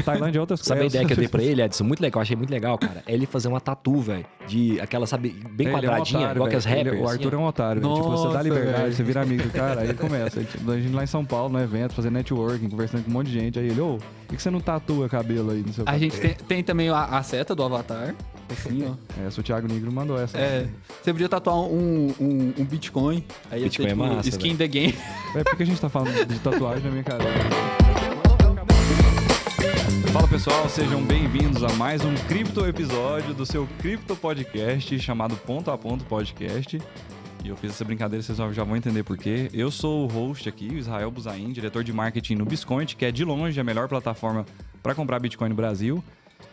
Tailândia é outras coisas. Sabe a ideia que eu dei pra ele, Edson? Muito legal, achei muito legal, cara. É ele fazer uma tatu, velho. De aquela, sabe, bem quadradinha, otário, igual que as rappers. O Arthur é um otário, velho. Tipo, você dá liberdade, você vira amigo do cara, aí ele começa. A gente lá em São Paulo, no evento, fazendo networking, conversando com um monte de gente. Aí ele, por que você não tatua cabelo aí no seu cabelo? A gente tem também a seta do Avatar. Assim, ó. O Thiago Negro mandou essa. Você podia tatuar um Bitcoin. Aí ia Bitcoin ter, é massa, skin velho. the game. Por que a gente tá falando de tatuagem na minha cara? Fala pessoal, sejam bem-vindos a mais um cripto episódio do seu cripto podcast chamado Ponto a Ponto Podcast. E eu fiz essa brincadeira, vocês já vão entender por quê. Eu sou o host aqui, o Israel Buzain, diretor de marketing no Biscoint, que é de longe a melhor plataforma para comprar Bitcoin no Brasil.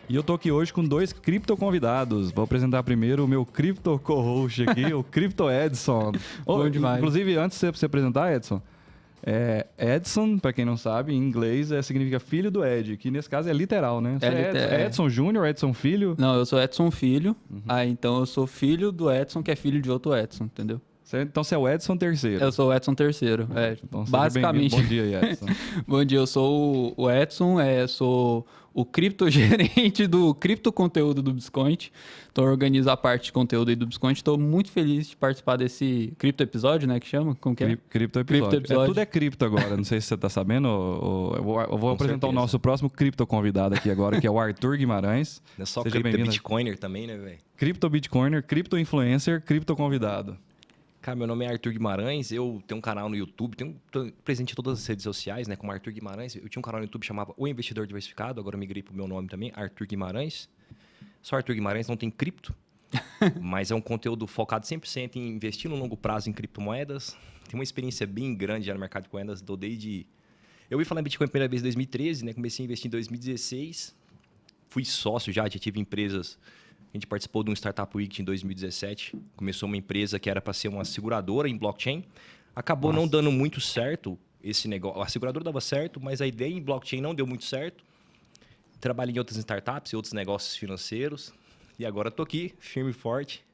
E eu tô aqui hoje com dois cripto convidados. Vou apresentar primeiro o meu cripto co-host aqui, o Crypto Edson. Bom demais. Inclusive, antes de você apresentar, Edson, Edson, pra quem não sabe, em inglês significa filho do Ed, que nesse caso é literal, né? Você é Edson Júnior, Edson Filho? Não, eu sou Edson Filho. Então eu sou filho do Edson, que é filho de outro Edson, entendeu? Então você é o Edson terceiro. Eu sou o Edson terceiro, Então, basicamente. Bom dia, Edson. Bom dia, eu sou o Edson, sou o criptogerente do cripto conteúdo do Biscoint. Então eu organizo a parte de conteúdo aí do Biscoint. Estou muito feliz de participar desse cripto episódio, né, que chama? Como que é? Cripto episódio. episódio. Tudo é cripto agora, não sei se você tá sabendo. Eu vou apresentar o nosso próximo cripto convidado aqui agora, que é o Arthur Guimarães. Não é só Seja cripto bem-vindo. Bitcoiner também, né, velho? Cripto Bitcoiner, cripto influencer, cripto convidado. Cara, meu nome é Arthur Guimarães, eu tenho um canal no YouTube, tô presente em todas as redes sociais, né, como Arthur Guimarães. Eu tinha um canal no YouTube que chamava O Investidor Diversificado, agora eu migrei pro meu nome também, Arthur Guimarães. Só Arthur Guimarães, não tem cripto, mas é um conteúdo focado 100% em investir no longo prazo em criptomoedas. Tem uma experiência bem grande já no mercado de moedas, Eu ouvi falar em Bitcoin a primeira vez em 2013, né, comecei a investir em 2016, fui sócio já tive empresas. A gente participou de um Startup Week em 2017. Começou uma empresa que era para ser uma seguradora em blockchain. Acabou não dando muito certo esse negócio. A seguradora dava certo, mas a ideia em blockchain não deu muito certo. Trabalhei em outras startups e outros negócios financeiros. E agora estou aqui, firme e forte,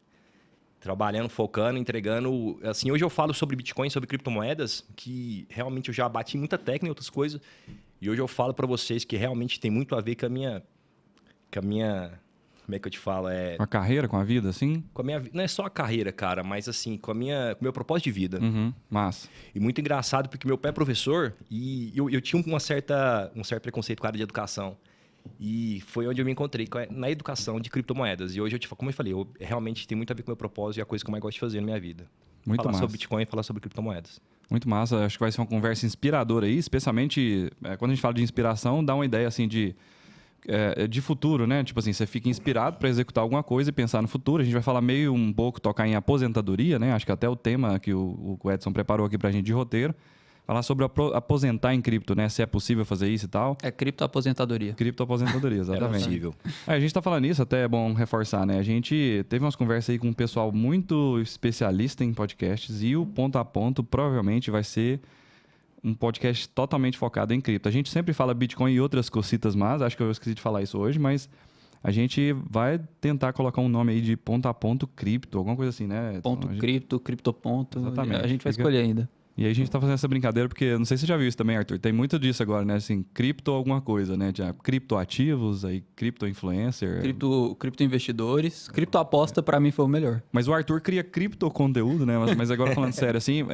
trabalhando, focando, entregando. Assim, hoje eu falo sobre Bitcoin, sobre criptomoedas, que realmente eu já bati muita técnica em outras coisas. E hoje eu falo para vocês que realmente tem muito a ver com a minha como é que eu te falo? Com a carreira, com a vida, assim? Com a minha, não é só a carreira, cara, mas assim, com o meu propósito de vida. Massa. E muito engraçado, porque meu pai é professor e eu tinha um certo preconceito com a área de educação. E foi onde eu me encontrei, na educação de criptomoedas. E hoje, como eu falei, realmente tem muito a ver com o meu propósito e a coisa que eu mais gosto de fazer na minha vida. Muito falar massa. sobre Bitcoin e falar sobre criptomoedas. Muito massa. Acho que vai ser uma conversa inspiradora aí, especialmente quando a gente fala de inspiração, dá uma ideia assim de futuro, né? Tipo assim, você fica inspirado para executar alguma coisa e pensar no futuro. A gente vai falar um pouco, tocar em aposentadoria, né? Acho que até o tema que o Edson preparou aqui pra gente de roteiro. Falar sobre aposentar em cripto, né? Se é possível fazer isso e tal. É criptoaposentadoria. Criptoaposentadoria, exatamente. É possível. A gente tá falando isso, até é bom reforçar, né? A gente teve umas conversas aí com um pessoal muito especialista em podcasts e o Ponto a Ponto provavelmente vai ser um podcast totalmente focado em cripto. A gente sempre fala Bitcoin e outras cositas mais, acho que eu esqueci de falar isso hoje, mas a gente vai tentar colocar um nome aí de ponto a ponto cripto, alguma coisa assim, né? Ponto cripto, criptoponto. Exatamente. A gente vai escolher ainda. E aí a gente tá fazendo essa brincadeira porque, não sei se você já viu isso também, Arthur, tem muito disso agora, né? Assim, cripto alguma coisa, né? Criptoativos, aí cripto influencer. Cripto investidores. Cripto aposta pra mim foi o melhor. Mas o Arthur cria cripto conteúdo, né? Mas agora falando sério, assim,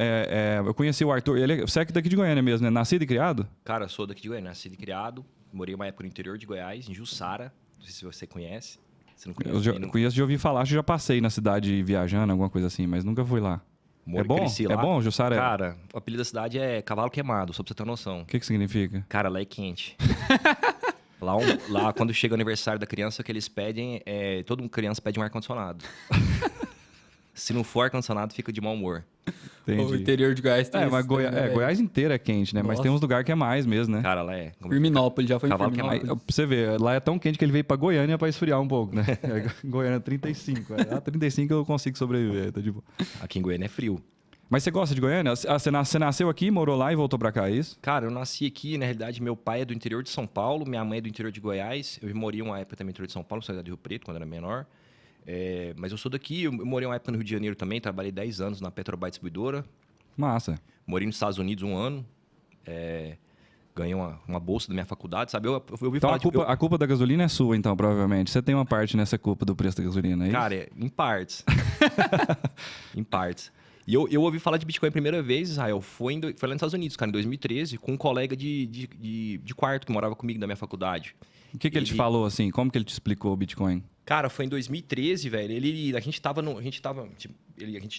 eu conheci o Arthur, você é daqui de Goiânia mesmo, né? Nascido e criado? Cara, eu sou daqui de Goiânia, nascido e criado. Morei uma época no interior de Goiás, em Jussara. Não sei se você conhece. Você não conhece? Eu conheço de ouvir falar, acho que já passei na cidade viajando, alguma coisa assim, mas nunca fui lá. É bom? É bom, Jussara? Cara, o apelido da cidade é Cavalo Queimado, só pra você ter uma noção. O que significa? Cara, lá é quente. Lá, quando chega o aniversário da criança, o que eles pedem toda criança pede um ar-condicionado. Se não for ar-condicionado, fica de mau humor. Entendi. O interior de Goiás tem mas Goiás inteiro é quente, né? Nossa. Mas tem uns lugares que é mais mesmo, né? Cara, lá é... Firminópolis, já foi em Cavalo Firminópolis. Pra você ver, lá é tão quente que ele veio pra Goiânia pra esfriar um pouco, né? Goiânia 35. Lá 35 eu consigo sobreviver, tá de boa. Aqui em Goiânia é frio. Mas você gosta de Goiânia? Você nasceu aqui, morou lá e voltou pra cá, é isso? Cara, eu nasci aqui, na realidade, meu pai é do interior de São Paulo, minha mãe é do interior de Goiás. Eu morei uma época também no interior de São Paulo, na cidade de Rio Preto, quando era menor. Mas eu sou daqui, eu morei uma época no Rio de Janeiro também, trabalhei 10 anos na Petrobras Distribuidora. Massa. Morei nos Estados Unidos um ano. ganhei uma bolsa da minha faculdade, sabe? Eu ouvi Então falar a culpa da gasolina é sua, então, provavelmente. Você tem uma parte nessa culpa do preço da gasolina, é isso? Cara, em partes. Em partes. E eu ouvi falar de Bitcoin a primeira vez, Israel, foi lá nos Estados Unidos, cara, em 2013, com um colega de quarto que morava comigo da minha faculdade. O que ele te falou, assim? Como que ele te explicou o Bitcoin? Cara, foi em 2013, velho. A gente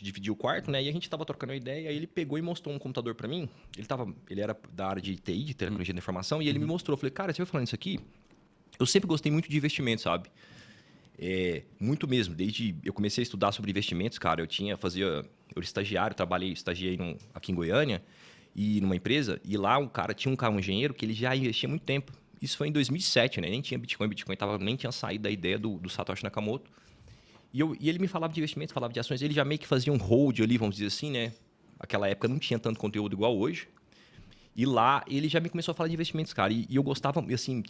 dividiu o quarto, né? E a gente tava trocando uma ideia, aí ele pegou e mostrou um computador pra mim. Ele era da área de TI, de tecnologia da informação, e ele me mostrou. Eu falei, cara, você vai falando isso aqui? Eu sempre gostei muito de investimento, sabe? Muito mesmo. Desde eu comecei a estudar sobre investimentos, cara, eu era estagiário, estagiei aqui em Goiânia, e numa empresa, e lá tinha um engenheiro que ele já investia há muito tempo. Isso foi em 2007, né? Nem tinha Bitcoin nem tinha saído da ideia do Satoshi Nakamoto. E ele me falava de investimentos, falava de ações, ele já meio que fazia um hold ali, vamos dizer assim, né? Aquela época não tinha tanto conteúdo igual hoje. E lá ele já me começou a falar de investimentos, cara. E eu gostava, assim,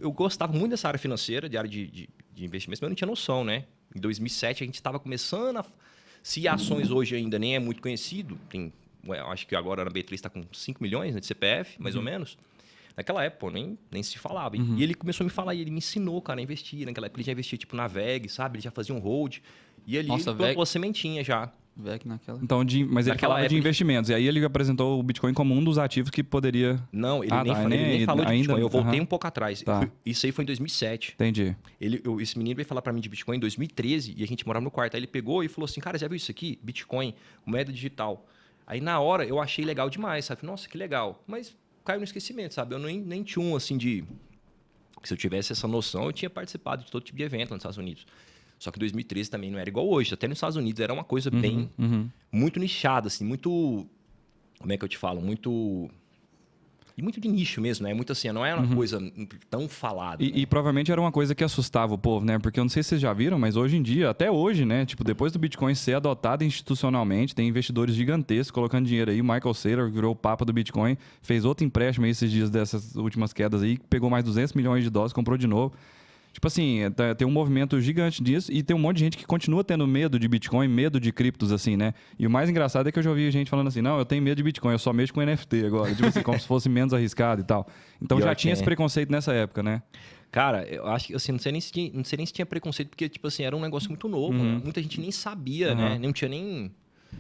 eu gostava muito dessa área financeira, de área de investimentos, mas eu não tinha noção, né? Em 2007 a gente estava começando se ações hoje ainda nem é muito conhecido, acho que agora na B3 está com 5 milhões, né, de CPF, mais ou menos. Naquela época, pô, nem se falava. E ele começou a me falar, e ele me ensinou, cara, a investir. Naquela época ele já investia, tipo, na VEG, sabe? Ele já fazia um hold. E ali ele plantou a sementinha já. VEG naquela... Então, mas ele falava de investimentos. E aí ele apresentou o Bitcoin como um dos ativos que poderia... Não, ele nem falou de Bitcoin. Eu voltei um pouco atrás. Tá. Isso aí foi em 2007. Entendi. Esse menino veio falar pra mim de Bitcoin em 2013 e a gente morava no quarto. Aí ele pegou e falou assim, cara, já viu isso aqui? Bitcoin, moeda digital. Aí na hora eu achei legal demais, sabe? Nossa, que legal. Mas... caiu no esquecimento, sabe? Eu nem tinha assim de... Se eu tivesse essa noção, eu tinha participado de todo tipo de evento nos Estados Unidos. Só que 2013 também não era igual hoje. Até nos Estados Unidos era uma coisa bem... muito nichada, assim. Muito... Como é que eu te falo? Muito de nicho mesmo, né? Muito assim, não é uma coisa tão falada. E provavelmente era uma coisa que assustava o povo, né? Porque eu não sei se vocês já viram, mas hoje em dia, até hoje, né? Tipo, depois do Bitcoin ser adotado institucionalmente, tem investidores gigantescos colocando dinheiro aí. O Michael Saylor virou o papa do Bitcoin, fez outro empréstimo aí esses dias dessas últimas quedas aí, pegou mais 200 milhões de dólares, comprou de novo. Tipo assim, tem um movimento gigante disso e tem um monte de gente que continua tendo medo de Bitcoin, medo de criptos, assim, né? E o mais engraçado é que eu já ouvi gente falando assim, não, eu tenho medo de Bitcoin, eu só mexo com NFT agora. Tipo assim, como se fosse menos arriscado e tal. Então já tinha esse preconceito nessa época, né? Cara, eu acho que, assim, não sei nem se tinha preconceito, porque, tipo assim, era um negócio muito novo, né? Muita gente nem sabia, né? Não tinha nem...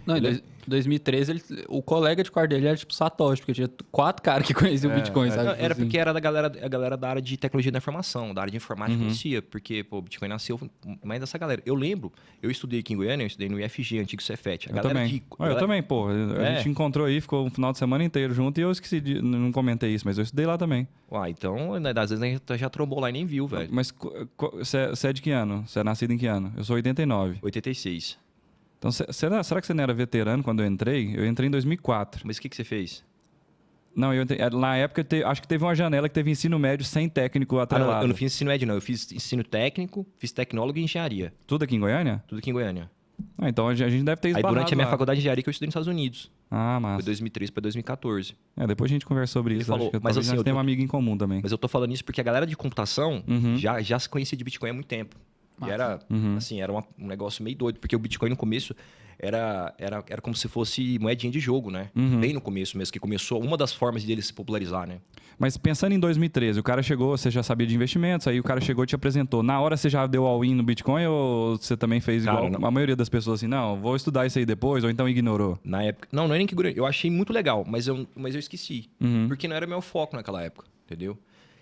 Não, em 2013, o colega de quarto dele era tipo Satoshi, porque tinha 4 caras que conheciam o Bitcoin, sabe? Não, era porque era a galera da área de tecnologia da informação, da área de informática conhecia, porque pô, o Bitcoin nasceu mais dessa galera. Eu lembro, eu estudei aqui em Goiânia, eu estudei no IFG, antigo Cefet. Eu também, pô. A gente encontrou aí, ficou um final de semana inteiro junto e eu esqueci, não comentei isso, mas eu estudei lá também. Então, né, às vezes a gente já trombou lá e nem viu, velho. Mas você é de que ano? Você é nascido em que ano? Eu sou 89. 86. Então, será que você não era veterano quando eu entrei? Eu entrei em 2004. Mas o que você fez? Não, na época, acho que teve uma janela que teve ensino médio sem técnico atrelado. Não, eu não fiz ensino médio, não. Eu fiz ensino técnico, fiz tecnólogo e engenharia. Tudo aqui em Goiânia? Tudo aqui em Goiânia. Então a gente deve ter esbarrado Aí durante a minha lá. faculdade de engenharia que eu estudei nos Estados Unidos. Ah, massa. Foi 2013 para 2014. Depois a gente conversa sobre isso. Falou, acho que mas assim, nós temos um amigo em comum também. Mas eu tô falando isso porque a galera de computação já se conhecia de Bitcoin há muito tempo. E era, assim, era um negócio meio doido, porque o Bitcoin no começo era como se fosse moedinha de jogo, né? Bem no começo mesmo, que começou uma das formas dele se popularizar, né? Mas pensando em 2013, o cara chegou, você já sabia de investimentos, aí o cara chegou e te apresentou. Na hora você já deu all-in no Bitcoin ou você também fez igual a maioria das pessoas assim, não, vou estudar isso aí depois, ou então ignorou? Na época... Não é nem que ignorei. Eu achei muito legal, mas eu esqueci. Porque não era meu foco naquela época, entendeu?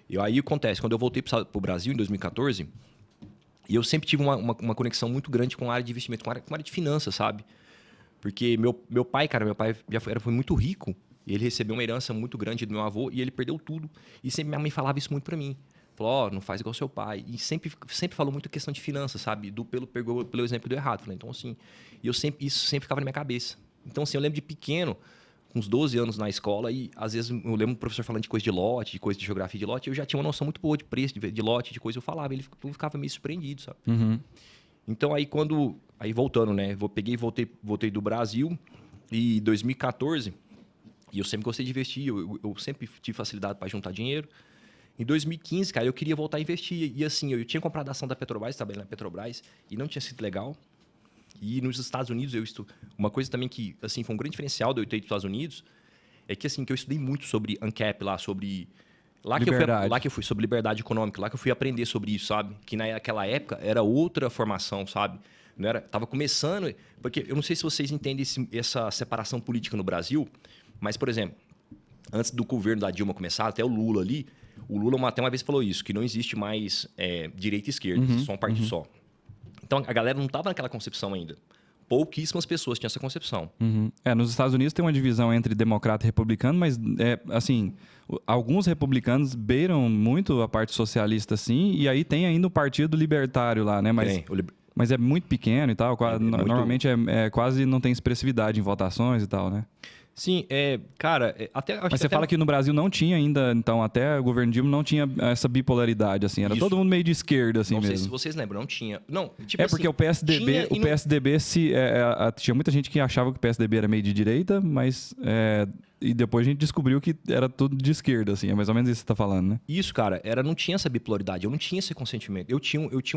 E aí acontece, quando eu voltei pro Brasil em 2014... E eu sempre tive uma conexão muito grande com a área de investimento, com a área de finanças, sabe? Porque meu pai foi muito rico. E ele recebeu uma herança muito grande do meu avô e ele perdeu tudo. E sempre minha mãe falava isso muito pra mim. Falou, não faz igual seu pai. E sempre falou muito a questão de finanças, sabe? Pelo exemplo do errado. Falei, então, assim, isso sempre ficava na minha cabeça. Então, assim, eu lembro de pequeno, com uns 12 anos na escola, e às vezes eu lembro do professor falando de coisa de lote, de coisa de geografia de lote, e eu já tinha uma noção muito boa de preço, de lote, de coisa, eu falava, ele ficava meio surpreendido, sabe? Então aí aí voltando, né, voltei do Brasil, e 2014, e eu sempre gostei de investir, eu sempre tive facilidade para juntar dinheiro. Em 2015, cara, eu queria voltar a investir, e assim, eu tinha comprado a ação da Petrobras, trabalhei na Petrobras, e não tinha sido legal. E nos Estados Unidos, uma coisa também que assim, foi um grande diferencial de eu ter ido para os Estados Unidos é que assim, que eu estudei muito sobre ANCAP lá, sobre... Liberdade. Lá que eu fui sobre liberdade econômica, lá que eu fui aprender sobre isso, sabe? Que naquela época era outra formação, sabe? Não era, tava começando... Porque eu não sei se vocês entendem essa separação política no Brasil, mas, por exemplo, antes do governo da Dilma começar, até o Lula ali, o Lula até uma vez falou isso, que não existe mais direita e esquerda, existe só um partido só. Então, a galera não estava naquela concepção ainda. Pouquíssimas pessoas tinham essa concepção. Nos Estados Unidos tem uma divisão entre democrata e republicano, mas, assim, alguns republicanos beiram muito a parte socialista, assim, e aí tem ainda o Partido Libertário lá, né? Mas é muito pequeno e tal, normalmente quase não tem expressividade em votações e tal, né? Sim, cara, Mas você fala que no Brasil não tinha ainda, então, até o governo Dilma não tinha essa bipolaridade, assim, era todo mundo meio de esquerda, assim, mesmo. Não sei se vocês lembram, não tinha. Não, tipo porque assim, o PSDB tinha muita gente que achava que o PSDB era meio de direita, mas e depois a gente descobriu que era tudo de esquerda, assim, é mais ou menos isso que você tá falando, né? Isso, cara, não tinha essa bipolaridade, eu não tinha esse consentimento.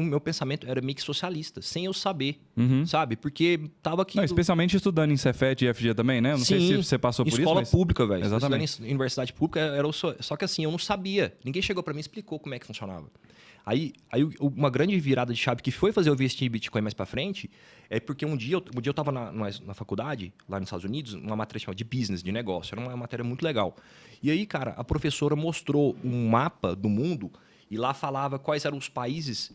Meu pensamento era meio que socialista, sem eu saber, sabe? Porque tava aqui... Não, especialmente estudando em Cefet e FG também, né? Eu não sei se você passou por isso, escola pública, velho. Exatamente. Estudando em universidade pública, só que assim, eu não sabia. Ninguém chegou pra mim e explicou como é que funcionava. Aí uma grande virada de chave que foi fazer eu investir em Bitcoin mais pra frente é porque um dia eu tava na faculdade, lá nos Estados Unidos, uma matéria chamada de business, de negócio. Era uma matéria muito legal. E aí, cara, a professora mostrou um mapa do mundo e lá falava quais eram os países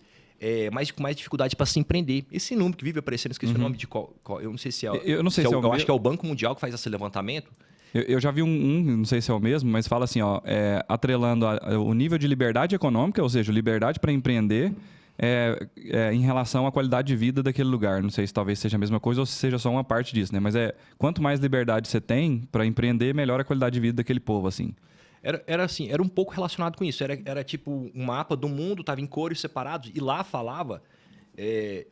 com mais dificuldade para se empreender. Esse número que vive aparecendo, esqueci o nome de qual. Eu não sei se é. Eu não sei se é o eu acho que é o Banco Mundial que faz esse levantamento. Eu já vi não sei se é o mesmo, mas fala assim, ó, atrelando o nível de liberdade econômica, ou seja, liberdade para empreender, em relação à qualidade de vida daquele lugar. Não sei se talvez seja a mesma coisa ou se seja só uma parte disso, né? Mas quanto mais liberdade você tem para empreender, melhor a qualidade de vida daquele povo, assim. Era assim, era um pouco relacionado com isso. Era tipo um mapa do mundo, estava em cores separados, e lá falava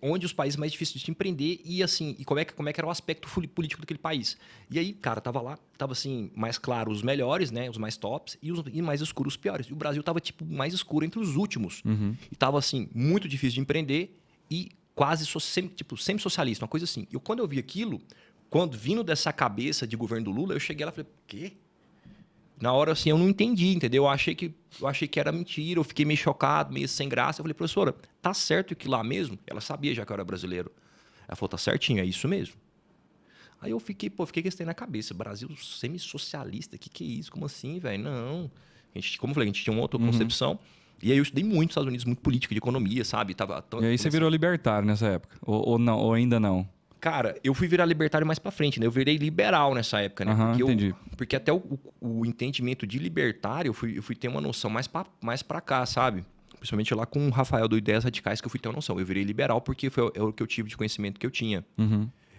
onde os países mais difíceis de empreender e assim, e como é que era o aspecto político daquele país. E aí, cara, tava assim, mais claro os melhores, né, os mais tops, e mais escuros os piores. E o Brasil tava tipo mais escuro entre os últimos. E tava assim, muito difícil de empreender e quase sempre socialista, uma coisa assim. Quando eu vi aquilo, vindo dessa cabeça de governo do Lula, eu cheguei lá e falei, quê? Na hora, assim, eu não entendi, entendeu? Eu achei que era mentira, eu fiquei meio chocado, meio sem graça. Eu falei, professora, tá certo que lá mesmo? Ela sabia já que eu era brasileiro. Ela falou, tá certinho, é isso mesmo. Aí eu fiquei com esse trem na cabeça. Brasil semi-socialista, que é isso? Como assim, velho? Não. Como eu falei, a gente tinha uma outra concepção. E aí eu estudei muito nos Estados Unidos, muito política, de economia, sabe? E aí você virou libertário nessa época? Ou não, ou ainda não? Cara, eu fui virar libertário mais pra frente, né? Eu virei liberal nessa época, né? Entendi. Porque até o entendimento de libertário, eu fui ter uma noção mais pra cá, sabe? Principalmente lá com o Rafael do Ideias Radicais, que eu fui ter uma noção. Eu virei liberal porque foi o que eu tive de conhecimento que eu tinha.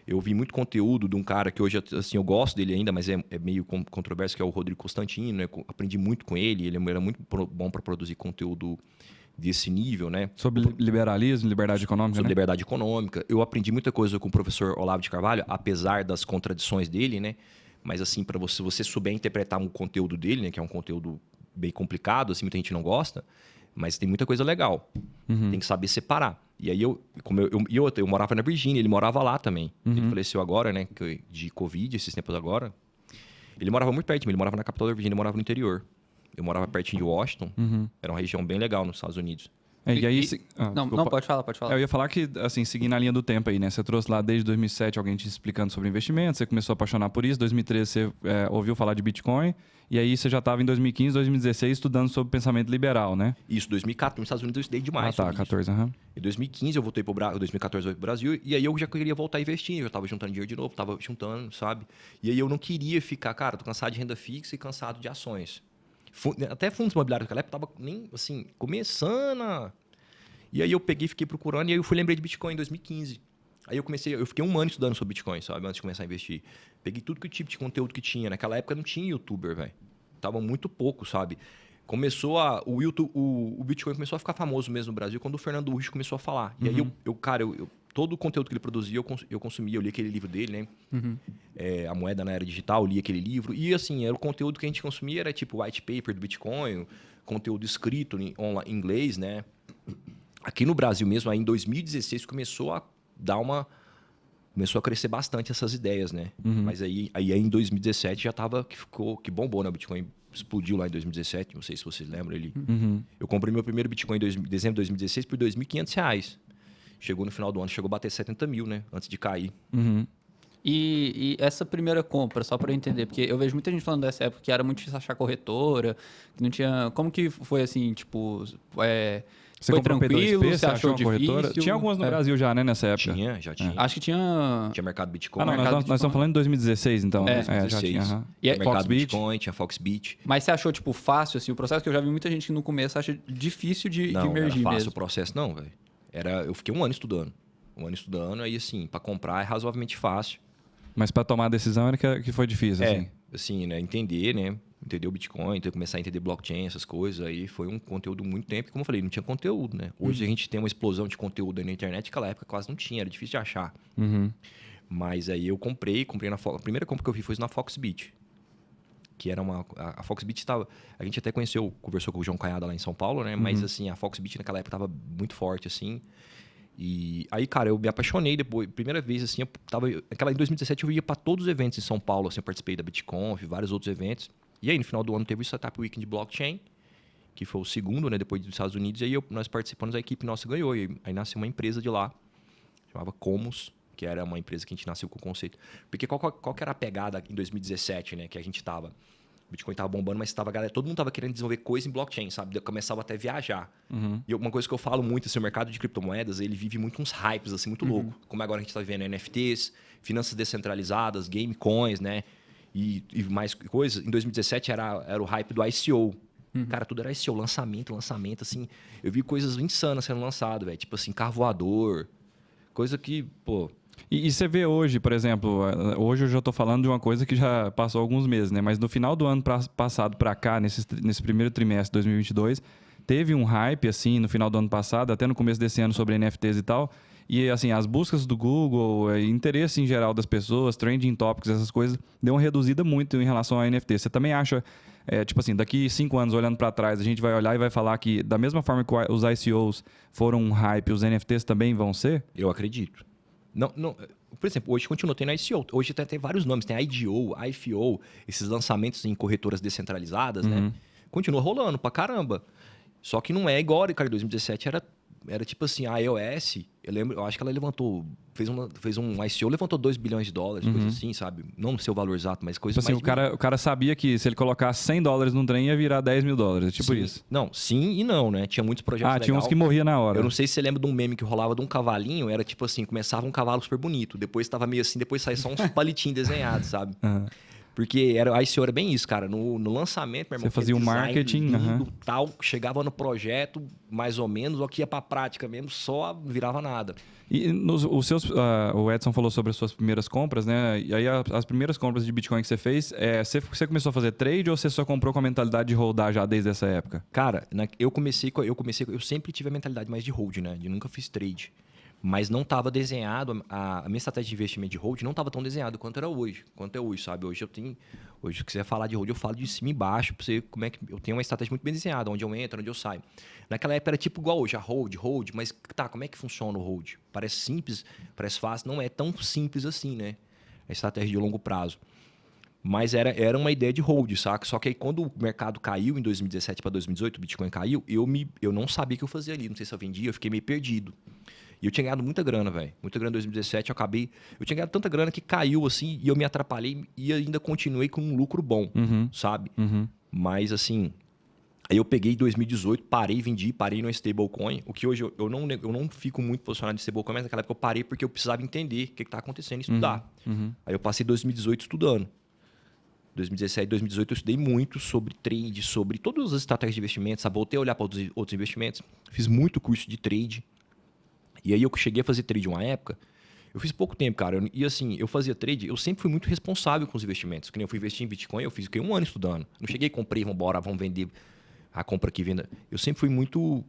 Eu vi muito conteúdo de um cara que hoje, assim, eu gosto dele ainda, mas é meio controverso, que é o Rodrigo Constantino, né? Aprendi muito com ele, ele era muito bom para produzir conteúdo desse nível, né? Sobre liberalismo, liberdade econômica, Sobre liberdade econômica. Eu aprendi muita coisa com o professor Olavo de Carvalho, apesar das contradições dele, né? Mas, assim, para você souber interpretar um conteúdo dele, né? Que é um conteúdo bem complicado, assim, muita gente não gosta, mas tem muita coisa legal. Tem que saber separar. E aí, eu morava na Virgínia, ele morava lá também. Ele faleceu agora, né? De Covid, esses tempos agora. Ele morava muito perto de mim, ele morava na capital da Virgínia, eu morava no interior. Eu morava pertinho de Washington. Era uma região bem legal nos Estados Unidos. E aí... Não, pode falar. Eu ia falar que, assim, seguindo a linha do tempo aí, né? Você trouxe lá desde 2007 alguém te explicando sobre investimento, você começou a apaixonar por isso, 2013 você ouviu falar de Bitcoin, e aí você já estava em 2015, 2016 estudando sobre pensamento liberal, né? Isso, 2014. Nos Estados Unidos eu estudei demais. 14, Em 2015 eu voltei pro Brasil, 2014 eu fui pro Brasil, e aí eu já queria voltar a investir, eu já estava juntando dinheiro de novo, estava juntando, sabe? E aí eu não queria ficar, cara, tô cansado de renda fixa e cansado de ações. Até fundos imobiliários naquela época tava nem, assim, começando. E aí eu peguei, fiquei procurando, e aí eu lembrei de Bitcoin em 2015. Aí eu fiquei um ano estudando sobre Bitcoin, sabe, antes de começar a investir. Peguei tudo que tipo de conteúdo que tinha. Naquela época não tinha youtuber, velho. Tava muito pouco, sabe? Começou o Bitcoin começou a ficar famoso mesmo no Brasil quando o Fernando Rush começou a falar. E aí todo o conteúdo que ele produzia eu consumia, eu li aquele livro dele, né? A Moeda na Era Digital, eu li aquele livro. E assim, era o conteúdo que a gente consumia, era tipo white paper do Bitcoin, conteúdo escrito em inglês, né? Aqui no Brasil mesmo, aí em 2016, começou a dar uma começou a crescer bastante essas ideias, né? Mas aí em 2017 já tava, que bombou, né? O Bitcoin explodiu lá em 2017, não sei se vocês lembram ali. Eu comprei meu primeiro Bitcoin em dezembro de 2016 por R$2.500. Chegou no final do ano, chegou a bater 70 mil, né? Antes de cair. E essa primeira compra, só para eu entender, porque eu vejo muita gente falando dessa época que era muito difícil achar corretora, que não tinha... Como que foi assim, tipo... Você foi comprou tranquilo, P2P, você achou uma corretora? difícil? Tinha algumas no Brasil já, né, nessa época? Já tinha. Acho que tinha... Tinha mercado Bitcoin. Ah, não, nós estamos falando de 2016, então. É, já tinha. E Tinha mercado Foxbit. Bitcoin, tinha Foxbit. Mas você achou, tipo, fácil, assim, o processo? Que eu já vi muita gente que no começo acha difícil de Não, emergir era fácil mesmo. o processo, não, velho. Eu fiquei um ano estudando. Aí, assim, para comprar é razoavelmente fácil. Mas para tomar a decisão era que foi difícil, assim. Assim, né? Entender o Bitcoin, começar a entender blockchain, essas coisas. Aí foi um conteúdo muito tempo. Como eu falei, não tinha conteúdo, né? Hoje a gente tem uma explosão de conteúdo aí na internet, que naquela época quase não tinha, era difícil de achar. Mas aí eu comprei a primeira compra que eu fiz foi na Foxbit. Que era a Foxbit estava... A gente até conversou com o João Caiada lá em São Paulo, né? Mas, assim, a Foxbit naquela época estava muito forte, assim. E aí, cara, eu me apaixonei depois. Primeira vez, assim, em 2017 eu ia para todos os eventos em São Paulo, assim, eu participei da BitConf, vários outros eventos. E aí, no final do ano, teve o Startup Weekend de Blockchain, que foi o segundo, né, depois dos Estados Unidos. E aí, nós participamos, a equipe nossa ganhou. E aí nasceu uma empresa de lá, chamava Comos, que era uma empresa que a gente nasceu com o conceito. Porque qual que era a pegada em 2017, né, que a gente tava... O Bitcoin tava bombando, mas todo mundo tava querendo desenvolver coisa em blockchain, sabe? Eu começava até a viajar. E uma coisa que eu falo muito, assim, o mercado de criptomoedas, ele vive muito uns hypes, assim, muito louco. Como agora a gente tá vendo NFTs, finanças descentralizadas, game coins, né? E mais coisas. Em 2017 era o hype do ICO. Cara, tudo era ICO, lançamento, assim. Eu vi coisas insanas sendo lançadas, velho. Tipo assim, carro voador. Coisa que, pô... E você vê hoje, por exemplo, hoje eu já estou falando de uma coisa que já passou alguns meses, né? Mas no final do ano passado para cá, nesse primeiro trimestre de 2022, teve um hype, assim, no final do ano passado, até no começo desse ano, sobre NFTs e tal. E, assim, as buscas do Google, interesse em geral das pessoas, trending topics, essas coisas, deu uma reduzida muito em relação a NFT. Você também acha, tipo assim, daqui 5 anos, olhando para trás, a gente vai olhar e vai falar que, da mesma forma que os ICOs foram um hype, os NFTs também vão ser? Eu acredito. Não, por exemplo, hoje continua tendo ICO. Hoje tem vários nomes. Tem IDO, IFO, esses lançamentos em corretoras descentralizadas, né? Continua rolando pra caramba. Só que não é igual, cara, em 2017 era tipo assim, a iOS, eu acho que ela fez um ICO, levantou $2 bilhões, coisa assim, sabe? Não sei o valor exato, mas coisa tipo assim, mais... o cara sabia que se ele colocasse $100 num trem ia virar $10 mil, tipo sim. isso. Não, sim e não, né? Tinha muitos projetos legais. Tinha uns que morriam na hora. Eu não sei se você lembra de um meme que rolava de um cavalinho, era tipo assim, começava um cavalo super bonito, depois tava meio assim, depois saía só uns palitinhos desenhados, sabe? Porque a ICO era bem isso, cara. No lançamento, meu irmão, você fazia o marketing, lindo, tal, chegava no projeto, mais ou menos, ou que ia pra prática mesmo, só virava nada. E o Edson falou sobre as suas primeiras compras, né? E aí as primeiras compras de Bitcoin que você fez, você começou a fazer trade ou você só comprou com a mentalidade de holdar já desde essa época? Cara, eu sempre tive a mentalidade mais de hold, né? Eu nunca fiz trade. Mas não estava desenhado, a minha estratégia de investimento de hold não estava tão desenhada quanto é hoje, sabe? Hoje, se quiser falar de hold, eu falo de cima e baixo, para você como é que eu tenho uma estratégia muito bem desenhada, onde eu entro, onde eu saio. Naquela época era tipo igual hoje, a hold, mas tá, como é que funciona o hold? Parece simples, parece fácil, não é tão simples assim, né? A estratégia de longo prazo. Mas era uma ideia de hold, saca? Só que aí quando o mercado caiu em 2017 para 2018, o Bitcoin caiu, eu não sabia o que eu fazia ali, não sei se eu vendia, eu fiquei meio perdido. E eu tinha ganhado muita grana, velho. Muita grana em 2017, eu tinha ganhado tanta grana que caiu assim, e eu me atrapalhei e ainda continuei com um lucro bom, sabe? Mas assim, aí eu peguei em 2018, parei no stablecoin, o que hoje eu não fico muito posicionado em stablecoin, mas naquela época eu parei porque eu precisava entender o que está acontecendo e estudar. Aí eu passei 2018 estudando. 2017, 2018 eu estudei muito sobre trade, sobre todas as estratégias de investimentos, sabe? Voltei a olhar para outros investimentos, fiz muito curso de trade. E aí eu cheguei a fazer trade uma época, eu fiz pouco tempo, cara. E assim, eu fazia trade, eu sempre fui muito responsável com os investimentos. Que nem eu fui investir em Bitcoin, fiquei um ano estudando. Não cheguei, comprei, vamos vender. A compra aqui, venda. Eu sempre fui muito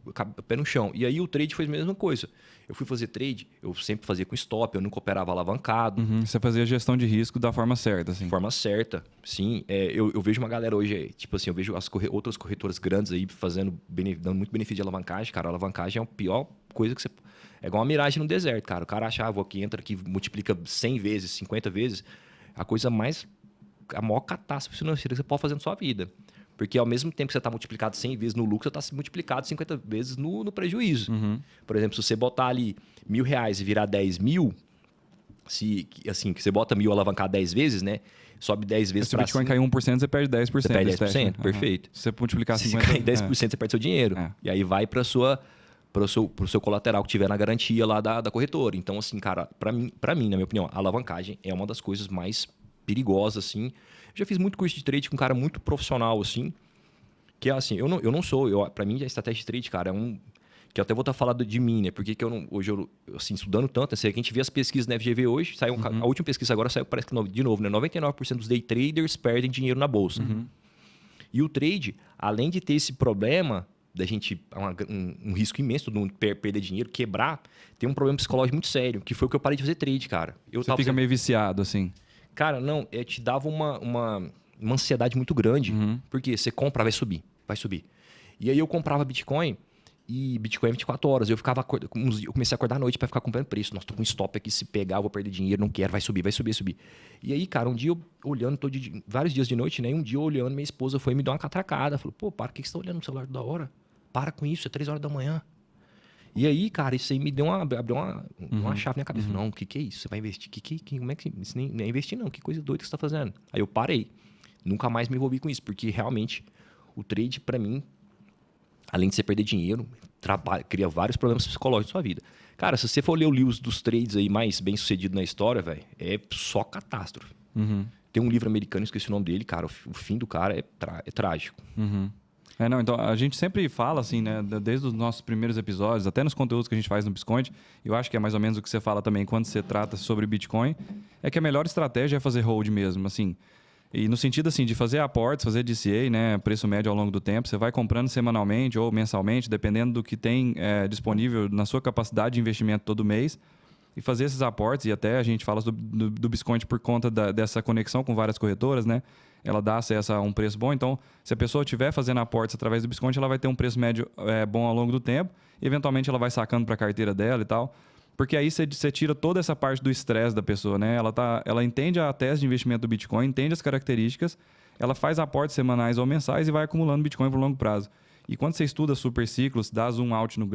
pé no chão. E aí o trade foi a mesma coisa. Eu fui fazer trade, eu sempre fazia com stop, eu nunca operava alavancado. Você fazia a gestão de risco da forma certa, assim. De forma certa, sim. Eu vejo uma galera hoje, tipo assim, eu vejo outras corretoras grandes aí dando muito benefício de alavancagem. Cara, a alavancagem é a pior coisa que você... É igual uma miragem no deserto, cara. O cara acha, vou aqui, entra aqui, multiplica 100 vezes, 50 vezes. A maior catástrofe financeira que você pode fazer na sua vida. Porque ao mesmo tempo que você está multiplicado 100 vezes no lucro, você está multiplicado 50 vezes no prejuízo. Por exemplo, se você botar ali R$1.000 e virar 10 mil, que você bota 1.000 alavancar 10 vezes, né? Sobe 10 vezes para cima. Se o Bitcoin cair 1%, você perde 10%. Você perde 10%, perfeito. Se você multiplicar 50%... Se cair 10%, você perde seu dinheiro. E aí vai para o seu colateral que tiver na garantia lá da corretora. Então, assim, cara, para mim, na minha opinião, a alavancagem é uma das coisas mais perigosas, assim. Eu já fiz muito curso de trade com um cara muito profissional, assim, que é assim, eu não sou, para mim a estratégia de trade, cara, que eu até vou estar falando de mim, né? Porque hoje eu assim, estudando tanto, assim, a gente vê as pesquisas na FGV hoje, saiu a última pesquisa agora saiu, parece que de novo, né? 99% dos day traders perdem dinheiro na bolsa. E o trade, além de ter esse problema da gente, um risco imenso de perder dinheiro, quebrar, tem um problema psicológico muito sério, que foi o que eu parei de fazer trade, cara. Você fica meio viciado, assim. Cara, não, te dava uma ansiedade muito grande, porque você compra, vai subir. E aí eu comprava Bitcoin, e Bitcoin é 24 horas. Eu comecei a acordar à noite para ficar comprando preço. Nossa, tô com um stop aqui, se pegar eu vou perder dinheiro, não quero, vai subir. E aí, cara, um dia eu olhando, vários dias de noite, né? E um dia eu olhando, minha esposa foi me dar uma catracada. Falou, pô, para, o que você tá olhando no celular da hora? Para com isso, é 3 horas da manhã. E aí, cara, isso aí me deu abriu uma chave na minha cabeça. Não, o que é isso? Você vai investir? Como é que isso nem é investir, não? Que coisa doida que você está fazendo? Aí eu parei. Nunca mais me envolvi com isso, porque realmente o trade, para mim, além de você perder dinheiro, cria vários problemas psicológicos na sua vida. Cara, se você for ler o livro dos trades aí mais bem sucedido na história, velho, é só catástrofe. Tem um livro americano, esqueci o nome dele, cara, o fim do cara é trágico. Não, então a gente sempre fala assim, né, desde os nossos primeiros episódios, até nos conteúdos que a gente faz no Biscoint, eu acho que é mais ou menos o que você fala também quando você trata sobre Bitcoin, é que a melhor estratégia é fazer hold mesmo, assim. E no sentido assim de fazer aportes, fazer DCA, né, preço médio ao longo do tempo, você vai comprando semanalmente ou mensalmente, dependendo do que tem disponível na sua capacidade de investimento todo mês, e fazer esses aportes, e até a gente fala do Biscoint por conta dessa conexão com várias corretoras, né? Ela dá acesso a um preço bom. Então, se a pessoa estiver fazendo aportes através do Biscoint, ela vai ter um preço médio bom ao longo do tempo. E, eventualmente, ela vai sacando para a carteira dela e tal. Porque aí você tira toda essa parte do estresse da pessoa, né? Ela entende a tese de investimento do Bitcoin, entende as características, ela faz aportes semanais ou mensais e vai acumulando Bitcoin por longo prazo. E quando você estuda super ciclos, dá zoom out no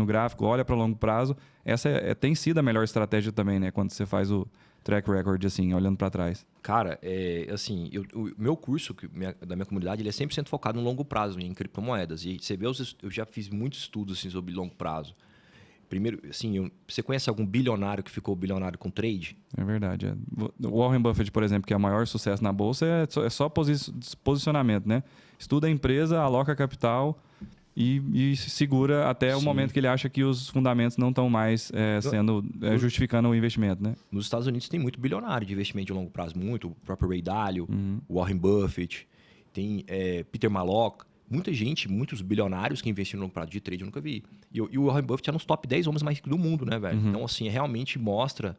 gráfico, olha para longo prazo, essa tem sido a melhor estratégia também, né? Quando você faz o track record, assim, olhando para trás. Cara, assim, o meu curso da minha comunidade, ele é 100% focado no longo prazo, em criptomoedas. E você vê, eu já fiz muitos estudos assim, sobre longo prazo. Primeiro, assim, você conhece algum bilionário que ficou bilionário com trade? É verdade. O Warren Buffett, por exemplo, que é o maior sucesso na bolsa, é só posicionamento, né? Estuda a empresa, aloca capital e segura até o momento que ele acha que os fundamentos não estão mais justificando o investimento, né? Nos Estados Unidos tem muito bilionário de investimento de longo prazo, muito. O próprio Ray Dalio, o Warren Buffett, tem Peter Malloch. Muita gente, muitos bilionários que investiram no longo prazo de trade, eu nunca vi. E o Warren Buffett é nos top 10 homens mais ricos do mundo, né, velho? Então, assim, realmente mostra...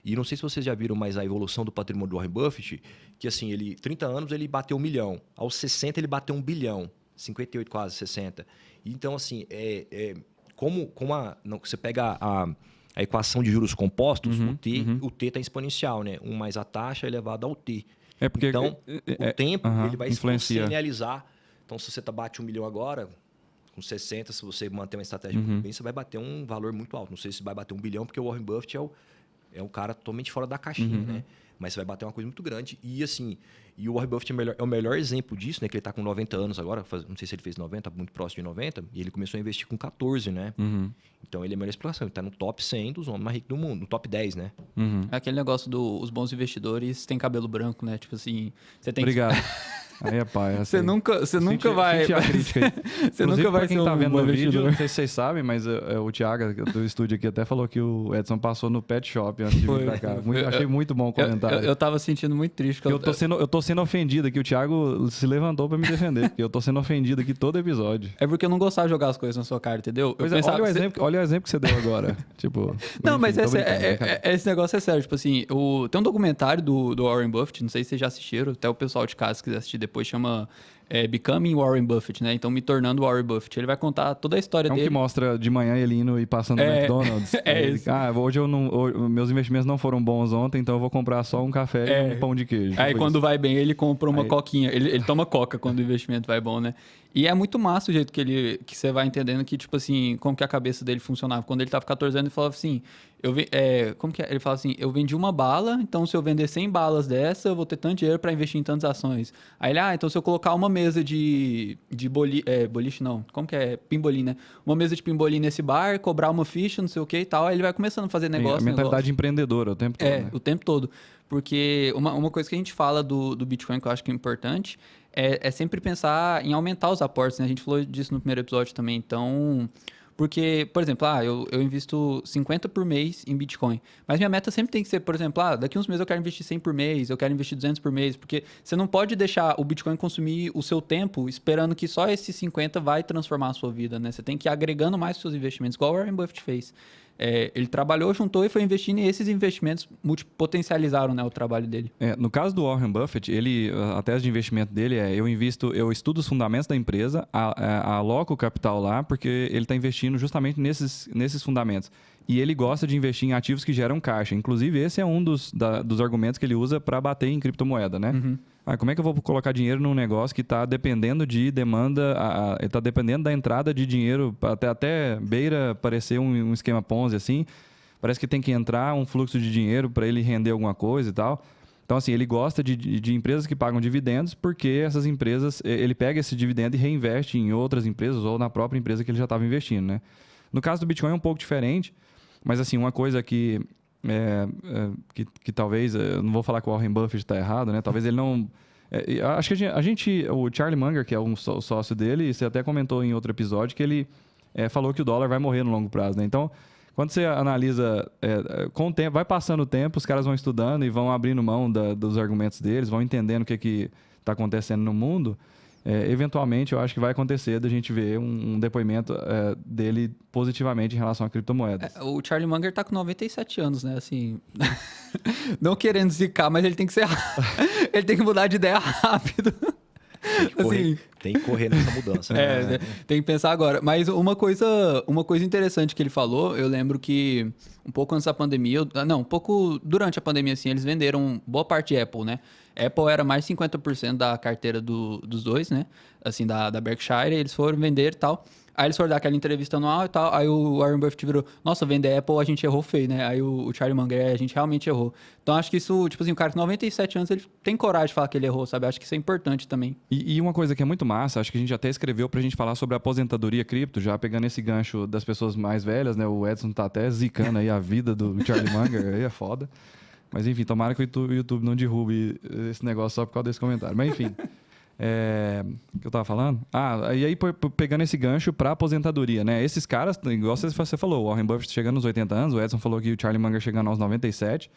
E não sei se vocês já viram, mas a evolução do patrimônio do Warren Buffett, que assim, 30 anos ele bateu 1 milhão. Aos 60 ele bateu 1 bilhão. 58 quase, 60. Então, assim, você pega a equação de juros compostos, o T está exponencial, né? 1 mais a taxa elevado ao T. Porque então, o tempo ele vai influenciar. exponencializar. Então, se você bate 1 milhão agora, com 60, se você manter uma estratégia muito bem, você vai bater um valor muito alto. Não sei se vai bater 1 bilhão, porque o Warren Buffett é um cara totalmente fora da caixinha, né? Mas você vai bater uma coisa muito grande. E assim, o Warren Buffett é o melhor exemplo disso, né? Que ele está com 90 anos agora, não sei se ele fez 90, muito próximo de 90, e ele começou a investir com 14, né? Então ele é a melhor explicação. Ele está no top 100 dos homens mais ricos do mundo, no top 10, né? É aquele negócio os bons investidores têm cabelo branco, né? Tipo assim, você tem Obrigado. Aí é pai. Você nunca vai... Senti a crítica aí. Você nunca vai quem ser tá um vendo bom no vídeo, investidor. não sei se vocês sabem, mas o Thiago do estúdio aqui até falou que o Edson passou no pet shop antes de vir pra cá. Achei muito bom o comentário. Eu tava sentindo muito triste. Eu tô sendo ofendido aqui. O Thiago se levantou pra me defender, porque eu tô sendo ofendido aqui todo episódio. É porque eu não gostava de jogar as coisas na sua cara, entendeu? Pois olha o exemplo que você deu agora. Tipo, não, enfim, mas brincando. esse negócio é sério. Tipo assim, tem um documentário do Warren Buffett, não sei se vocês já assistiram, até o pessoal de casa, se quiser assistir depois, chama Becoming Warren Buffett, né? Então, me tornando Warren Buffett. Ele vai contar toda a história dele. É um que mostra de manhã ele indo e passando no McDonald's. Isso. Hoje meus investimentos não foram bons ontem, então eu vou comprar só um café e um pão de queijo. Aí quando vai bem, ele compra uma coquinha. Ele toma coca quando o investimento vai bom, né? E é muito massa o jeito que você vai entendendo que, tipo assim, como que a cabeça dele funcionava. Quando ele tava com 14 anos, ele falava assim... como que é? Ele fala assim, eu vendi uma bala, então se eu vender 100 balas dessa, eu vou ter tanto dinheiro para investir em tantas ações. Aí ele, então se eu colocar uma mesa de boliche não, como que é? Pimbolim, né? Uma mesa de pimbolim nesse bar, cobrar uma ficha, não sei o que e tal, aí ele vai começando a fazer negócio. A mentalidade empreendedora o tempo todo, né? O tempo todo. Porque uma coisa que a gente fala do Bitcoin que eu acho que é importante é sempre pensar em aumentar os aportes, né? A gente falou disso no primeiro episódio também, então... Porque, por exemplo, eu invisto 50 por mês em Bitcoin. Mas minha meta sempre tem que ser, por exemplo, daqui uns meses eu quero investir 100 por mês, eu quero investir 200 por mês. Porque você não pode deixar o Bitcoin consumir o seu tempo esperando que só esses 50 vai transformar a sua vida, né? Você tem que ir agregando mais seus investimentos, igual o Warren Buffett fez. Ele trabalhou, juntou e foi investindo e esses investimentos potencializaram, né, o trabalho dele. No caso do Warren Buffett, a tese de investimento dele eu estudo os fundamentos da empresa, aloco o capital lá, porque ele está investindo justamente nesses fundamentos. E ele gosta de investir em ativos que geram caixa. Inclusive, esse é um dos argumentos que ele usa para bater em criptomoeda, né? Uhum. Como é que eu vou colocar dinheiro num negócio que está dependendo de demanda, está dependendo da entrada de dinheiro, até beira parecer um esquema Ponzi, assim. Parece que tem que entrar um fluxo de dinheiro para ele render alguma coisa e tal. Então, assim, ele gosta de empresas que pagam dividendos, porque essas empresas, ele pega esse dividendo e reinveste em outras empresas ou na própria empresa que ele já estava investindo, né? No caso do Bitcoin é um pouco diferente, mas, assim, uma coisa que talvez, eu não vou falar que o Warren Buffett está errado, né? Talvez ele não... acho que o Charlie Munger, que é o sócio dele, você até comentou em outro episódio que ele falou que o dólar vai morrer no longo prazo, né? Então, quando você analisa, com o tempo, vai passando o tempo, os caras vão estudando e vão abrindo mão dos argumentos deles, vão entendendo o que está acontecendo no mundo. Eventualmente, eu acho que vai acontecer da gente ver um depoimento dele positivamente em relação a criptomoedas. O Charlie Munger tá com 97 anos, né? Assim, não querendo zicar, mas ele tem que ser... ele tem que mudar de ideia rápido. Tem que correr nessa mudança. Né? Tem que pensar agora. Mas uma coisa interessante que ele falou, eu lembro que um pouco antes da pandemia, um pouco durante a pandemia, assim, eles venderam boa parte de Apple, né? Apple era mais 50% da carteira dos dois, né? Assim, da Berkshire, eles foram vender e tal. Aí eles foram dar aquela entrevista anual e tal, aí o Warren Buffett virou, nossa, vender Apple a gente errou feio, né? Aí o Charlie Munger, a gente realmente errou. Então acho que isso, tipo assim, o cara com 97 anos, ele tem coragem de falar que ele errou, sabe? Acho que isso é importante também. E uma coisa que é muito massa, acho que a gente até escreveu pra gente falar sobre a aposentadoria cripto, já pegando esse gancho das pessoas mais velhas, né? O Edson tá até zicando aí a vida do Charlie Munger, aí é foda. Mas enfim, tomara que o YouTube não derrube esse negócio só por causa desse comentário. Mas enfim... O que eu tava falando? E aí pegando esse gancho para aposentadoria, né? Esses caras, igual você falou, o Warren Buffett chegando aos 80 anos, o Edson falou que o Charlie Munger chegando aos 97.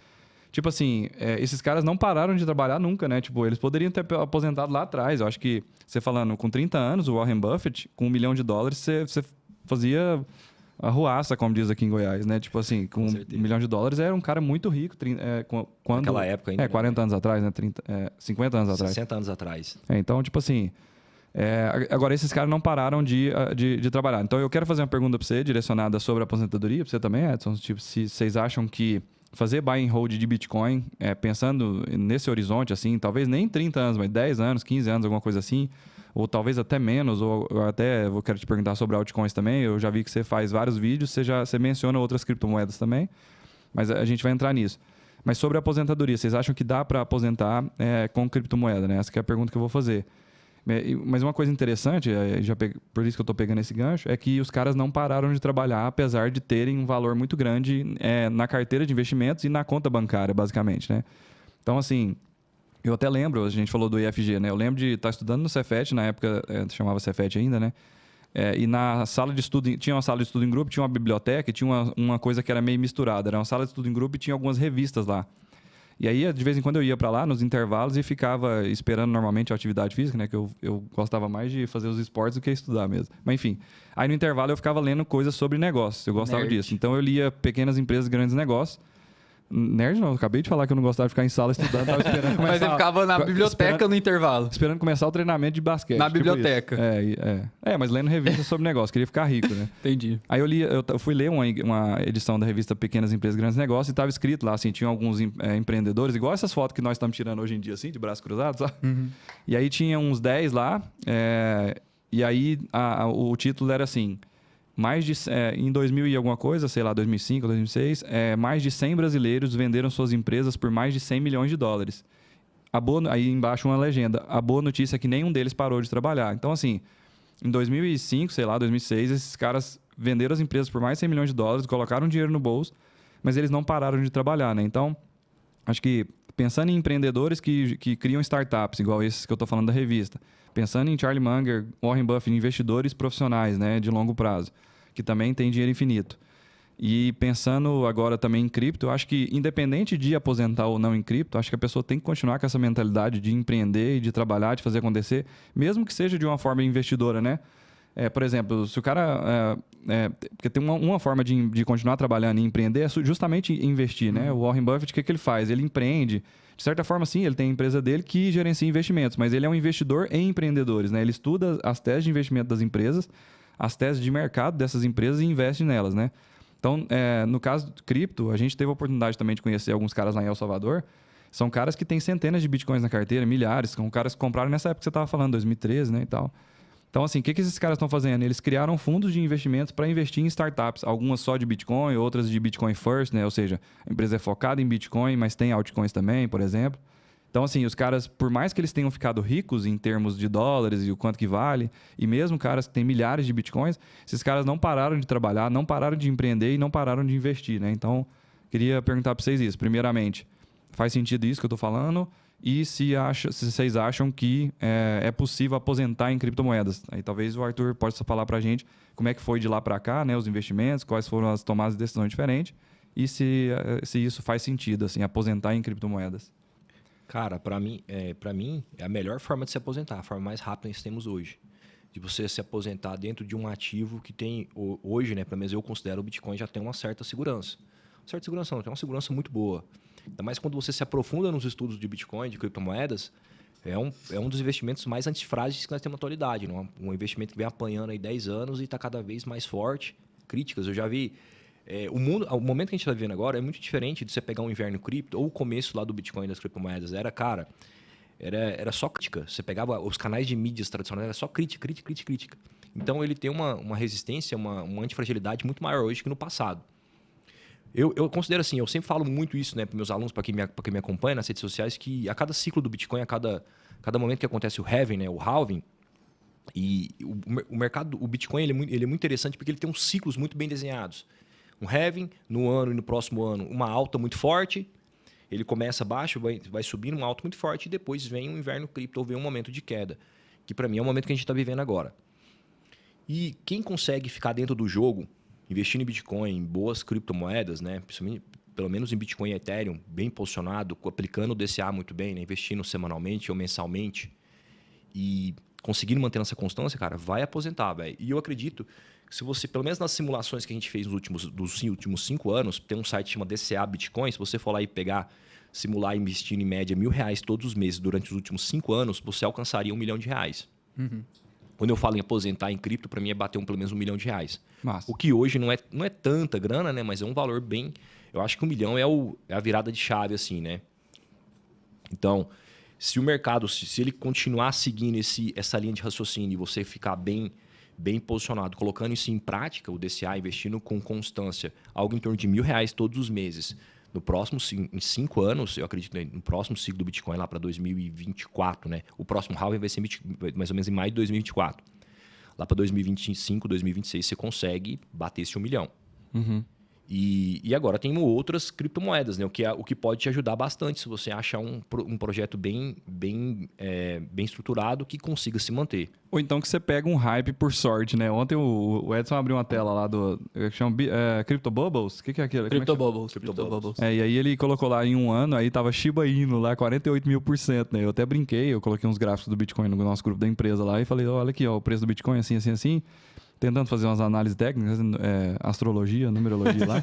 Tipo assim, esses caras não pararam de trabalhar nunca, né? Tipo, eles poderiam ter aposentado lá atrás. Eu acho que, você falando, com 30 anos, o Warren Buffett, com $1 milhão, você fazia arruaça, como diz aqui em Goiás, né? Tipo assim, com $1 milhão, era um cara muito rico. Quando, naquela época ainda. 40 anos atrás, né? 50 anos atrás. 60 anos atrás. Então, tipo assim... agora, esses caras não pararam de trabalhar. Então, eu quero fazer uma pergunta para você, direcionada sobre a aposentadoria, para você também, Edson. Tipo, se vocês acham que fazer buy and hold de Bitcoin, pensando nesse horizonte, assim, talvez nem 30 anos, mas 10 anos, 15 anos, alguma coisa assim... ou talvez até menos, ou até eu quero te perguntar sobre altcoins também. Eu já vi que você faz vários vídeos, você menciona outras criptomoedas também, mas a gente vai entrar nisso. Mas sobre a aposentadoria, vocês acham que dá para aposentar com criptomoeda, né? Essa que é a pergunta que eu vou fazer. Mas uma coisa interessante, por isso que eu estou pegando esse gancho, é que os caras não pararam de trabalhar, apesar de terem um valor muito grande na carteira de investimentos e na conta bancária, basicamente, né? Então, assim... Eu até lembro, a gente falou do IFG, né? Eu lembro de estar estudando no Cefet, na época chamava Cefet ainda, né? E na sala de estudo, tinha uma sala de estudo em grupo, tinha uma biblioteca e tinha uma coisa que era meio misturada. Era uma sala de estudo em grupo e tinha algumas revistas lá. E aí, de vez em quando, eu ia para lá, nos intervalos, e ficava esperando normalmente a atividade física, né? Que eu gostava mais de fazer os esportes do que estudar mesmo. Mas enfim, aí no intervalo eu ficava lendo coisas sobre negócios. Eu gostava disso. Então eu lia Pequenas Empresas, Grandes Negócios. Nerd não, eu acabei de falar que eu não gostava de ficar em sala estudando, tava esperando começar... Mas você ficava na biblioteca no intervalo. Esperando começar o treinamento de basquete. Na biblioteca. Mas lendo revista sobre negócio, queria ficar rico, né? Entendi. Aí eu fui ler uma edição da revista Pequenas Empresas, Grandes Negócios, e estava escrito lá, assim, tinha alguns empreendedores, igual essas fotos que nós estamos tirando hoje em dia, assim, de braços cruzados, sabe? Uhum. E aí tinha uns 10 lá, e aí o título era assim... em 2000 e alguma coisa, sei lá, 2005, 2006, mais de 100 brasileiros venderam suas empresas por mais de 100 milhões de dólares. Aí embaixo uma legenda. A boa notícia é que nenhum deles parou de trabalhar. Então, assim, em 2005, sei lá, 2006, esses caras venderam as empresas por mais de 100 milhões de dólares, colocaram dinheiro no bolso, mas eles não pararam de trabalhar, né? Então, acho que pensando em empreendedores que criam startups, igual esses que eu estou falando da revista, pensando em Charlie Munger, Warren Buffett, investidores profissionais, né, de longo prazo, que também tem dinheiro infinito. E pensando agora também em cripto, eu acho que independente de aposentar ou não em cripto, acho que a pessoa tem que continuar com essa mentalidade de empreender e de trabalhar, de fazer acontecer, mesmo que seja de uma forma investidora, né? Por exemplo, se o cara... porque tem uma forma de continuar trabalhando e empreender é justamente investir, né? O Warren Buffett, o que ele faz? Ele empreende. De certa forma, sim, ele tem a empresa dele que gerencia investimentos, mas ele é um investidor em empreendedores, né? Ele estuda as teses de investimento das empresas, as teses de mercado dessas empresas e investe nelas, né? Então, no caso do cripto, a gente teve a oportunidade também de conhecer alguns caras lá em El Salvador. São caras que têm centenas de bitcoins na carteira, milhares. São caras que compraram nessa época que você estava falando, 2013, né, e tal. Então, assim, o que esses caras estão fazendo? Eles criaram fundos de investimentos para investir em startups. Algumas só de Bitcoin, outras de Bitcoin First, né? Ou seja, a empresa é focada em Bitcoin, mas tem altcoins também, por exemplo. Então, assim, os caras, por mais que eles tenham ficado ricos em termos de dólares e o quanto que vale, e mesmo caras que têm milhares de Bitcoins, esses caras não pararam de trabalhar, não pararam de empreender e não pararam de investir, né? Então, queria perguntar para vocês isso. Primeiramente, faz sentido isso que eu estou falando? E se vocês acham que é possível aposentar em criptomoedas. Aí talvez o Arthur possa falar para a gente como é que foi de lá para cá, né, os investimentos, quais foram as tomadas de decisões diferentes e se isso faz sentido, assim, aposentar em criptomoedas. Cara, para mim é a melhor forma de se aposentar, a forma mais rápida que nós temos hoje. De você se aposentar dentro de um ativo que tem, hoje, né, pelo menos eu considero o Bitcoin já tem uma certa segurança. Certa segurança não, tem uma segurança muito boa. Ainda mais quando você se aprofunda nos estudos de Bitcoin, de criptomoedas, é um dos investimentos mais antifrágeis que nós temos na atualidade. Né? Um investimento que vem apanhando aí 10 anos e está cada vez mais forte. Críticas, eu já vi... o momento que a gente está vivendo agora é muito diferente de você pegar um inverno cripto ou o começo lá do Bitcoin das criptomoedas. Era só crítica. Você pegava os canais de mídias tradicionais, era só crítica. Então ele tem uma resistência, uma antifragilidade muito maior hoje que no passado. Eu considero assim, eu sempre falo muito isso, né, para meus alunos, para quem me acompanha nas redes sociais, que a cada ciclo do Bitcoin, a cada momento que acontece o halving, né, o halving, e o mercado, o Bitcoin ele é muito interessante porque ele tem uns ciclos muito bem desenhados. Um halving no ano e no próximo ano, uma alta muito forte, ele começa baixo, vai subindo, uma alta muito forte, e depois vem um inverno cripto, ou vem um momento de queda, que para mim é o momento que a gente está vivendo agora. E quem consegue ficar dentro do jogo, investindo em Bitcoin, em boas criptomoedas, né? Pelo menos em Bitcoin e Ethereum, bem posicionado, aplicando o DCA muito bem, né? Investindo semanalmente ou mensalmente e conseguindo manter essa constância, cara, vai aposentar, velho. E eu acredito que se você, pelo menos nas simulações que a gente fez nos últimos 5 anos, tem um site que chama DCA Bitcoin, se você for lá e simular e investir em média R$1.000 todos os meses durante os últimos 5 anos, você alcançaria R$1 milhão. Uhum. Quando eu falo em aposentar em cripto, para mim é bater pelo menos R$1 milhão. Massa. O que hoje não é tanta grana, né? Mas é um valor bem... Eu acho que R$1 milhão é a virada de chave, assim, né? Então, se o mercado, se ele continuar seguindo essa linha de raciocínio e você ficar bem posicionado, colocando isso em prática, o DCA, investindo com constância, algo em torno de R$1.000 todos os meses, em 5 anos, eu acredito, né, no próximo ciclo do Bitcoin, lá para 2024, né? O próximo halving vai ser mais ou menos em maio de 2024. Lá para 2025, 2026, você consegue bater esse R$1 milhão. Uhum. E agora tem outras criptomoedas, né? O que pode te ajudar bastante se você achar um projeto bem estruturado que consiga se manter. Ou então que você pega um hype por sorte, né? Ontem o Edson abriu uma tela lá do... que chama Crypto Bubbles? O que é aquilo? Crypto Bubbles. E aí ele colocou lá em um ano, aí tava Shiba Inu lá, 48.000%, né? Eu até brinquei, eu coloquei uns gráficos do Bitcoin no nosso grupo da empresa lá e falei, olha aqui, ó, o preço do Bitcoin assim, assim, assim. Tentando fazer umas análises técnicas, astrologia, numerologia lá.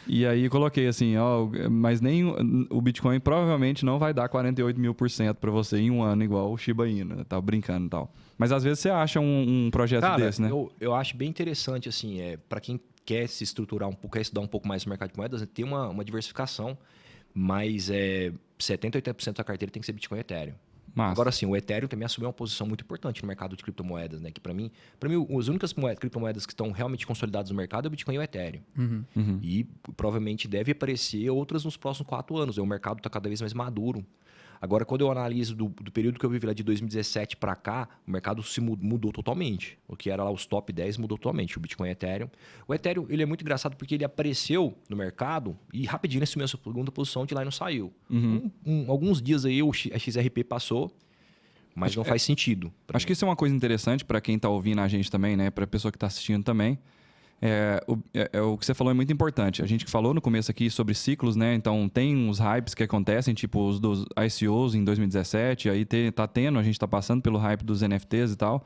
E aí coloquei assim, ó, mas nem o Bitcoin provavelmente não vai dar 48.000% para você em um ano, igual o Shiba Inu, né? Tava brincando e tal. Mas às vezes você acha um projeto desse, né? Eu acho bem interessante, assim, para quem quer se estruturar um pouco, quer estudar um pouco mais no mercado de moedas, tem uma diversificação, mas 70%, 80% da carteira tem que ser Bitcoin e Ethereum. Massa. Agora sim, o Ethereum também assumiu uma posição muito importante no mercado de criptomoedas, né? Que para mim, as únicas criptomoedas que estão realmente consolidadas no mercado é o Bitcoin e o Ethereum. E provavelmente deve aparecer outras nos próximos 4 anos. O mercado está cada vez mais maduro. Agora, quando eu analiso do período que eu vivi lá de 2017 para cá, o mercado se mudou totalmente. O que era lá os top 10 mudou totalmente, o Bitcoin e o Ethereum. O Ethereum ele é muito engraçado porque ele apareceu no mercado e rapidinho assumiu a sua segunda posição, de lá e não saiu. Alguns dias aí a XRP passou, mas não faz sentido. Acho que isso é uma coisa interessante para quem está ouvindo a gente também, né? Para a pessoa que está assistindo também. O que você falou é muito importante. A gente falou no começo aqui sobre ciclos, né? Então, tem uns hypes que acontecem, tipo os dos ICOs em 2017, aí a gente está passando pelo hype dos NFTs e tal.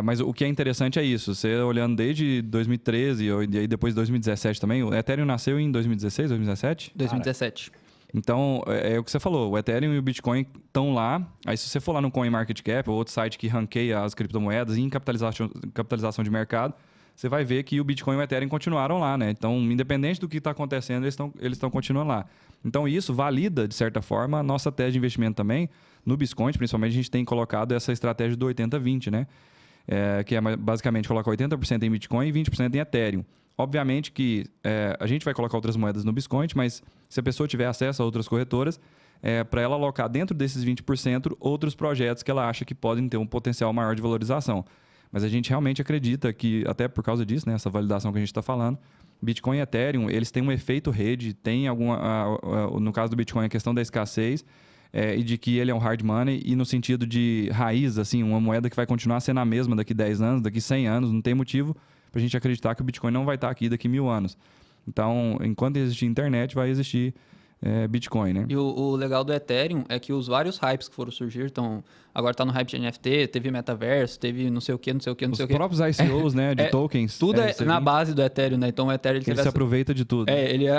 Mas o que é interessante é isso. Você olhando desde 2013 e aí depois de 2017 também, o Ethereum nasceu em 2016, 2017? 2017. Então, é o que você falou, o Ethereum e o Bitcoin estão lá. Aí, se você for lá no CoinMarketCap, ou outro site que ranqueia as criptomoedas em capitalização de mercado, você vai ver que o Bitcoin e o Ethereum continuaram lá, né? Então, independente do que está acontecendo, eles estão continuando lá. Então, isso valida, de certa forma, a nossa tese de investimento também. No Biscoint, principalmente, a gente tem colocado essa estratégia do 80-20, né? Que é basicamente colocar 80% em Bitcoin e 20% em Ethereum. Obviamente que a gente vai colocar outras moedas no Biscoint, mas se a pessoa tiver acesso a outras corretoras, para ela alocar dentro desses 20% outros projetos que ela acha que podem ter um potencial maior de valorização. Mas a gente realmente acredita que, até por causa disso, né, essa validação que a gente está falando, Bitcoin e Ethereum, eles têm um efeito rede, tem no caso do Bitcoin, a questão da escassez e de que ele é um hard money e no sentido de raiz, assim, uma moeda que vai continuar sendo a mesma daqui 10 anos, daqui 100 anos, não tem motivo para a gente acreditar que o Bitcoin não vai estar aqui daqui 1000 anos. Então, enquanto existir internet, vai existir Bitcoin, né? E o legal do Ethereum é que os vários hypes que foram surgir, então, agora tá no hype de NFT, teve metaverso, teve não sei o que, não sei o que, não sei o que. Os próprios ICOs, né, de tokens. Tudo é na base do Ethereum, né? Então o Ethereum ele se aproveita de tudo. Ele é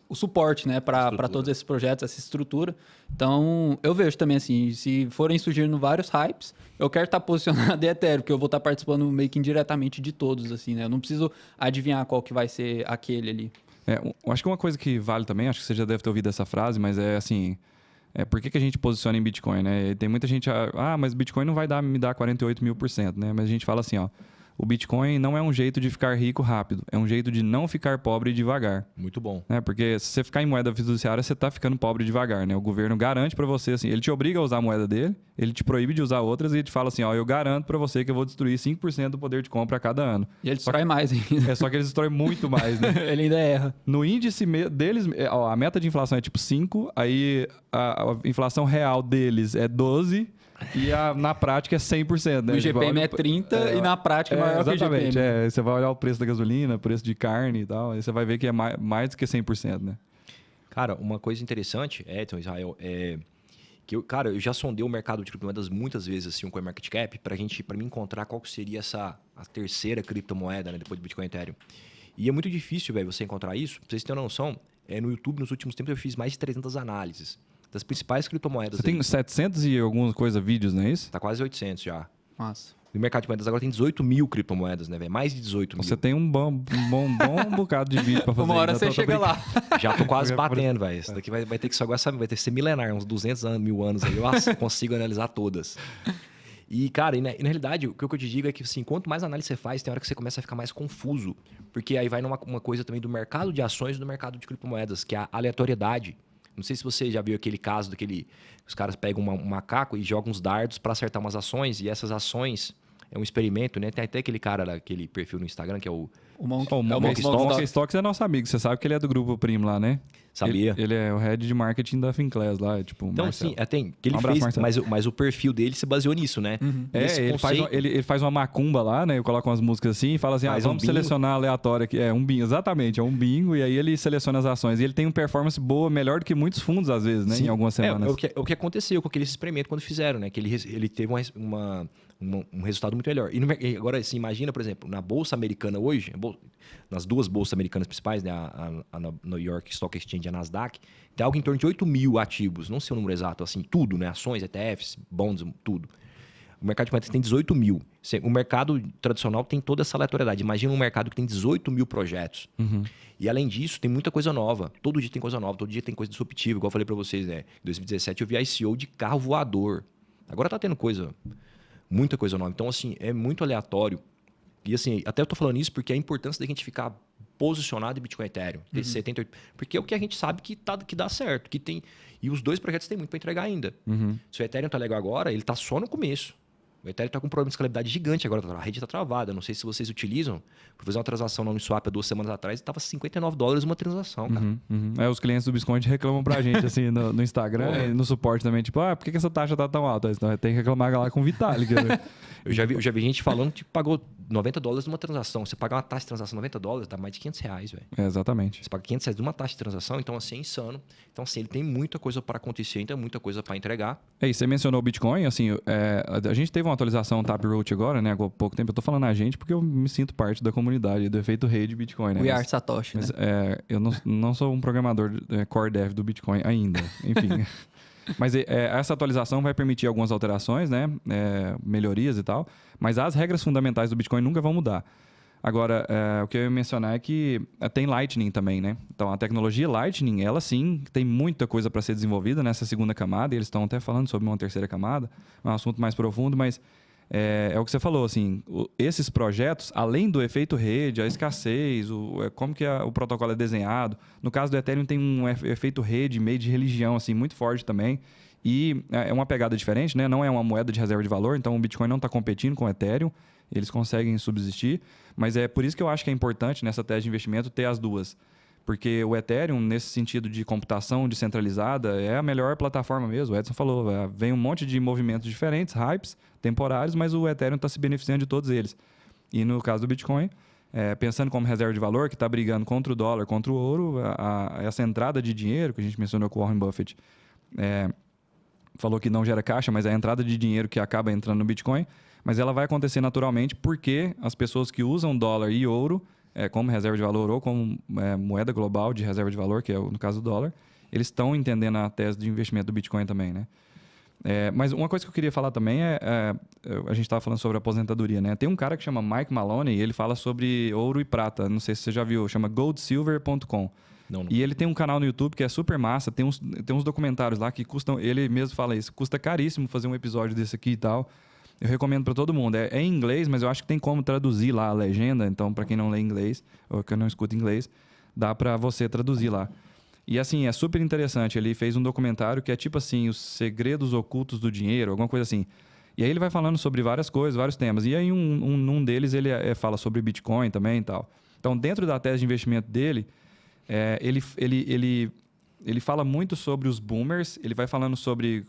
o suporte, né, para todos esses projetos, essa estrutura. Então, eu vejo também assim, se forem surgindo vários hypes, eu quero estar posicionado em Ethereum, porque eu vou estar participando meio que indiretamente de todos, assim, né? Eu não preciso adivinhar qual que vai ser aquele ali. Eu acho que uma coisa que vale também, acho que você já deve ter ouvido essa frase, mas é assim, por que a gente posiciona em Bitcoin, né? Tem muita gente, mas Bitcoin não vai me dar 48.000%, né? Mas a gente fala assim, ó, o Bitcoin não é um jeito de ficar rico rápido, é um jeito de não ficar pobre devagar. Muito bom. Né? Porque se você ficar em moeda fiduciária, você está ficando pobre devagar, né? O governo garante para você, assim, ele te obriga a usar a moeda dele, ele te proíbe de usar outras e ele te fala assim, ó, eu garanto para você que eu vou destruir 5% do poder de compra a cada ano. E ele destrói mais ainda. Só que ele destrói muito mais, né? Ele ainda erra. No índice deles, a meta de inflação é tipo 5, aí a inflação real deles é 12, e na prática é 100%, né? O IGPM é 30 e na prática é maior que o IGPM. Exatamente, você vai olhar o preço da gasolina, preço de carne e tal, aí você vai ver que é mais do que 100%, né? Cara, uma coisa interessante, Edson, Israel, que eu já sondei o mercado de criptomoedas muitas vezes, assim, com o CoinMarketCap, para mim encontrar qual que seria a terceira criptomoeda, né, depois do Bitcoin e Ethereum. E é muito difícil, velho, você encontrar isso. Pra vocês terem uma noção, no YouTube, nos últimos tempos, eu fiz mais de 300 análises das principais criptomoedas. Você tem 700 e alguma coisa vídeos, não é isso? Tá quase 800 já. Nossa. No mercado de moedas agora tem 18 mil criptomoedas, né, velho? Mais de 18 mil. Você tem um bom bocado de vídeo pra fazer. Uma hora você chega lá. Já tô quase batendo, velho. Isso daqui vai ter que vai ter que ser milenar, uns 200 mil anos aí. Eu consigo analisar todas. E, cara, na realidade, o que eu te digo é que, assim, quanto mais análise você faz, tem hora que você começa a ficar mais confuso. Porque aí vai numa coisa também do mercado de ações e do mercado de criptomoedas, que é a aleatoriedade. Não sei se você já viu aquele caso os caras pegam um macaco e jogam uns dardos para acertar umas ações, e essas ações, é um experimento, né? Tem até aquele cara lá, aquele perfil no Instagram, que é o... O Monk, O Monkey Stocks é nosso amigo. Você sabe que ele é do grupo Primo lá, né? Sabia? Ele é o head de marketing da Finclass lá, tipo, Então, Marcelo. sim, tem, que ele abraço, fez, mas o perfil dele se baseou nisso, né? Nesse Ele faz uma macumba lá, né? Eu coloco umas músicas assim e fala assim, vamos selecionar aleatório aqui. Um bingo, exatamente, é um bingo. E aí ele seleciona as ações. E ele tem uma performance boa, melhor do que muitos fundos, às vezes, né? Sim. Em algumas semanas. O que aconteceu com aquele experimento quando fizeram, né? Que ele teve um resultado muito melhor. E agora, assim, imagina, por exemplo, na Bolsa Americana hoje, nas duas bolsas americanas principais, né? A New York Stock Exchange e a Nasdaq, tem algo em torno de 8 mil ativos. Não sei o número exato, assim, tudo, né? Ações, ETFs, bonds, tudo. O mercado de moedas tem 18 mil. O mercado tradicional tem toda essa aleatoriedade. Imagina um mercado que tem 18 mil projetos. E além disso, tem muita coisa nova. Todo dia tem coisa nova, todo dia tem coisa disruptiva. Igual eu falei para vocês, né? Em 2017 eu vi ICO de carro voador. Agora tá tendo muita coisa nova. Então, assim, é muito aleatório. E assim, até eu tô falando isso porque é a importância da gente ficar posicionado em Bitcoin e Ethereum. Ter 78%. Porque é o que a gente sabe que dá certo. Que tem, e os dois projetos têm muito para entregar ainda. Se o Ethereum tá legal agora, ele tá só no começo. O Ethereum está com um problema de escalabilidade gigante agora. A rede está travada. Não sei se vocês utilizam. Para fazer uma transação na Uniswap há 2 semanas atrás, estava $59 uma transação, cara. Os clientes do Biscoint reclamam pra gente, assim, no Instagram e no suporte também. Tipo, por que essa taxa tá tão alta? Então, tem que reclamar lá com o Vitalik. Né? Eu já vi gente falando que pagou $90 numa transação. Você pagar uma taxa de transação $90, dá mais de R$500, velho. Exatamente. Você paga R$500 de uma taxa de transação, então assim, é insano. Então assim, ele tem muita coisa para acontecer, então muita coisa para entregar. E você mencionou o Bitcoin, assim, a gente teve uma atualização Taproot agora, né, há pouco tempo. Eu tô falando a gente porque eu me sinto parte da comunidade do efeito rede Bitcoin, né? We are Satoshi, mas, né? Eu não sou um programador core dev do Bitcoin ainda, enfim. Mas essa atualização vai permitir algumas alterações, né? Melhorias e tal. Mas as regras fundamentais do Bitcoin nunca vão mudar. Agora, o que eu ia mencionar é que tem Lightning também, né? Então, a tecnologia Lightning, ela sim, tem muita coisa para ser desenvolvida nessa segunda camada. E eles estão até falando sobre uma terceira camada. É um assunto mais profundo, mas é o que você falou, assim. Esses projetos, além do efeito rede, a escassez, como que o protocolo é desenhado. No caso do Ethereum, tem um efeito rede, meio de religião, assim, muito forte também. E é uma pegada diferente, né? Não é uma moeda de reserva de valor, então o Bitcoin não está competindo com o Ethereum. Eles conseguem subsistir, mas é por isso que eu acho que é importante nessa tese de investimento ter as duas. Porque o Ethereum, nesse sentido de computação descentralizada, é a melhor plataforma mesmo. O Edson falou, vem um monte de movimentos diferentes, hypes, temporários, mas o Ethereum está se beneficiando de todos eles. E no caso do Bitcoin, pensando como reserva de valor, que está brigando contra o dólar, contra o ouro, essa entrada de dinheiro, que a gente mencionou com o Warren Buffett, falou que não gera caixa, mas é a entrada de dinheiro que acaba entrando no Bitcoin, mas ela vai acontecer naturalmente porque as pessoas que usam dólar e ouro como reserva de valor ou como moeda global de reserva de valor, que é no caso do dólar, eles estão entendendo a tese de investimento do Bitcoin também, né? Mas uma coisa que eu queria falar também a gente estava falando sobre aposentadoria, né? Tem um cara que chama Mike Maloney e ele fala sobre ouro e prata, não sei se você já viu, chama goldsilver.com. Não. E ele tem um canal no YouTube que é super massa, tem uns documentários lá que custam, ele mesmo fala isso, custa caríssimo fazer um episódio desse aqui e tal. Eu recomendo para todo mundo. É em inglês, mas eu acho que tem como traduzir lá a legenda. Então, para quem não lê inglês ou que não escuta inglês, dá para você traduzir lá. E assim, é super interessante. Ele fez um documentário que é tipo assim, os segredos ocultos do dinheiro, alguma coisa assim. E aí ele vai falando sobre várias coisas, vários temas. E aí um deles ele fala sobre Bitcoin também e tal. Então, dentro da tese de investimento dele, ele fala muito sobre os boomers, ele vai falando sobre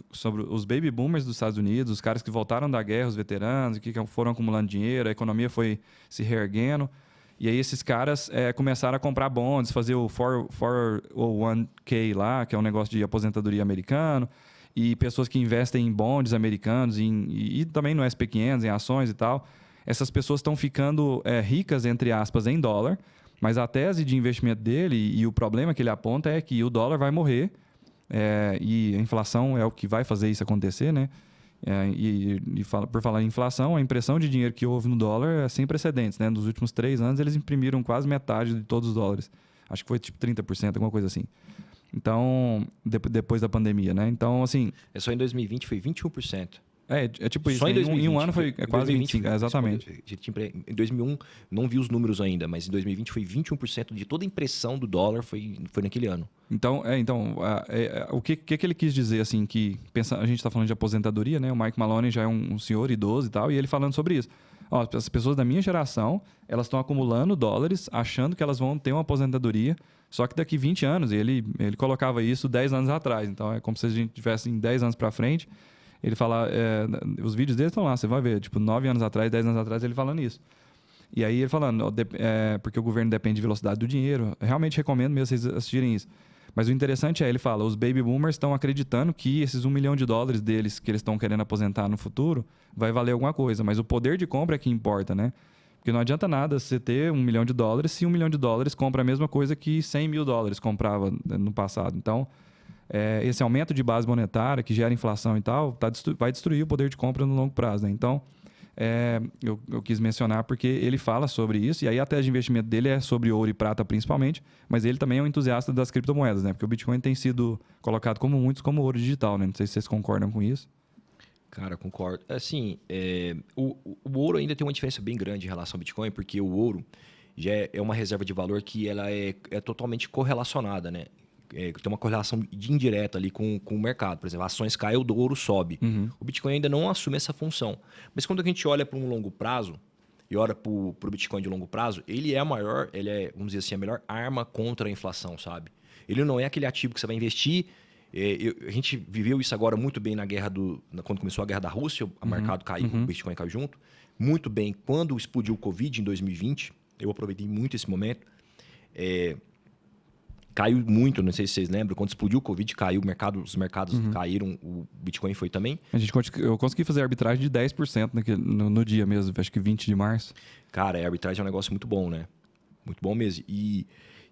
os baby boomers dos Estados Unidos, os caras que voltaram da guerra, os veteranos, que foram acumulando dinheiro, a economia foi se reerguendo. E aí esses caras começaram a comprar bonds, fazer o 401k lá, que é um negócio de aposentadoria americano, e pessoas que investem em bonds americanos e também no SP500, em ações e tal. Essas pessoas estão ficando ricas, entre aspas, em dólar. Mas a tese de investimento dele e o problema que ele aponta é que o dólar vai morrer e a inflação é o que vai fazer isso acontecer, né? Por falar em inflação, a impressão de dinheiro que houve no dólar é sem precedentes, né? Nos últimos 3 anos, eles imprimiram quase metade de todos os dólares. Acho que foi tipo 30%, alguma coisa assim. Então, depois da pandemia, né? Então, assim... Só em 2020 foi 21%. É tipo isso. Só em 2020, em um ano foi quase 25%. Exatamente. Em 2001, não vi os números ainda, mas em 2020 foi 21% de toda a impressão do dólar foi naquele ano. Então, o que ele quis dizer, assim, que a gente está falando de aposentadoria, né? O Mike Maloney já é um senhor idoso e tal, e ele falando sobre isso. Ó, as pessoas da minha geração, elas estão acumulando dólares, achando que elas vão ter uma aposentadoria, só que daqui 20 anos, e ele colocava isso 10 anos atrás. Então, é como se a gente tivesse em 10 anos para frente. Ele fala... os vídeos dele estão lá, você vai ver. Tipo, 9 anos atrás, 10 anos atrás, ele falando isso. E aí ele falando, porque o governo depende de velocidade do dinheiro. Realmente recomendo mesmo vocês assistirem isso. Mas o interessante ele fala, os baby boomers estão acreditando que esses $1 milhão deles que eles estão querendo aposentar no futuro vai valer alguma coisa. Mas o poder de compra é que importa, né? Porque não adianta nada você ter $1 milhão se $1 milhão compra a mesma coisa que $100 mil comprava no passado. Então, esse aumento de base monetária que gera inflação e tal, vai destruir o poder de compra no longo prazo, né? Então, eu quis mencionar porque ele fala sobre isso, e aí a tese de investimento dele é sobre ouro e prata principalmente, mas ele também é um entusiasta das criptomoedas, né? Porque o Bitcoin tem sido colocado como muitos como ouro digital, né? Não sei se vocês concordam com isso. Cara, concordo. Assim, o ouro ainda tem uma diferença bem grande em relação ao Bitcoin, porque o ouro já é uma reserva de valor que ela é totalmente correlacionada, né? Tem uma correlação indireta ali com o mercado. Por exemplo, ações caem, o ouro sobe. Uhum. O Bitcoin ainda não assume essa função. Mas quando a gente olha para um longo prazo e olha para o Bitcoin de longo prazo, ele é vamos dizer assim, a melhor arma contra a inflação, sabe? Ele não é aquele ativo que você vai investir. A gente viveu isso agora muito bem quando começou a guerra da Rússia, o mercado caiu, o Bitcoin caiu junto. Muito bem, quando explodiu o Covid em 2020, eu aproveitei muito esse momento. Caiu muito, não sei se vocês lembram, quando explodiu o Covid, caiu os mercados caíram, o Bitcoin foi também. Eu consegui fazer arbitragem de 10% no dia mesmo, acho que 20 de março. Cara, a arbitragem é um negócio muito bom, né? Muito bom mesmo. E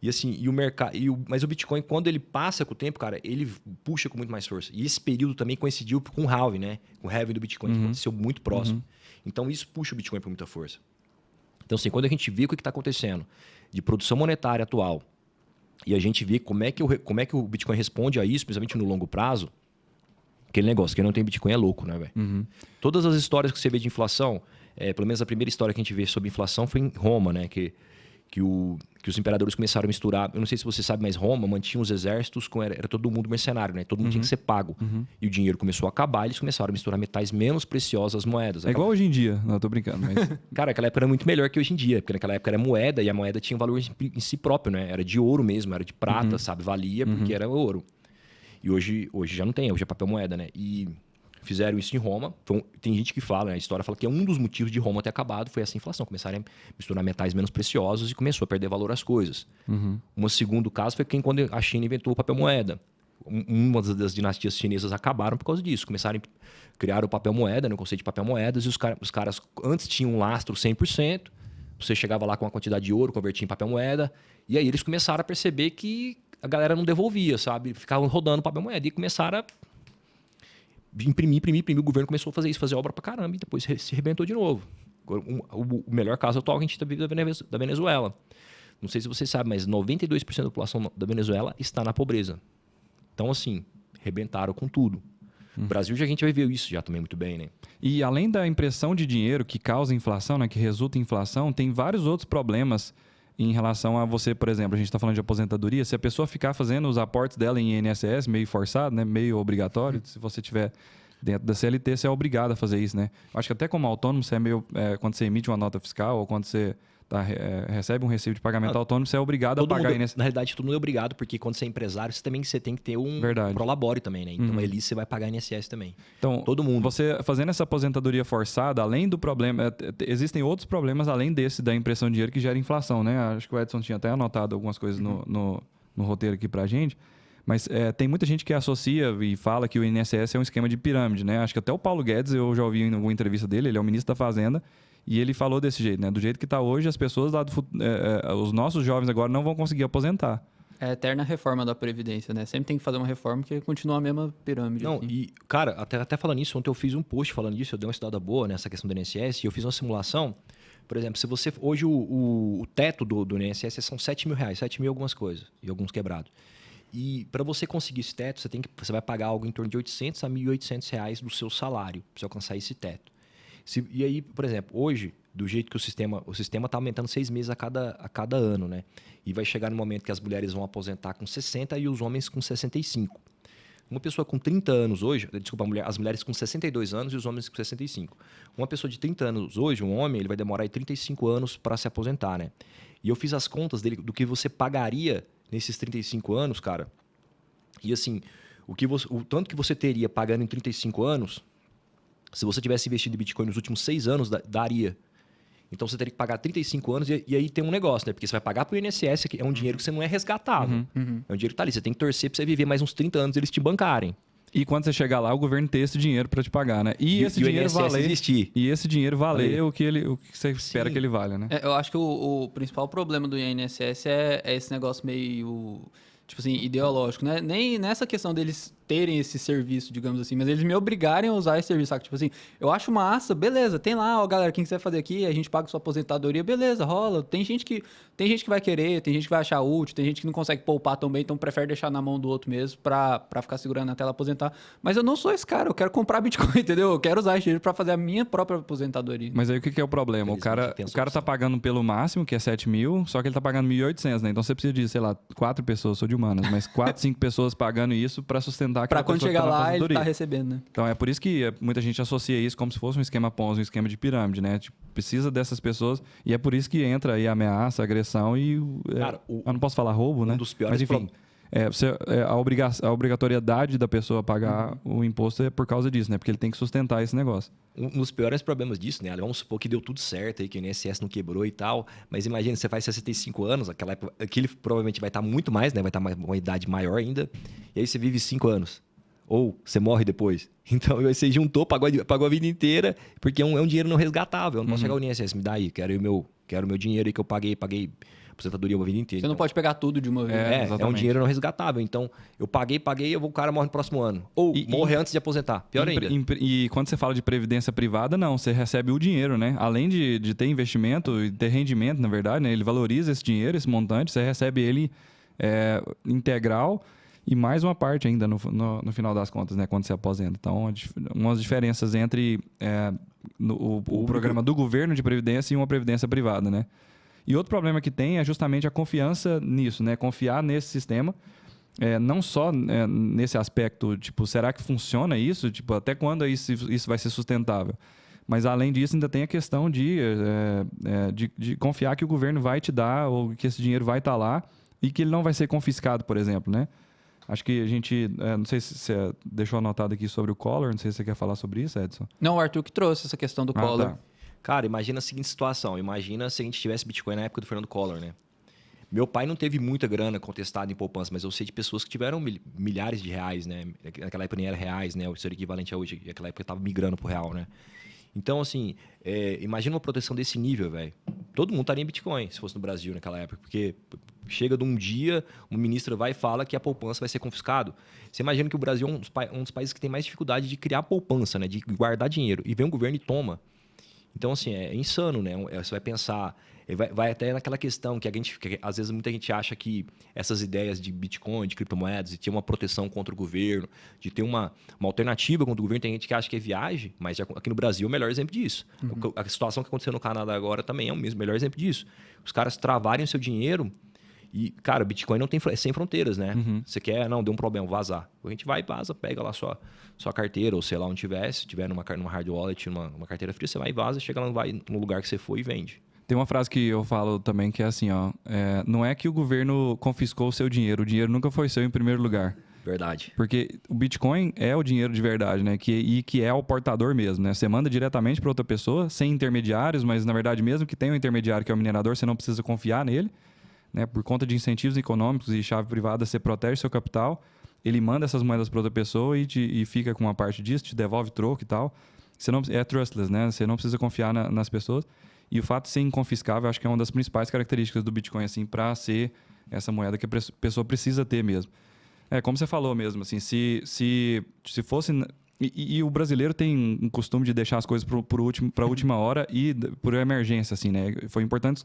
assim, o mercado, mas o Bitcoin, quando ele passa com o tempo, cara, ele puxa com muito mais força. E esse período também coincidiu com o halving, né? Com o halving do Bitcoin, que aconteceu muito próximo. Então, isso puxa o Bitcoin com muita força. Então, assim, quando a gente vê o que está acontecendo de produção monetária atual, e a gente vê como é que o Bitcoin responde a isso, principalmente no longo prazo, aquele negócio, quem não tem Bitcoin é louco, né, velho? Todas as histórias que você vê de inflação, pelo menos a primeira história que a gente vê sobre inflação foi em Roma, né? Que os imperadores começaram a misturar. Eu não sei se você sabe, mas Roma mantinha os exércitos, era todo mundo mercenário, né? Todo mundo tinha que ser pago. E o dinheiro começou a acabar, eles começaram a misturar metais menos preciosos às moedas. É igual hoje em dia, não, tô brincando. Mas... Cara, aquela época era muito melhor que hoje em dia, porque naquela época era moeda e a moeda tinha um valor em si próprio, né? Era de ouro mesmo, era de prata, sabe? Valia porque era ouro. E hoje já não tem, hoje é papel moeda, né? E fizeram isso em Roma. Tem gente que fala, né? A história fala que é um dos motivos de Roma ter acabado foi essa inflação. Começaram a misturar metais menos preciosos e começou a perder valor as coisas. Um segundo caso foi quando a China inventou o papel moeda. Uma das dinastias chinesas acabaram por causa disso. Começaram a criar o papel moeda, né? O conceito de papel moedas, e os caras antes tinham um lastro 100%. Você chegava lá com uma quantidade de ouro, convertia em papel moeda, e aí eles começaram a perceber que a galera não devolvia, sabe? Ficavam rodando papel moeda e começaram a imprimir. O governo começou a fazer isso, fazer obra pra caramba, e depois se arrebentou de novo. O melhor caso atual que a gente está vivendo da Venezuela. Não sei se você sabe, mas 92% da população da Venezuela está na pobreza. Então, assim, arrebentaram com tudo. No Brasil, a gente já viveu isso já também muito bem, né? E além da impressão de dinheiro que causa inflação, né, que resulta em inflação, tem vários outros problemas em relação a você, por exemplo, a gente está falando de aposentadoria, se a pessoa ficar fazendo os aportes dela em INSS, meio forçado, né, meio obrigatório, se você tiver dentro da CLT, você é obrigado a fazer isso, né? Acho que até como autônomo, você é meio, quando você emite uma nota fiscal ou quando você recebe um recibo de pagamento autônomo, você é obrigado a pagar INSS. Na realidade, todo mundo é obrigado, porque quando você é empresário, você tem que ter um prolabore também, né? Então, ali você vai pagar INSS também. Então, todo mundo. Você fazendo essa aposentadoria forçada, além do problema... Existem outros problemas além desse da impressão de dinheiro que gera inflação, né? Acho que o Edson tinha até anotado algumas coisas no roteiro aqui pra gente. Mas tem muita gente que associa e fala que o INSS é um esquema de pirâmide, né? Acho que até o Paulo Guedes, eu já ouvi em alguma entrevista dele, ele é o ministro da Fazenda, e ele falou desse jeito, né? Do jeito que está hoje, as pessoas lá os nossos jovens agora não vão conseguir aposentar. É a eterna reforma da Previdência, né? Sempre tem que fazer uma reforma que continua a mesma pirâmide. Não, assim. E, cara, até falando nisso, ontem eu fiz um post falando disso, eu dei uma estudada boa nessa questão do INSS, e eu fiz uma simulação. Por exemplo, se você... Hoje o teto do INSS são R$7.000, 7 mil algumas coisas, e alguns quebrados. E para você conseguir esse teto, você vai pagar algo em torno de R$800 a R$1.800 do seu salário, para você alcançar esse teto. E aí, por exemplo, hoje, do jeito que o sistema está aumentando 6 meses a cada ano, né? E vai chegar no momento que as mulheres vão aposentar com 60 e os homens com 65. Uma pessoa com 30 anos hoje, desculpa, as mulheres com 62 anos e os homens com 65. Uma pessoa de 30 anos hoje, um homem, ele vai demorar aí 35 anos para se aposentar, né? E eu fiz as contas dele, do que você pagaria nesses 35 anos, cara. E assim, o tanto que você teria pagando em 35 anos, se você tivesse investido em Bitcoin nos últimos 6 anos, daria. Então você teria que pagar 35 anos e aí tem um negócio, né? Porque você vai pagar pro INSS, que é um dinheiro que você não é resgatável. É um dinheiro que tá ali. Você tem que torcer pra você viver mais uns 30 anos e eles te bancarem. E quando você chegar lá, o governo tem esse dinheiro para te pagar, né? E esse dinheiro valer existir. E esse dinheiro valer o que você espera que ele valha, né? Eu acho que o principal problema do INSS é esse negócio meio, tipo assim, ideológico, né? Nem nessa questão deles terem esse serviço, digamos assim, mas eles me obrigarem a usar esse serviço, sabe? Tipo assim, eu acho massa, beleza, tem lá, ó, galera, quem quiser fazer aqui, a gente paga sua aposentadoria, beleza, rola. Tem gente que vai querer, tem gente que vai achar útil, tem gente que não consegue poupar tão bem, então prefere deixar na mão do outro mesmo pra ficar segurando até ela aposentar. Mas eu não sou esse cara, eu quero comprar Bitcoin, entendeu? Eu quero usar esse dinheiro pra fazer a minha própria aposentadoria. Mas aí o que é o problema? O cara tá pagando pelo máximo, que é 7 mil, só que ele tá pagando 1.800, né? Então você precisa de, sei lá, 4 pessoas, sou de humanas, mas 4, 5 pessoas pagando isso pra sustentar aquela pra quando chegar lá, ele tá recebendo, né? Então é por isso que muita gente associa isso como se fosse um esquema Ponzi, um esquema de pirâmide, né? Tipo, precisa dessas pessoas e é por isso que entra aí a ameaça, a agressão e... Cara, eu não posso falar roubo, né? Um dos piores... Mas enfim, a obrigatoriedade da pessoa pagar o imposto é por causa disso, né? Porque ele tem que sustentar esse negócio. Um dos piores problemas disso, né? Vamos supor que deu tudo certo aí, que o INSS não quebrou e tal, mas imagina, você faz 65 anos, aquele provavelmente vai estar muito mais, né? Vai estar uma idade maior ainda, e aí você vive 5 anos. Ou você morre depois. Então você juntou, pagou a vida inteira, porque é um dinheiro não resgatável. Eu não posso chegar ao INSS, me dá aí, quero o meu dinheiro aí que eu paguei aposentadoria uma vida inteira. Você não pode pegar tudo de uma vez. É um dinheiro não resgatável. Então, eu paguei, o cara morre no próximo ano. Ou morre antes de aposentar. Pior ainda. E quando você fala de previdência privada, não, você recebe o dinheiro, né? Além de ter investimento e ter rendimento, na verdade, né? Ele valoriza esse dinheiro, esse montante, você recebe ele integral e mais uma parte ainda no final das contas, né? Quando você aposenta. Então, umas diferenças entre o programa do governo de previdência e uma previdência privada, né? E outro problema que tem é justamente a confiança nisso, né? Confiar nesse sistema, não só nesse aspecto, tipo, será que funciona isso? Tipo, até quando isso vai ser sustentável? Mas, além disso, ainda tem a questão de confiar que o governo vai te dar ou que esse dinheiro vai estar lá e que ele não vai ser confiscado, por exemplo, né? Acho que a gente... não sei se você deixou anotado aqui sobre o Collor, não sei se você quer falar sobre isso, Edson. Não, o Arthur que trouxe essa questão do Collor. Tá. Cara, imagina a seguinte situação. Imagina se a gente tivesse Bitcoin na época do Fernando Collor, né? Meu pai não teve muita grana contestada em poupança, mas eu sei de pessoas que tiveram milhares de reais, né? Naquela época nem era reais, né? O seu equivalente a hoje. Naquela época estava migrando pro real, né? Então, assim, imagina uma proteção desse nível, velho. Todo mundo estaria em Bitcoin, se fosse no Brasil naquela época. Porque chega de um dia, uma ministra vai e fala que a poupança vai ser confiscado. Você imagina que o Brasil é um dos países que tem mais dificuldade de criar poupança, né? De guardar dinheiro. E vem um governo e toma. Então, assim, é insano, né? Você vai pensar... Vai até naquela questão que às vezes muita gente acha que essas ideias de Bitcoin, de criptomoedas, de ter uma proteção contra o governo, de ter uma alternativa contra o governo, tem gente que acha que é viagem, mas aqui no Brasil é o melhor exemplo disso. Uhum. A situação que aconteceu no Canadá agora também é o melhor exemplo disso. Os caras travarem o seu dinheiro e, cara, o Bitcoin não tem sem fronteiras, né? Uhum. Você quer, não, deu um problema, vazar. A gente vai e vaza, pega lá sua carteira, ou sei lá onde tiver, se tiver numa hard wallet, numa carteira fria, você vai e vaza, chega lá no lugar que você foi e vende. Tem uma frase que eu falo também que é assim, ó, não é que o governo confiscou o seu dinheiro, o dinheiro nunca foi seu em primeiro lugar. Verdade. Porque o Bitcoin é o dinheiro de verdade, né? Que é o portador mesmo, né? Você manda diretamente para outra pessoa, sem intermediários, mas na verdade mesmo que tenha um intermediário que é o minerador, você não precisa confiar nele, né? Por conta de incentivos econômicos e chave privada, você protege seu capital, ele manda essas moedas para outra pessoa e fica com uma parte disso, te devolve troco e tal. É trustless, né? Você não precisa confiar nas pessoas. E o fato de ser inconfiscável, acho que é uma das principais características do Bitcoin, assim, para ser essa moeda que a pessoa precisa ter mesmo. Como você falou mesmo, assim, se fosse... E o brasileiro tem um costume de deixar as coisas para a última hora e por emergência, assim, né? Foi importante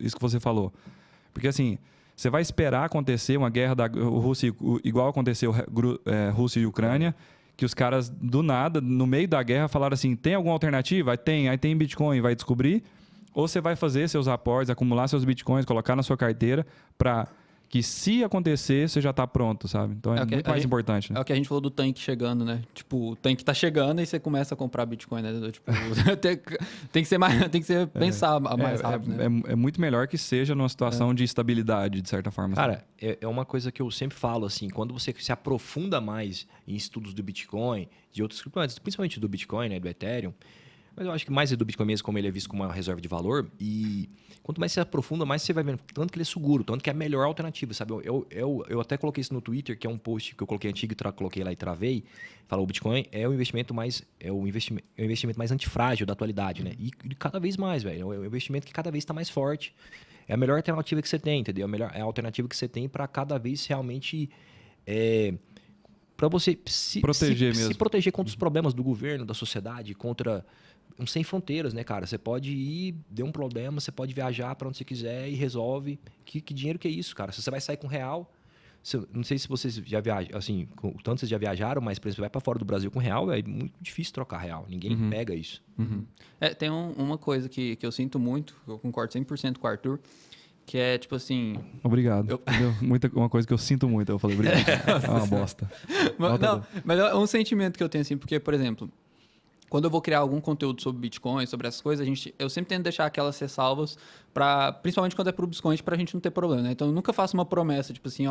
isso que você falou. Porque, assim, você vai esperar acontecer uma guerra da Rússia, igual aconteceu Rússia e Ucrânia, que os caras, do nada, no meio da guerra, falaram assim, tem alguma alternativa? Aí tem Bitcoin, vai descobrir. Ou você vai fazer seus aportes, acumular seus Bitcoins, colocar na sua carteira para que se acontecer, você já tá pronto, sabe? Então é muito mais importante, né? É o que a gente falou do tanque chegando, né? Tipo, o tanque tá chegando e você começa a comprar Bitcoin, né? Tipo, tem que ser mais, tem que ser pensar mais rápido, né? É muito melhor que seja numa situação de estabilidade, de certa forma. Cara, é uma coisa que eu sempre falo, assim, quando você se aprofunda mais em estudos do Bitcoin, de outros criptomoedas, principalmente do Bitcoin, né, do Ethereum, mas eu acho que mais é do Bitcoin mesmo, como ele é visto como uma reserva de valor, e quanto mais você aprofunda, mais você vai vendo tanto que ele é seguro, tanto que é a melhor alternativa, sabe? Eu até coloquei isso no Twitter, que é um post que eu coloquei antigo e coloquei lá e travei, fala, o Bitcoin é o investimento mais antifrágil da atualidade, né? E cada vez mais, velho, é um investimento que cada vez está mais forte. É a melhor alternativa que você tem, entendeu? É a alternativa que você tem para cada vez realmente... para você se proteger contra os problemas do governo, da sociedade, contra um sem fronteiras, né, cara? Você pode ir, deu um problema, você pode viajar para onde você quiser e resolve. Que dinheiro que é isso, cara? Se você vai sair com real, não sei se vocês já viajam, assim, tanto vocês já viajaram, mas, por exemplo, vai para fora do Brasil com real, é muito difícil trocar real. Ninguém pega isso. Tem uma coisa que eu sinto muito, eu concordo 100% com o Arthur, que é tipo assim... Obrigado. Uma coisa que eu sinto muito, eu falei obrigado. É uma bosta. Mas é um sentimento que eu tenho assim, porque, por exemplo, quando eu vou criar algum conteúdo sobre Bitcoin, sobre essas coisas, eu sempre tento deixar aquelas ressalvas, principalmente quando é para o Bitcoin, para a gente não ter problema, né? Então, eu nunca faço uma promessa, tipo assim,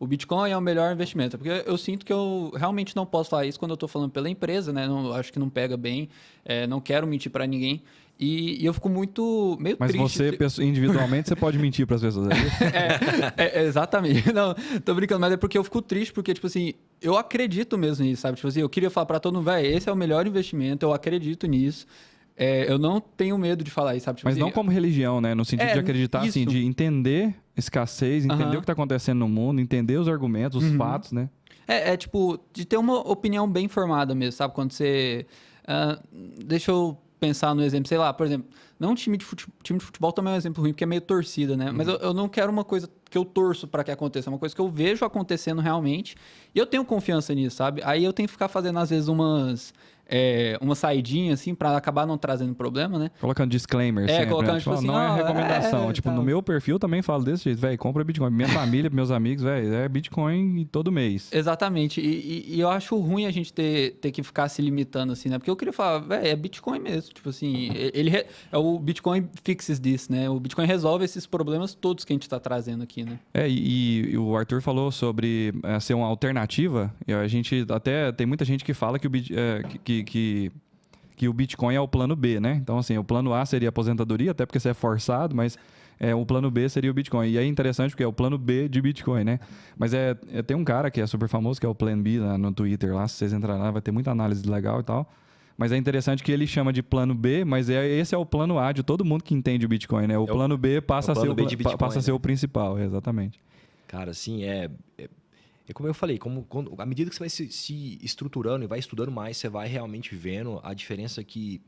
o Bitcoin é o melhor investimento. Porque eu sinto que eu realmente não posso falar isso quando eu estou falando pela empresa, né? Acho que não pega bem, não quero mentir para ninguém. E eu fico meio Mas triste. Mas você, individualmente, você pode mentir para as pessoas. Exatamente. Não, tô brincando, mas é porque eu fico triste, porque, tipo assim, eu acredito mesmo nisso, sabe? Tipo assim, eu queria falar para todo mundo, velho, esse é o melhor investimento, eu acredito nisso. Eu não tenho medo de falar isso, sabe? Tipo mas assim, não como religião, né? No sentido de acreditar, assim, de entender escassez, entender o que está acontecendo no mundo, entender os argumentos, os fatos, né? Tipo, de ter uma opinião bem formada mesmo, sabe? Quando você... deixa eu pensar no exemplo, sei lá, por exemplo, não time de futebol também é um exemplo ruim, porque é meio torcida, né? Mas eu não quero uma coisa que eu torço para que aconteça, é uma coisa que eu vejo acontecendo realmente e eu tenho confiança nisso, sabe? Aí eu tenho que ficar fazendo, às vezes, uma saidinha, assim, para acabar não trazendo problema, né? Colocando disclaimer sempre, colocando, né? tipo assim, não é recomendação. Tipo, tá. no meu perfil também falo desse jeito, velho, compra Bitcoin. Minha família, meus amigos, velho, é Bitcoin todo mês. Exatamente. E eu acho ruim a gente ter que ficar se limitando, assim, né? Porque eu queria falar, velho, é Bitcoin mesmo. Tipo assim, o Bitcoin fixes this, né? O Bitcoin resolve esses problemas todos que a gente tá trazendo aqui, né? E o Arthur falou sobre ser uma alternativa. E a gente até tem muita gente que fala que o Bitcoin é o plano B, né? Então, assim, o plano A seria a aposentadoria, até porque você é forçado, mas o plano B seria o Bitcoin. E é interessante porque é o plano B de Bitcoin, né? Mas tem um cara que é super famoso, que é o Plan B lá no Twitter, lá, se vocês entrarem lá, vai ter muita análise legal e tal. Mas é interessante que ele chama de plano B, mas esse é o plano A de todo mundo que entende o Bitcoin, né? O plano B passa a ser o principal, exatamente. Cara, assim, como eu falei, à medida que você vai se estruturando e vai estudando mais, você vai realmente vendo a diferença que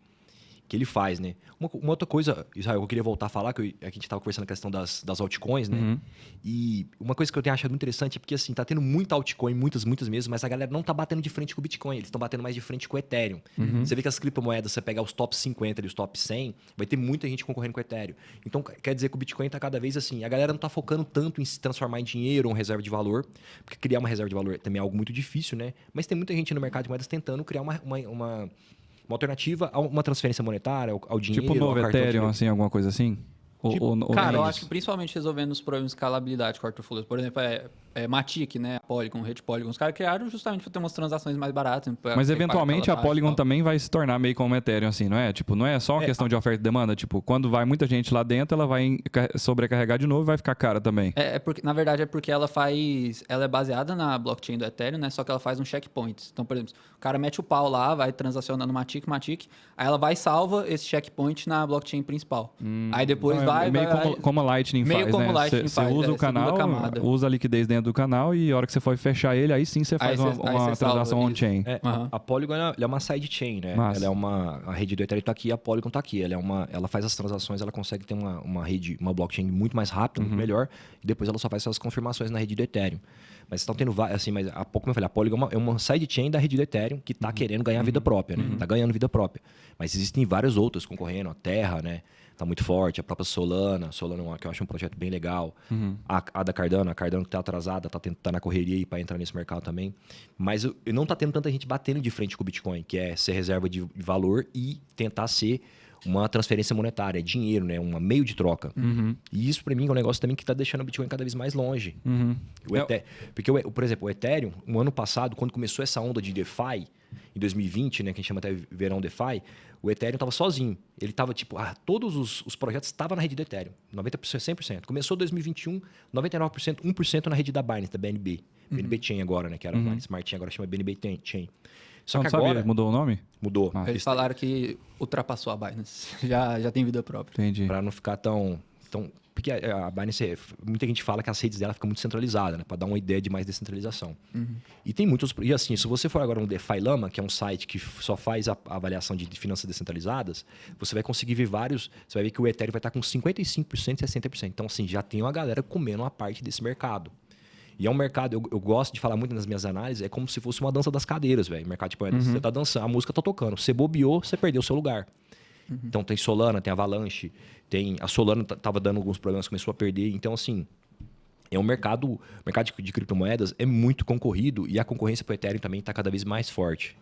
ele faz, né? Uma outra coisa, Israel, eu queria voltar a falar, que a gente estava conversando a questão das altcoins, né? E uma coisa que eu tenho achado muito interessante é porque, assim, tá tendo muita altcoin, muitas mesmo, mas a galera não tá batendo de frente com o Bitcoin, eles estão batendo mais de frente com o Ethereum. Você vê que as criptomoedas, você pegar os top 50 e os top 100, vai ter muita gente concorrendo com o Ethereum. Então, quer dizer que o Bitcoin tá cada vez assim, a galera não tá focando tanto em se transformar em dinheiro ou em reserva de valor, porque criar uma reserva de valor também é algo muito difícil, né? Mas tem muita gente no mercado de moedas tentando criar uma alternativa a uma transferência monetária, ao dinheiro, tipo o novo Ethereum, assim, alguma coisa assim? Cara, eu acho que principalmente resolvendo os problemas de escalabilidade que o Arthur falou. Por exemplo, Matic, né? Polygon, Rede Polygon. Os caras criaram justamente para ter umas transações mais baratas. Mas eventualmente a Polygon também vai se tornar meio como Ethereum, assim, não é? Tipo, não é só uma questão de oferta e demanda. Tipo, quando vai muita gente lá dentro, ela vai sobrecarregar de novo e vai ficar cara também. Na verdade, é porque ela é baseada na blockchain do Ethereum, né? Só que ela faz um checkpoint. Então, por exemplo, o cara mete o pau lá, vai transacionando Matic, aí ela vai e salva esse checkpoint na blockchain principal. Aí depois como a Lightning faz, né? Você usa o canal, usa a liquidez dentro do canal e a hora que você for fechar ele, aí sim você faz uma transação on-chain. A Polygon é uma sidechain, né? Massa. Ela a rede do Ethereum tá aqui, a Polygon tá aqui. Ela faz as transações, ela consegue ter uma rede, uma blockchain muito mais rápida, muito melhor, e depois ela só faz essas confirmações na rede do Ethereum. Mas estão tendo assim, mas há pouco eu falei, a Polygon é uma sidechain da rede do Ethereum que tá querendo ganhar vida própria, né? Tá ganhando vida própria. Mas existem várias outras concorrendo, a Terra, né? tá muito forte. A própria Solana que eu acho um projeto bem legal. A da Cardano, que tá atrasada, tá na correria aí para entrar nesse mercado também. Mas não tá tendo tanta gente batendo de frente com o Bitcoin, que é ser reserva de valor e tentar ser uma transferência monetária, é dinheiro, né? Um meio de troca. E isso, para mim, é um negócio também que está deixando o Bitcoin cada vez mais longe. Porque, por exemplo, o Ethereum, no ano passado, quando começou essa onda de DeFi, em 2020, né, que a gente chama até verão DeFi, o Ethereum estava sozinho. Ele estava tipo, todos os projetos estavam na rede do Ethereum, 90%, 100%. Começou 2021, 99%, 1% na rede da Binance, da BNB. BNB Chain agora, né, que era a Smart Chain, agora chama BNB Chain. Só que agora... Sabia, mudou o nome? Mudou. Eles falaram que ultrapassou a Binance. Já tem vida própria. Entendi. Para não ficar tão... Porque a Binance, muita gente fala que as redes dela ficam muito centralizadas, né? Para dar uma ideia de mais descentralização. E tem muitos... E assim, se você for agora um DeFi Lama, que é um site que só faz a avaliação de finanças descentralizadas, você vai conseguir ver vários... Você vai ver que o Ethereum vai estar com 55% e 60%. Então, assim, já tem uma galera comendo uma parte desse mercado. E é um mercado, eu gosto de falar muito nas minhas análises, é como se fosse uma dança das cadeiras, velho. Mercado de moedas. Você tá dançando, a música tá tocando. Você bobeou, você perdeu o seu lugar. Então tem Solana, tem Avalanche, a Solana tava dando alguns problemas, começou a perder. Então, assim, é um mercado de criptomoedas é muito concorrido e a concorrência para o Ethereum também está cada vez mais forte.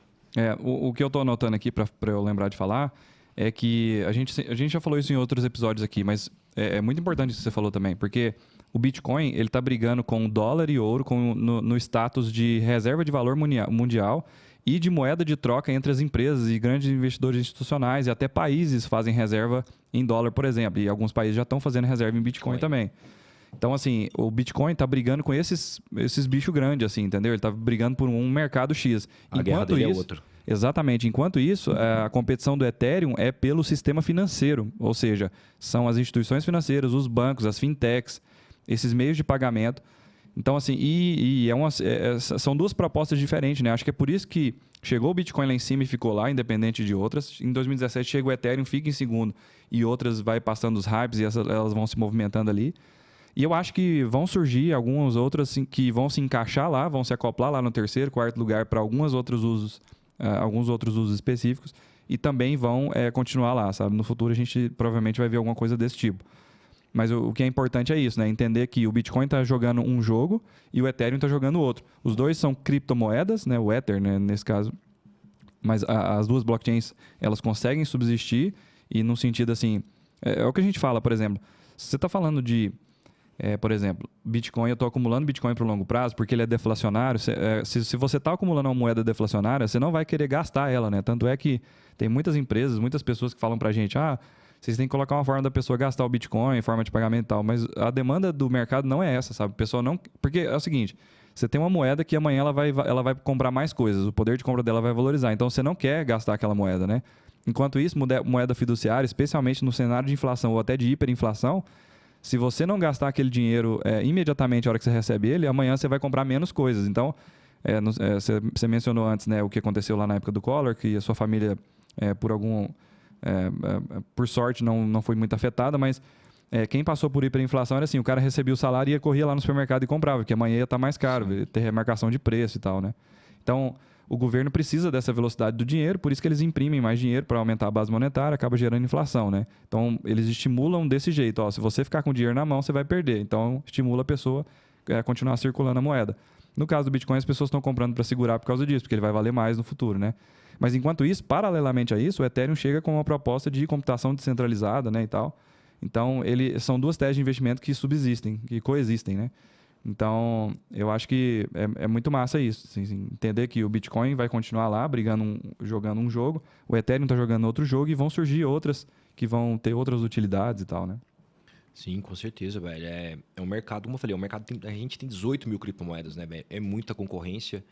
O que eu estou anotando aqui para eu lembrar de falar é que a gente já falou isso em outros episódios aqui, mas é muito importante isso que você falou também, porque o Bitcoin ele está brigando com o dólar e ouro no status de reserva de valor mundial e de moeda de troca entre as empresas e grandes investidores institucionais e até países fazem reserva em dólar, por exemplo. E alguns países já estão fazendo reserva em Bitcoin também. Então, assim, o Bitcoin está brigando com esses bichos grandes, assim, entendeu? Ele está brigando por um mercado X. A guerra dele é outro. Exatamente. Enquanto isso, a competição do Ethereum é pelo sistema financeiro. Ou seja, são as instituições financeiras, os bancos, as fintechs, esses meios de pagamento. Então, assim, são duas propostas diferentes, né? Acho que é por isso que chegou o Bitcoin lá em cima e ficou lá, independente de outras. Em 2017 chega o Ethereum, fica em segundo, e outras vai passando os hypes e elas vão se movimentando ali. E eu acho que vão surgir algumas outras assim, que vão se encaixar lá, vão se acoplar lá no terceiro, quarto lugar para alguns outros usos específicos e também vão continuar lá, sabe? No futuro a gente provavelmente vai ver alguma coisa desse tipo. Mas o que é importante é isso, né? Entender que o Bitcoin está jogando um jogo e o Ethereum está jogando outro. Os dois são criptomoedas, né? O Ether, né? Nesse caso. Mas as duas blockchains, elas conseguem subsistir e no sentido assim... É o que a gente fala, por exemplo. Se você está falando de... por exemplo, Bitcoin, eu estou acumulando Bitcoin para o longo prazo porque ele é deflacionário. Se você está acumulando uma moeda deflacionária, você não vai querer gastar ela, né? Tanto é que tem muitas empresas, muitas pessoas que falam para a gente... Vocês têm que colocar uma forma da pessoa gastar o Bitcoin, forma de pagamento e tal. Mas a demanda do mercado não é essa, sabe? A pessoa não... Porque é o seguinte, você tem uma moeda que amanhã ela vai comprar mais coisas. O poder de compra dela vai valorizar. Então, você não quer gastar aquela moeda, né? Enquanto isso, moeda fiduciária, especialmente no cenário de inflação ou até de hiperinflação, se você não gastar aquele dinheiro imediatamente na hora que você recebe ele, amanhã você vai comprar menos coisas. Então, você mencionou antes, né, o que aconteceu lá na época do Collor, que a sua família, por sorte, não foi muito afetada, mas quem passou por hiperinflação era assim, o cara recebia o salário e corria lá no supermercado e comprava, porque amanhã ia estar mais caro, ia ter remarcação de preço e tal, né? Então, o governo precisa dessa velocidade do dinheiro, por isso que eles imprimem mais dinheiro para aumentar a base monetária, acaba gerando inflação, né? Então, eles estimulam desse jeito, se você ficar com dinheiro na mão, você vai perder. Então, estimula a pessoa a continuar circulando a moeda. No caso do Bitcoin, as pessoas estão comprando para segurar por causa disso, porque ele vai valer mais no futuro, né? Mas, enquanto isso, paralelamente a isso, o Ethereum chega com uma proposta de computação descentralizada, né, e tal. Então, são duas teses de investimento que subsistem, que coexistem, né? Então, eu acho que é muito massa isso. Assim, entender que o Bitcoin vai continuar lá, jogando um jogo, o Ethereum está jogando outro jogo e vão surgir outras que vão ter outras utilidades e tal, né? Sim, com certeza, velho. É um mercado, como eu falei, a gente tem 18 mil criptomoedas, né, velho? É muita concorrência.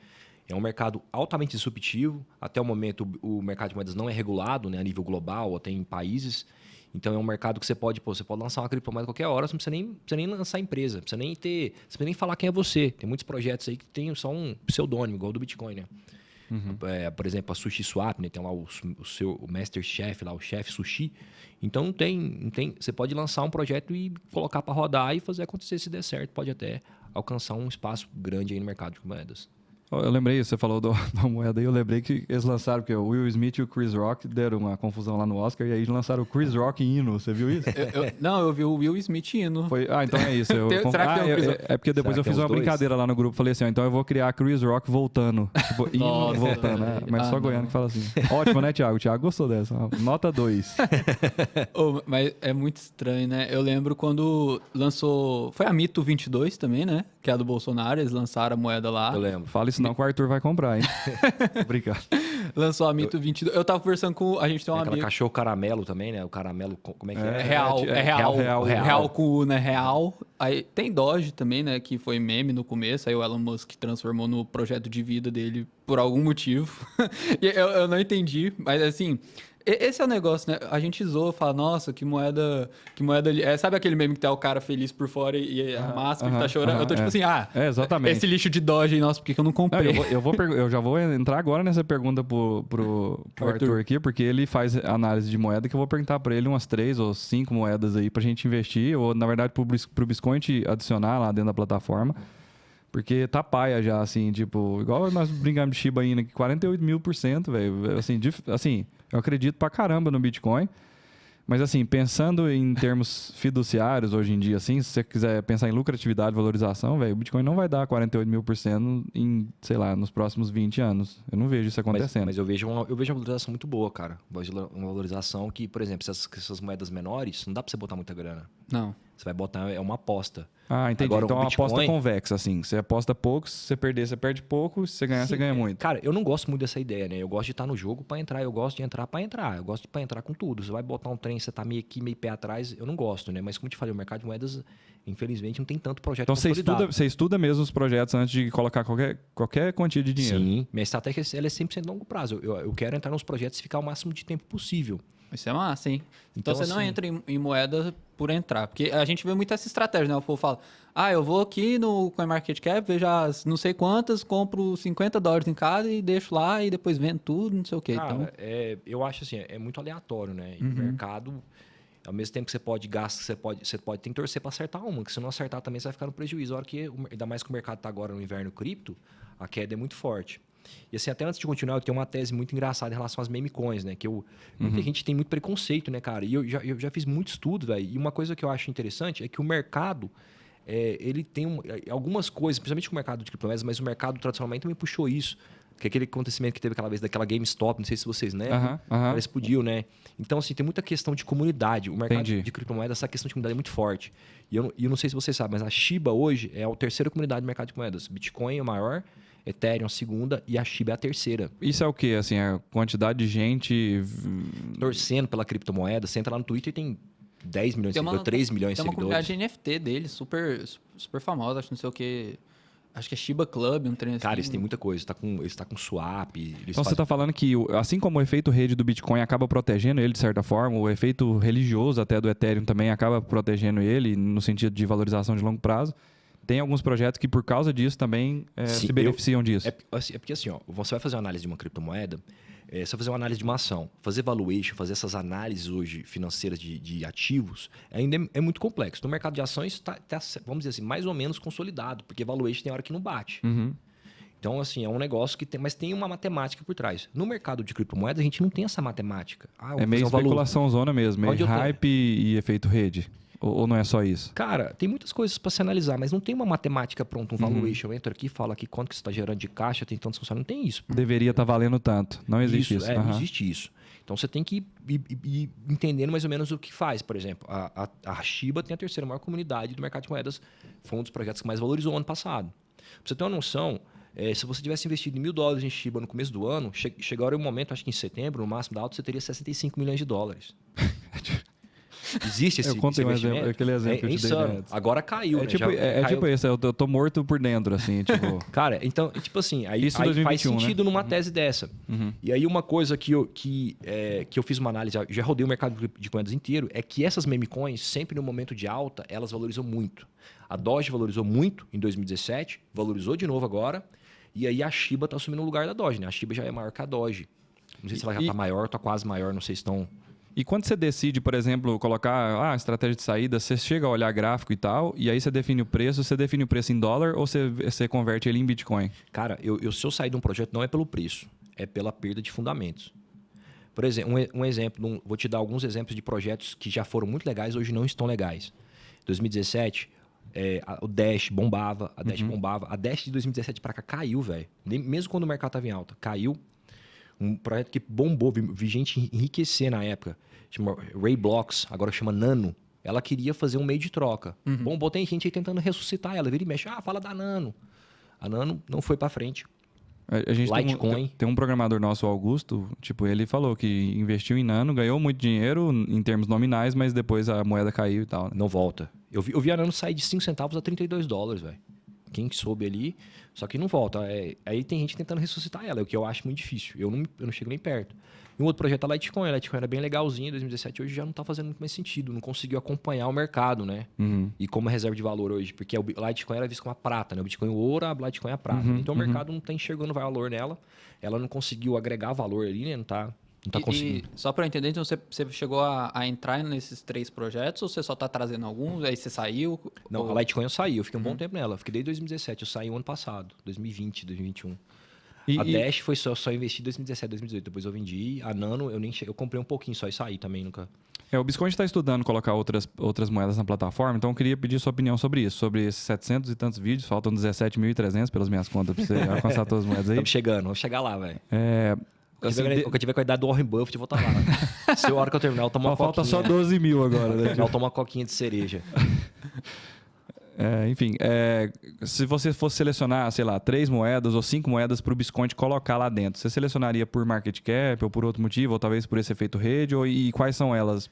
É um mercado altamente disruptivo. Até o momento, o mercado de moedas não é regulado, né, a nível global, até em países. Então, é um mercado que você pode lançar uma criptomoeda a qualquer hora, você não precisa nem lançar empresa, não precisa nem falar quem é você. Tem muitos projetos aí que tem só um pseudônimo, igual o do Bitcoin, né? Uhum. Por exemplo, a Sushi Swap, né? Tem lá o Master Chef, lá, o Chef Sushi. Então, não tem, você pode lançar um projeto e colocar para rodar e fazer acontecer. Se der certo, pode até alcançar um espaço grande aí no mercado de moedas. Eu lembrei, você falou da moeda aí, eu lembrei que eles lançaram, porque o Will Smith e o Chris Rock deram uma confusão lá no Oscar, e aí lançaram o Chris Rock hino, você viu isso? Não, eu vi o Will Smith indo. Então é isso. Será que tem o Chris Rock? É porque depois Será eu que fiz tem uma os dois? brincadeira lá no grupo, falei assim, então eu vou criar Chris Rock voltando. Tipo, hino Nossa, voltando, né? Mas só não. goiano que fala assim. Ótimo, né, Thiago? O Thiago gostou dessa. Nota 2. Mas é muito estranho, né? Eu lembro quando lançou... Foi a Mito 22 também, né? Que é a do Bolsonaro, eles lançaram a moeda lá. Eu lembro. Fala isso não que o Arthur vai comprar, hein? Obrigado. Lançou a Mito 22. Eu tava conversando com... A gente tem um Aquela amigo... cachorro caramelo também, né? O caramelo, como é que é? Real com U, né? Real. Aí tem Doge também, né? Que foi meme no começo. Aí o Elon Musk transformou no projeto de vida dele por algum motivo. E eu não entendi. Mas assim... Esse é o negócio, né? A gente zoa, fala, nossa, que moeda... Sabe aquele meme que tá o cara feliz por fora e a máscara que tá chorando? Eu tô tipo assim, exatamente. esse lixo de Doge, nossa, por que eu não comprei? Não, eu já vou entrar agora nessa pergunta pro Arthur aqui, porque ele faz análise de moeda, que eu vou perguntar pra ele umas 3 ou 5 moedas aí pra gente investir, ou na verdade pro Biscoint adicionar lá dentro da plataforma. Porque tá paia já, assim, tipo... Igual nós brincamos de Shiba Inu aqui, 48.000%, velho. Assim, eu acredito pra caramba no Bitcoin. Mas, assim, pensando em termos fiduciários hoje em dia, assim, se você quiser pensar em lucratividade e valorização, velho, o Bitcoin não vai dar 48.000% em, sei lá, nos próximos 20 anos. Eu não vejo isso acontecendo. Mas eu vejo uma valorização muito boa, cara. Uma valorização que, por exemplo, essas moedas menores, não dá pra você botar muita grana. Não. Você vai botar, é uma aposta. Ah, entendi. Agora, então é uma Bitcoin... aposta convexa, assim. Você aposta pouco, se você perder, você perde pouco, se você ganhar, você ganha muito. Cara, eu não gosto muito dessa ideia, né? Eu gosto de estar no jogo pra entrar, eu gosto de entrar pra entrar. Eu gosto de entrar com tudo. Você vai botar um trem, você tá meio aqui, meio pé atrás, eu não gosto, né? Mas como eu te falei, o mercado de moedas, infelizmente, não tem tanto projeto Então consolidado. você estuda mesmo os projetos antes de colocar qualquer quantia de dinheiro. Sim, minha estratégia ela é 100% longo prazo. Eu quero entrar nos projetos e ficar o máximo de tempo possível. Isso é massa, hein? Então você não assim, entra em moeda por entrar. Porque a gente vê muito essa estratégia, né? O povo fala, eu vou aqui no CoinMarketCap, vejo as não sei quantas, compro $50 em cada e deixo lá e depois vendo tudo, não sei o quê. Cara, Então... eu acho assim, é muito aleatório, né? E o mercado, ao mesmo tempo que você pode gastar, você pode tem que torcer para acertar uma, que se não acertar também você vai ficar no prejuízo. A hora que, ainda mais que o mercado está agora no inverno cripto, a queda é muito forte. E assim, até antes de continuar, eu tenho uma tese muito engraçada em relação às meme coins, né? Que muita gente tem muito preconceito, né, cara? E eu já fiz muito estudo, velho. E uma coisa que eu acho interessante é que o mercado, ele tem algumas coisas, principalmente com o mercado de criptomoedas, mas o mercado tradicionalmente também puxou isso. Que é aquele acontecimento que teve aquela vez daquela GameStop, não sei se vocês lembram, ela explodiu, né? Então, assim, tem muita questão de comunidade. O mercado de criptomoedas, essa questão de comunidade é muito forte. E eu não sei se vocês sabem, mas a Shiba hoje é a terceira comunidade do mercado de moedas. Bitcoin é o maior, Ethereum a segunda e a Shiba é a terceira. Isso é o quê? Assim, a quantidade de gente... Torcendo pela criptomoeda. Você entra lá no Twitter e tem 10 milhões de seguidores, 3 milhões de seguidores. Tem uma comunidade NFT dele, super, super famosa, acho que não sei o quê... Acho que é Shiba Club, um trem assim. Cara, eles têm muita coisa. Eles tá com swap. Então você está falando que, assim como o efeito rede do Bitcoin acaba protegendo ele de certa forma, o efeito religioso até do Ethereum também acaba protegendo ele no sentido de valorização de longo prazo. Tem alguns projetos que, por causa disso, também se beneficiam disso. É porque assim, você vai fazer uma análise de uma criptomoeda, você vai fazer uma análise de uma ação, fazer valuation, fazer essas análises hoje financeiras de ativos, ainda é muito complexo. No mercado de ações está, vamos dizer assim, mais ou menos consolidado, porque valuation tem hora que não bate. Então, assim, é um negócio que tem... Mas tem uma matemática por trás. No mercado de criptomoedas, a gente não tem essa matemática. É meio especulação zona mesmo, meio hype e efeito rede. Ou não é só isso? Cara, tem muitas coisas para se analisar, mas não tem uma matemática pronta, um valuation. Eu entro aqui, falo aqui quanto que você está gerando de caixa, tem tantos funcionários. Não tem isso. Deveria estar valendo tanto. Não existe isso. Não existe isso. Então você tem que ir entendendo mais ou menos o que faz. Por exemplo, a Shiba tem a terceira maior comunidade do mercado de moedas. Foi um dos projetos que mais valorizou ano passado. Pra você ter uma noção, se você tivesse investido em $1.000 em Shiba no começo do ano, chegaria um momento, acho que em setembro, no máximo da alta, você teria $65 milhões. Existe esse investimento? Aquele exemplo é insano. Agora caiu, né? Tipo esse, eu tô morto por dentro, assim, tipo... Cara, então, tipo assim, aí 2021, faz sentido, né? Numa tese dessa. Uhum. E aí uma coisa que eu fiz uma análise, já rodei o mercado de moedas inteiro, é que essas meme coins, sempre no momento de alta, elas valorizam muito. A Doge valorizou muito em 2017, valorizou de novo agora, e aí a Shiba tá assumindo o lugar da Doge, né? A Shiba já é maior que a Doge. Não sei se ela já tá maior, tá quase maior, não sei se estão... E quando você decide, por exemplo, colocar estratégia de saída, você chega a olhar gráfico e tal, e aí você define o preço, você define o preço em dólar ou você converte ele em Bitcoin? Cara, se eu sair de um projeto não é pelo preço, é pela perda de fundamentos. Por exemplo, um exemplo, vou te dar alguns exemplos de projetos que já foram muito legais, hoje não estão legais. 2017, o Dash bombava, a Dash bombava. A Dash de 2017 para cá caiu, velho. Mesmo quando o mercado estava em alta, caiu. Um projeto que bombou, vi gente enriquecer na época. Chama Rayblocks, agora chama Nano. Ela queria fazer um meio de troca. Bombou, tem gente aí tentando ressuscitar ela. Vira e mexe, fala da Nano. A Nano não foi para frente. A gente Litecoin. tem um programador nosso, o Augusto, tipo, ele falou que investiu em Nano, ganhou muito dinheiro em termos nominais, mas depois a moeda caiu e tal. Né? Não volta. Eu vi a Nano sair de 5 centavos a $32, velho. Quem soube ali, só que não volta. Aí tem gente tentando ressuscitar ela, o que eu acho muito difícil. Eu não chego nem perto. E um outro projeto é a Litecoin. A Litecoin era bem legalzinha em 2017, hoje já não está fazendo muito mais sentido. Não conseguiu acompanhar o mercado, né? E como reserva de valor hoje. Porque a Litecoin era vista como a prata, né? O Bitcoin o ouro, a Litecoin é a prata. Então o mercado não está enxergando valor nela. Ela não conseguiu agregar valor ali, né? Não tá conseguindo. E só para entender, então você chegou a entrar nesses 3 projetos ou você só está trazendo alguns, aí você saiu? Não, a Litecoin eu saí, eu fiquei um bom tempo nela. Eu fiquei desde 2017, eu saí o ano passado, 2020, 2021. A Dash foi só investi em 2017, 2018. Depois eu vendi. A Nano, eu comprei um pouquinho só e saí também. Nunca. O Biscoint está estudando colocar outras moedas na plataforma, então eu queria pedir sua opinião sobre isso. Sobre esses 700 e tantos vídeos, faltam 17.300 pelas minhas contas para você alcançar todas as moedas aí. Estamos chegando, vamos chegar lá, velho. Assim, quando eu tiver com a idade do Warren Buffett, eu vou estar lá. Se a hora que eu terminar, eu tomo uma coquinha. Falta só 12 mil agora. Né? Eu tomo uma coquinha de cereja. Enfim, se você fosse selecionar, sei lá, 3 moedas ou 5 moedas para o Biscoint colocar lá dentro, você selecionaria por market cap ou por outro motivo, ou talvez por esse efeito rede? E quais são elas?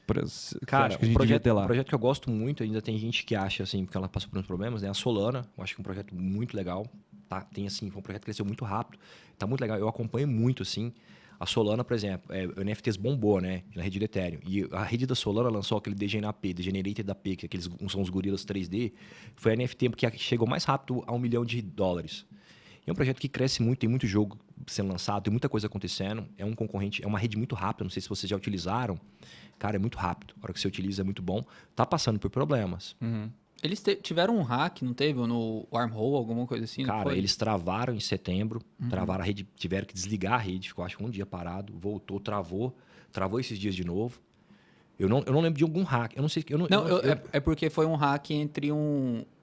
Cara, acho que a gente devia ter lá? Um projeto que eu gosto muito, ainda tem gente que acha, assim, porque ela passou por uns problemas, né? A Solana, eu acho que é um projeto muito legal. Tá? Tem, assim, foi um projeto que cresceu muito rápido. Tá muito legal, eu acompanho muito, assim. A Solana, por exemplo, o NFTs bombou, né? Na rede do Ethereum. E a rede da Solana lançou aquele DGNAP, Degenerated AP, que aqueles são os gorilas 3D. Foi a NFT que chegou mais rápido a $1 milhão. É um projeto que cresce muito, tem muito jogo sendo lançado, tem muita coisa acontecendo. É um concorrente, é uma rede muito rápida, não sei se vocês já utilizaram. Cara, é muito rápido. A hora que você utiliza é muito bom. Tá passando por problemas. Eles tiveram um hack, não teve? No Wormhole, alguma coisa assim? Cara, eles travaram em setembro, travaram a rede, tiveram que desligar a rede, ficou acho que um dia parado, voltou, travou esses dias de novo. Eu não lembro de algum hack, eu não sei... É porque foi um hack entre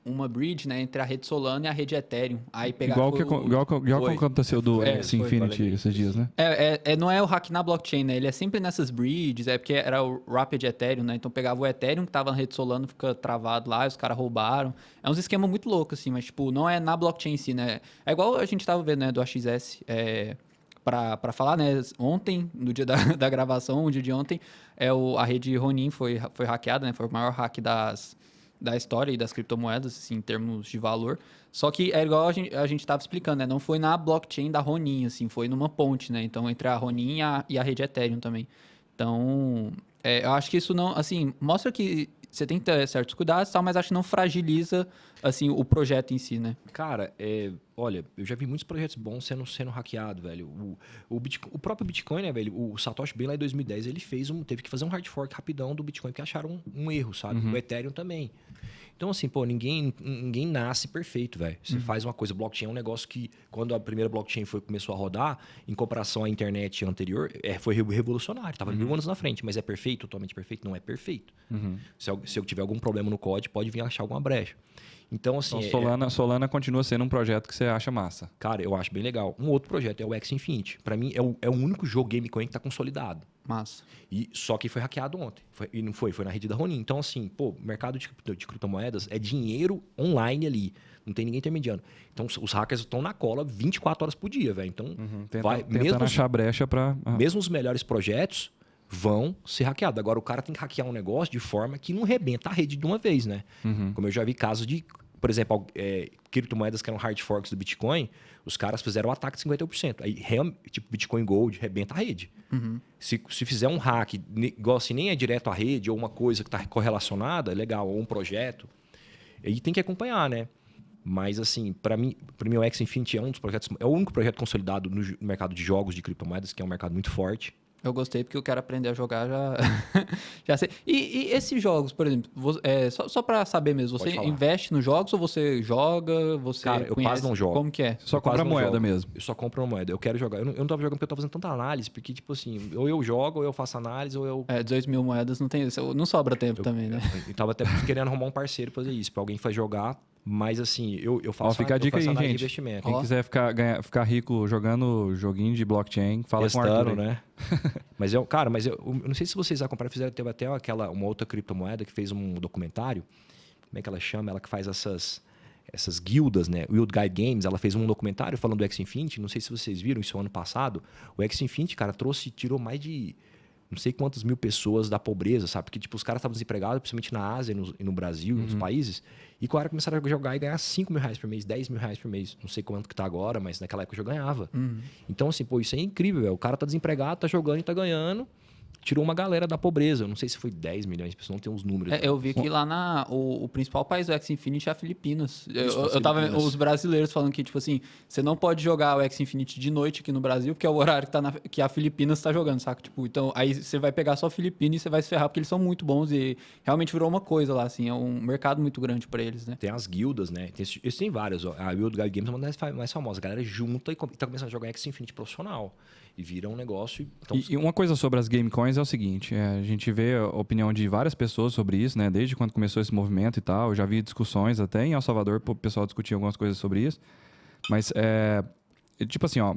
uma bridge, né? Entre a rede Solana e a rede Ethereum. Aí pegaram... Igual que aconteceu do Axie Infinity esses dias, né? Não é o hack na blockchain, né? Ele é sempre nessas bridges, porque era o Rapid Ethereum, né? Então pegava o Ethereum que tava na rede Solana, fica travado lá, e os caras roubaram. É uns esquema muito louco, assim, mas tipo, não é na blockchain em si, né? É igual a gente tava vendo, né, do AXS, para falar, né? Ontem, no dia da gravação, o dia de ontem, a rede Ronin foi hackeada, né? Foi o maior hack da história e das criptomoedas, assim, em termos de valor. Só que é igual a gente estava explicando, né? Não foi na blockchain da Ronin, assim, foi numa ponte, né? Então, entre a Ronin e a rede Ethereum também. Então, eu acho que isso não... Assim, mostra que você tem que ter certos cuidados e tal, mas acho que não fragiliza, assim, o projeto em si, né? Cara, olha, eu já vi muitos projetos bons sendo hackeado, velho. O próprio Bitcoin, né, velho? O Satoshi Ben lá em 2010, ele teve que fazer um hard fork rapidão do Bitcoin, porque acharam um erro, sabe? O Ethereum também. Então, assim, pô, ninguém nasce perfeito, velho. Você faz uma coisa, blockchain é um negócio que, quando a primeira blockchain começou a rodar, em comparação à internet anterior, foi revolucionário. Tava 1000 anos na frente, mas é perfeito, totalmente perfeito? Não é perfeito. Se eu tiver algum problema no código, pode vir achar alguma brecha. Então, assim... Então, Solana continua sendo um projeto que você acha massa. Cara, eu acho bem legal. Um outro projeto é o Axie Infinity. Pra mim, é o único jogo Gamecoin que tá consolidado. Massa. Só que foi hackeado ontem. Foi na rede da Ronin. Então, assim, pô, o mercado de criptomoedas é dinheiro online ali. Não tem ninguém intermediando. Então, os hackers estão na cola 24 horas por dia, velho. Então, tentando achar brecha pra... Mesmo os melhores projetos vão ser hackeados. Agora, o cara tem que hackear um negócio de forma que não rebenta a rede de uma vez, né? Como eu já vi casos de... Por exemplo, criptomoedas que eram hard forks do Bitcoin, os caras fizeram o ataque de 50%. Aí, tipo, Bitcoin Gold rebenta a rede. Se fizer um hack, igual assim, nem é direto à rede, ou uma coisa que está correlacionada, legal, ou um projeto, aí tem que acompanhar, né? Mas, assim, para mim o Axie Infinity é um dos projetos... É o único projeto consolidado no mercado de jogos de criptomoedas, que é um mercado muito forte. Eu gostei porque eu quero aprender a jogar já, já sei. E esses jogos, por exemplo, só pra saber mesmo, você Pode falar. investe nos jogos ou você joga, você Cara, eu conhece? quase não jogo. Como que é? Só Eu quase compra não moeda jogo. mesmo. Eu só compro uma moeda. Eu quero jogar. Eu não tava jogando porque eu tava fazendo tanta análise, porque, tipo assim, ou eu jogo, ou eu faço análise, ou eu. 18 mil moedas não tem isso. Não sobra tempo também, né? Eu tava até querendo arrumar um parceiro pra fazer isso, pra alguém faz jogar. Mas assim, eu faço, Fica a dica eu faço aí, análise de gente. investimento. Quem quiser ficar rico jogando joguinho de blockchain, fala com o Testando, Arthur aí. né? Mas eu não sei se vocês acompanharam, teve até uma outra criptomoeda que fez um documentário. Como é que ela chama? Ela que faz essas guildas, né? Wild Guide Games, ela fez um documentário falando do X-Infinity. Não sei se vocês viram isso ano passado. O X-Infinity, cara, tirou mais de não sei quantas mil pessoas da pobreza, sabe? Porque, tipo, os caras estavam desempregados, principalmente na Ásia e no Brasil, em outros países. E com a hora começaram a jogar e ganhar 5 mil reais por mês, 10 mil reais por mês. Não sei quanto que tá agora, mas naquela época eu já ganhava. Então, assim, pô, isso é incrível, velho. O cara tá desempregado, tá jogando e tá ganhando. Tirou uma galera da pobreza. Eu não sei se foi 10 milhões de pessoas, não tem os números. Eu vi que lá o principal país do X-Infinity é a Filipinas. Eu tava vendo Filipinas. os brasileiros falando que, tipo assim, você não pode jogar o X-Infinity de noite aqui no Brasil, porque é o horário que a Filipinas tá jogando, saca? Tipo, então, aí você vai pegar só a Filipina e você vai se ferrar, porque eles são muito bons e realmente virou uma coisa lá, assim, é um mercado muito grande pra eles, né? Tem as guildas, né? Isso tem várias. Ó. A Wild Guide Games é uma das mais famosas. A galera junta e tá começando a jogar X-Infinity profissional. E vira um negócio. Então, E uma coisa sobre as game coins é o seguinte, a gente vê a opinião de várias pessoas sobre isso, né? Desde quando começou esse movimento e tal, eu já vi discussões até em El Salvador, o pessoal discutia algumas coisas sobre isso. Mas, tipo assim, ó,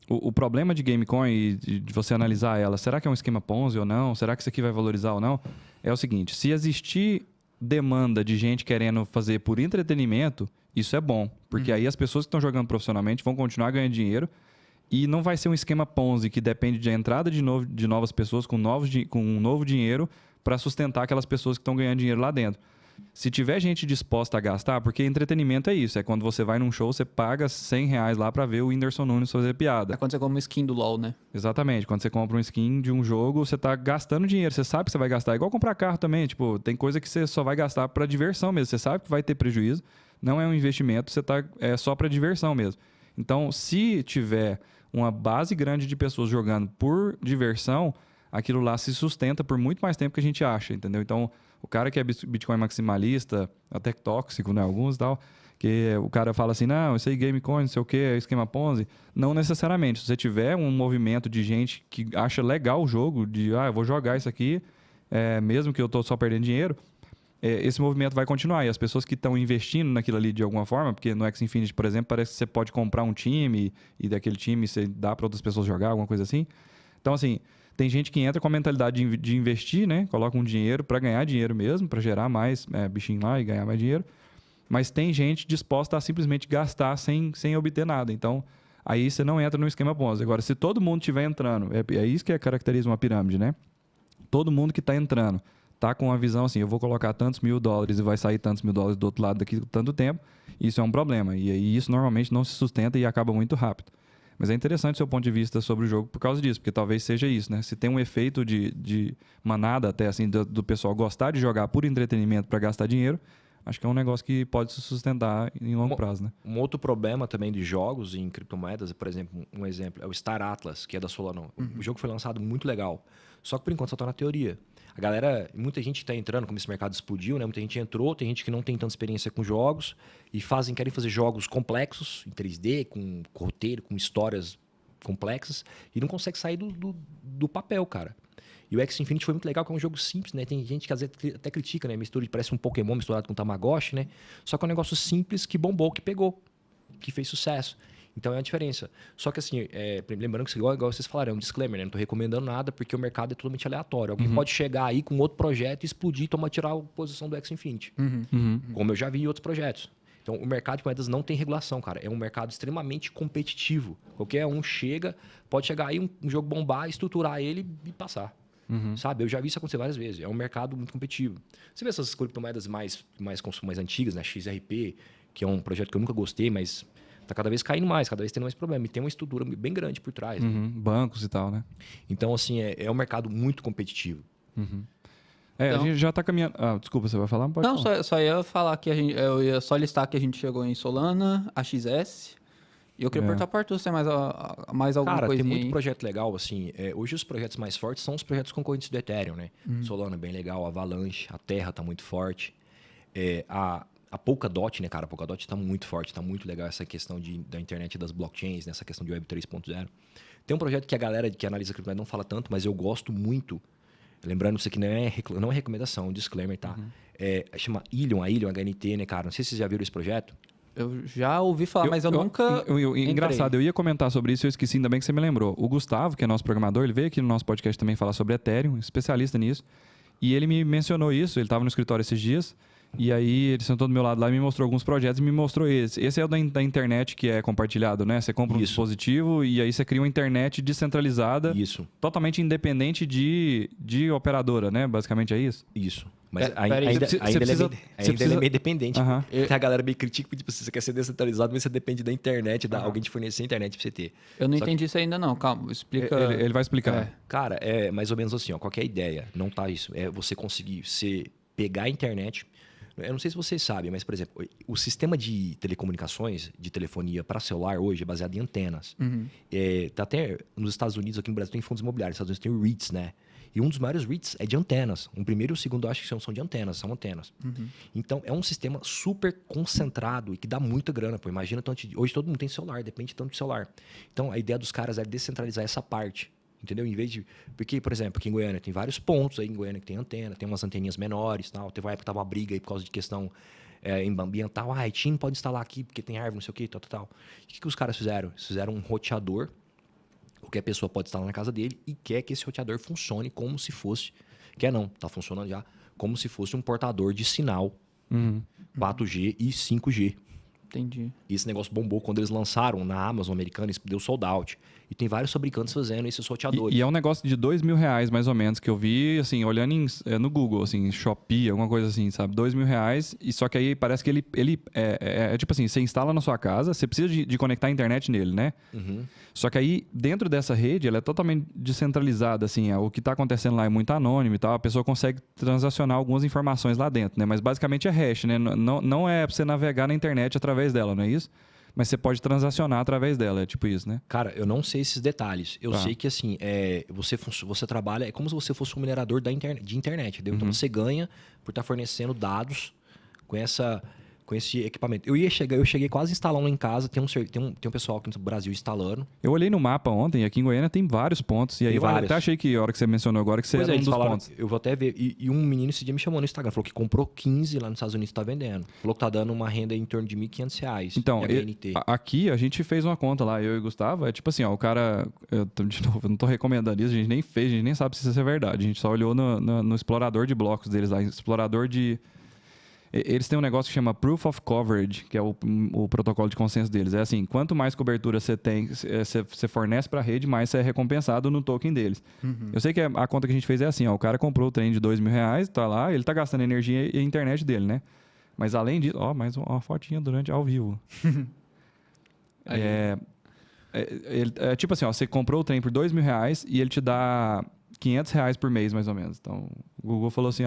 o problema de game coin e de você analisar ela, será que é um esquema Ponzi ou não? Será que isso aqui vai valorizar ou não? É o seguinte, se existir demanda de gente querendo fazer por entretenimento, isso é bom. Porque aí as pessoas que estão jogando profissionalmente vão continuar ganhando dinheiro. E não vai ser um esquema Ponzi que depende de entrada de novas pessoas com um novo dinheiro para sustentar aquelas pessoas que estão ganhando dinheiro lá dentro. Se tiver gente disposta a gastar, porque entretenimento é isso, é quando você vai num show, você paga R$100 lá para ver o Whindersson Nunes fazer piada. É quando você compra uma skin do LoL, né? Exatamente, quando você compra um skin de um jogo, você tá gastando dinheiro, você sabe que você vai gastar. É igual comprar carro também, tipo, tem coisa que você só vai gastar para diversão mesmo, você sabe que vai ter prejuízo, não é um investimento, é só para diversão mesmo. Então, se tiver uma base grande de pessoas jogando por diversão, aquilo lá se sustenta por muito mais tempo que a gente acha, entendeu? Então, o cara que é Bitcoin maximalista, até tóxico, né, alguns e tal, que o cara fala assim, não, isso aí Gamecoin, não sei o que, é esquema Ponzi. Não necessariamente. Se você tiver um movimento de gente que acha legal o jogo, de, eu vou jogar isso aqui, mesmo que eu tô só perdendo dinheiro, esse movimento vai continuar. E as pessoas que estão investindo naquilo ali de alguma forma, porque no X-Infinity, por exemplo, parece que você pode comprar um time e daquele time você dá para outras pessoas jogar, alguma coisa assim. Então, assim, tem gente que entra com a mentalidade de investir, né? Coloca um dinheiro para ganhar dinheiro mesmo, para gerar mais bichinho lá e ganhar mais dinheiro. Mas tem gente disposta a simplesmente gastar sem obter nada. Então, aí você não entra no esquema Ponzi. Agora, se todo mundo estiver entrando, é isso que caracteriza uma pirâmide, né? Todo mundo que está entrando tá com uma visão assim, eu vou colocar tantos $1.000 e vai sair tantos $1.000 do outro lado daqui tanto tempo, isso é um problema. E aí isso normalmente não se sustenta e acaba muito rápido. Mas é interessante o seu ponto de vista sobre o jogo por causa disso, porque talvez seja isso, né? Se tem um efeito de manada até assim, do pessoal gostar de jogar por entretenimento para gastar dinheiro, acho que é um negócio que pode se sustentar em longo prazo, né? Um outro problema também de jogos em criptomoedas, por exemplo, um exemplo é o Star Atlas, que é da Solana. O jogo foi lançado muito legal, só que por enquanto só está na teoria. A galera, muita gente está entrando, como esse mercado explodiu, né? Muita gente entrou, tem gente que não tem tanta experiência com jogos e querem fazer jogos complexos, em 3D, com roteiro, com histórias complexas, e não consegue sair do papel, cara. E o X-Infinity foi muito legal, que é um jogo simples, né? Tem gente que às vezes até critica, né? Parece um Pokémon misturado com Tamagotchi, né? Só que é um negócio simples que bombou, que pegou, que fez sucesso. Então é a diferença. Só que assim, lembrando que igual vocês falaram, é um disclaimer, né? Não estou recomendando nada porque o mercado é totalmente aleatório. Alguém pode chegar aí com outro projeto e explodir e tirar a posição do X-Infinity. Como eu já vi em outros projetos. Então o mercado de moedas não tem regulação, cara. É um mercado extremamente competitivo. Qualquer um pode chegar aí um jogo bombar, estruturar ele e passar. Sabe? Eu já vi isso acontecer várias vezes. É um mercado muito competitivo. Você vê essas criptomoedas mais antigas, né? XRP, que é um projeto que eu nunca gostei, mas tá cada vez caindo mais, cada vez tendo mais problema. E tem uma estrutura bem grande por trás. Né? Bancos e tal, né? Então, assim, é um mercado muito competitivo. A gente já tá caminhando... desculpa, você vai falar? Pode falar. Só ia falar que eu ia só listar que a gente chegou em Solana, AXS, E eu queria perguntar para Arthur se tem mais alguma Cara, coisinha tem muito aí. projeto legal, assim. Hoje os projetos mais fortes são os projetos concorrentes do Ethereum, né? Solana é bem legal, Avalanche, a Terra tá muito forte. A Polkadot, né, cara? A Polkadot tá muito forte, tá muito legal essa questão da internet das blockchains, nessa questão de Web 3.0. Tem um projeto que a galera que analisa criptomoeda não fala tanto, mas eu gosto muito. Lembrando, isso aqui não é recomendação, é um disclaimer, tá? Chama Ilion, a Ilion HNT, né, cara? Não sei se vocês já viram esse projeto. Eu já ouvi falar, mas eu nunca Engraçado, eu ia comentar sobre isso, eu esqueci, ainda bem que você me lembrou. O Gustavo, que é nosso programador, ele veio aqui no nosso podcast também falar sobre Ethereum, especialista nisso. E ele me mencionou isso, ele estava no escritório esses dias. E aí ele sentou do meu lado lá e me mostrou alguns projetos e me mostrou esse. Esse é o da internet que é compartilhado, né? Você compra um dispositivo e aí você cria uma internet descentralizada. Isso. Totalmente independente de operadora, né? Basicamente é isso? Isso. Mas Peraí, ainda ele é meio dependente. Aham. A galera meio critica, tipo, você quer ser descentralizado, mas você depende da internet, alguém te fornecer a internet pra você ter. Eu não Só entendi isso ainda não, calma, explica. Ele vai explicar. Cara, é mais ou menos assim, ó, qual que é a ideia? Não tá isso. É você conseguir pegar a internet. Eu não sei se vocês sabem, mas, por exemplo, o sistema de telecomunicações, de telefonia para celular hoje é baseado em antenas. Tá até nos Estados Unidos, aqui no Brasil, tem fundos imobiliários. Nos Estados Unidos tem o REITs, né? E um dos maiores REITs é de antenas. O primeiro e o segundo eu acho que são de antenas, são antenas. Então, é um sistema super concentrado e que dá muita grana. Pô. Imagina, hoje todo mundo tem celular, depende tanto de celular. Então, a ideia dos caras é descentralizar essa parte. Entendeu? Em vez de... Porque, por exemplo, aqui em Goiânia tem vários pontos aí em Goiânia que tem antena, tem umas anteninhas menores, tal. Teve uma época que tava uma briga aí por causa de questão ambiental. A TIM pode instalar aqui porque tem árvore, não sei o quê, tal. E o que os caras fizeram? Eles fizeram um roteador, o que a pessoa pode instalar na casa dele e quer que esse roteador funcione como se fosse... Quer não, tá funcionando já. Como se fosse um portador de sinal 4G e 5G. Entendi. E esse negócio bombou quando eles lançaram na Amazon americana, deu sold out. E tem vários fabricantes fazendo esses roteadores. E é um negócio de R$2.000, mais ou menos, que eu vi, assim, olhando no Google, assim, Shopee, alguma coisa assim, sabe? R$2.000. E só que aí parece que ele é tipo assim, você instala na sua casa, você precisa de conectar a internet nele, né? Só que aí, dentro dessa rede, ela é totalmente descentralizada, assim, o que está acontecendo lá é muito anônimo e tal, a pessoa consegue transacionar algumas informações lá dentro, né? Mas basicamente é hash, né? Não é pra você navegar na internet através dela, não é isso? Mas você pode transacionar através dela, é tipo isso, né? Cara, eu não sei esses detalhes. Eu sei que, assim, você trabalha... É como se você fosse um minerador de internet, entendeu? Então, você ganha por estar fornecendo dados com esse equipamento. Eu cheguei quase a instalar um em casa. Tem um pessoal aqui no Brasil instalando. Eu olhei no mapa ontem, aqui em Goiânia tem vários pontos. E aí eu até achei que a hora que você mencionou agora, que você era um dos pontos. Eu vou até ver. E um menino esse dia me chamou no Instagram. Falou que comprou 15 lá nos Estados Unidos e tá vendendo. Falou que tá dando uma renda em torno de R$1.500. Então, aqui a gente fez uma conta lá, eu e o Gustavo. É tipo assim, ó, o cara... De novo, eu não tô recomendando isso, a gente nem fez, a gente nem sabe se isso é verdade. A gente só olhou no explorador de blocos deles lá, explorador de... Eles têm um negócio que chama Proof of Coverage, que é o protocolo de consenso deles. É assim, quanto mais cobertura você tem, você fornece para a rede, mais você é recompensado no token deles. Eu sei que a conta que a gente fez é assim, ó, o cara comprou o trem de R$2.000, tá lá, ele tá gastando energia e a internet dele, né? Mas além disso, ó, mais uma fotinha ao vivo. Tipo assim, ó, você comprou o trem por R$2.000 e ele te dá R$500 por mês, mais ou menos. Então, o Google falou assim,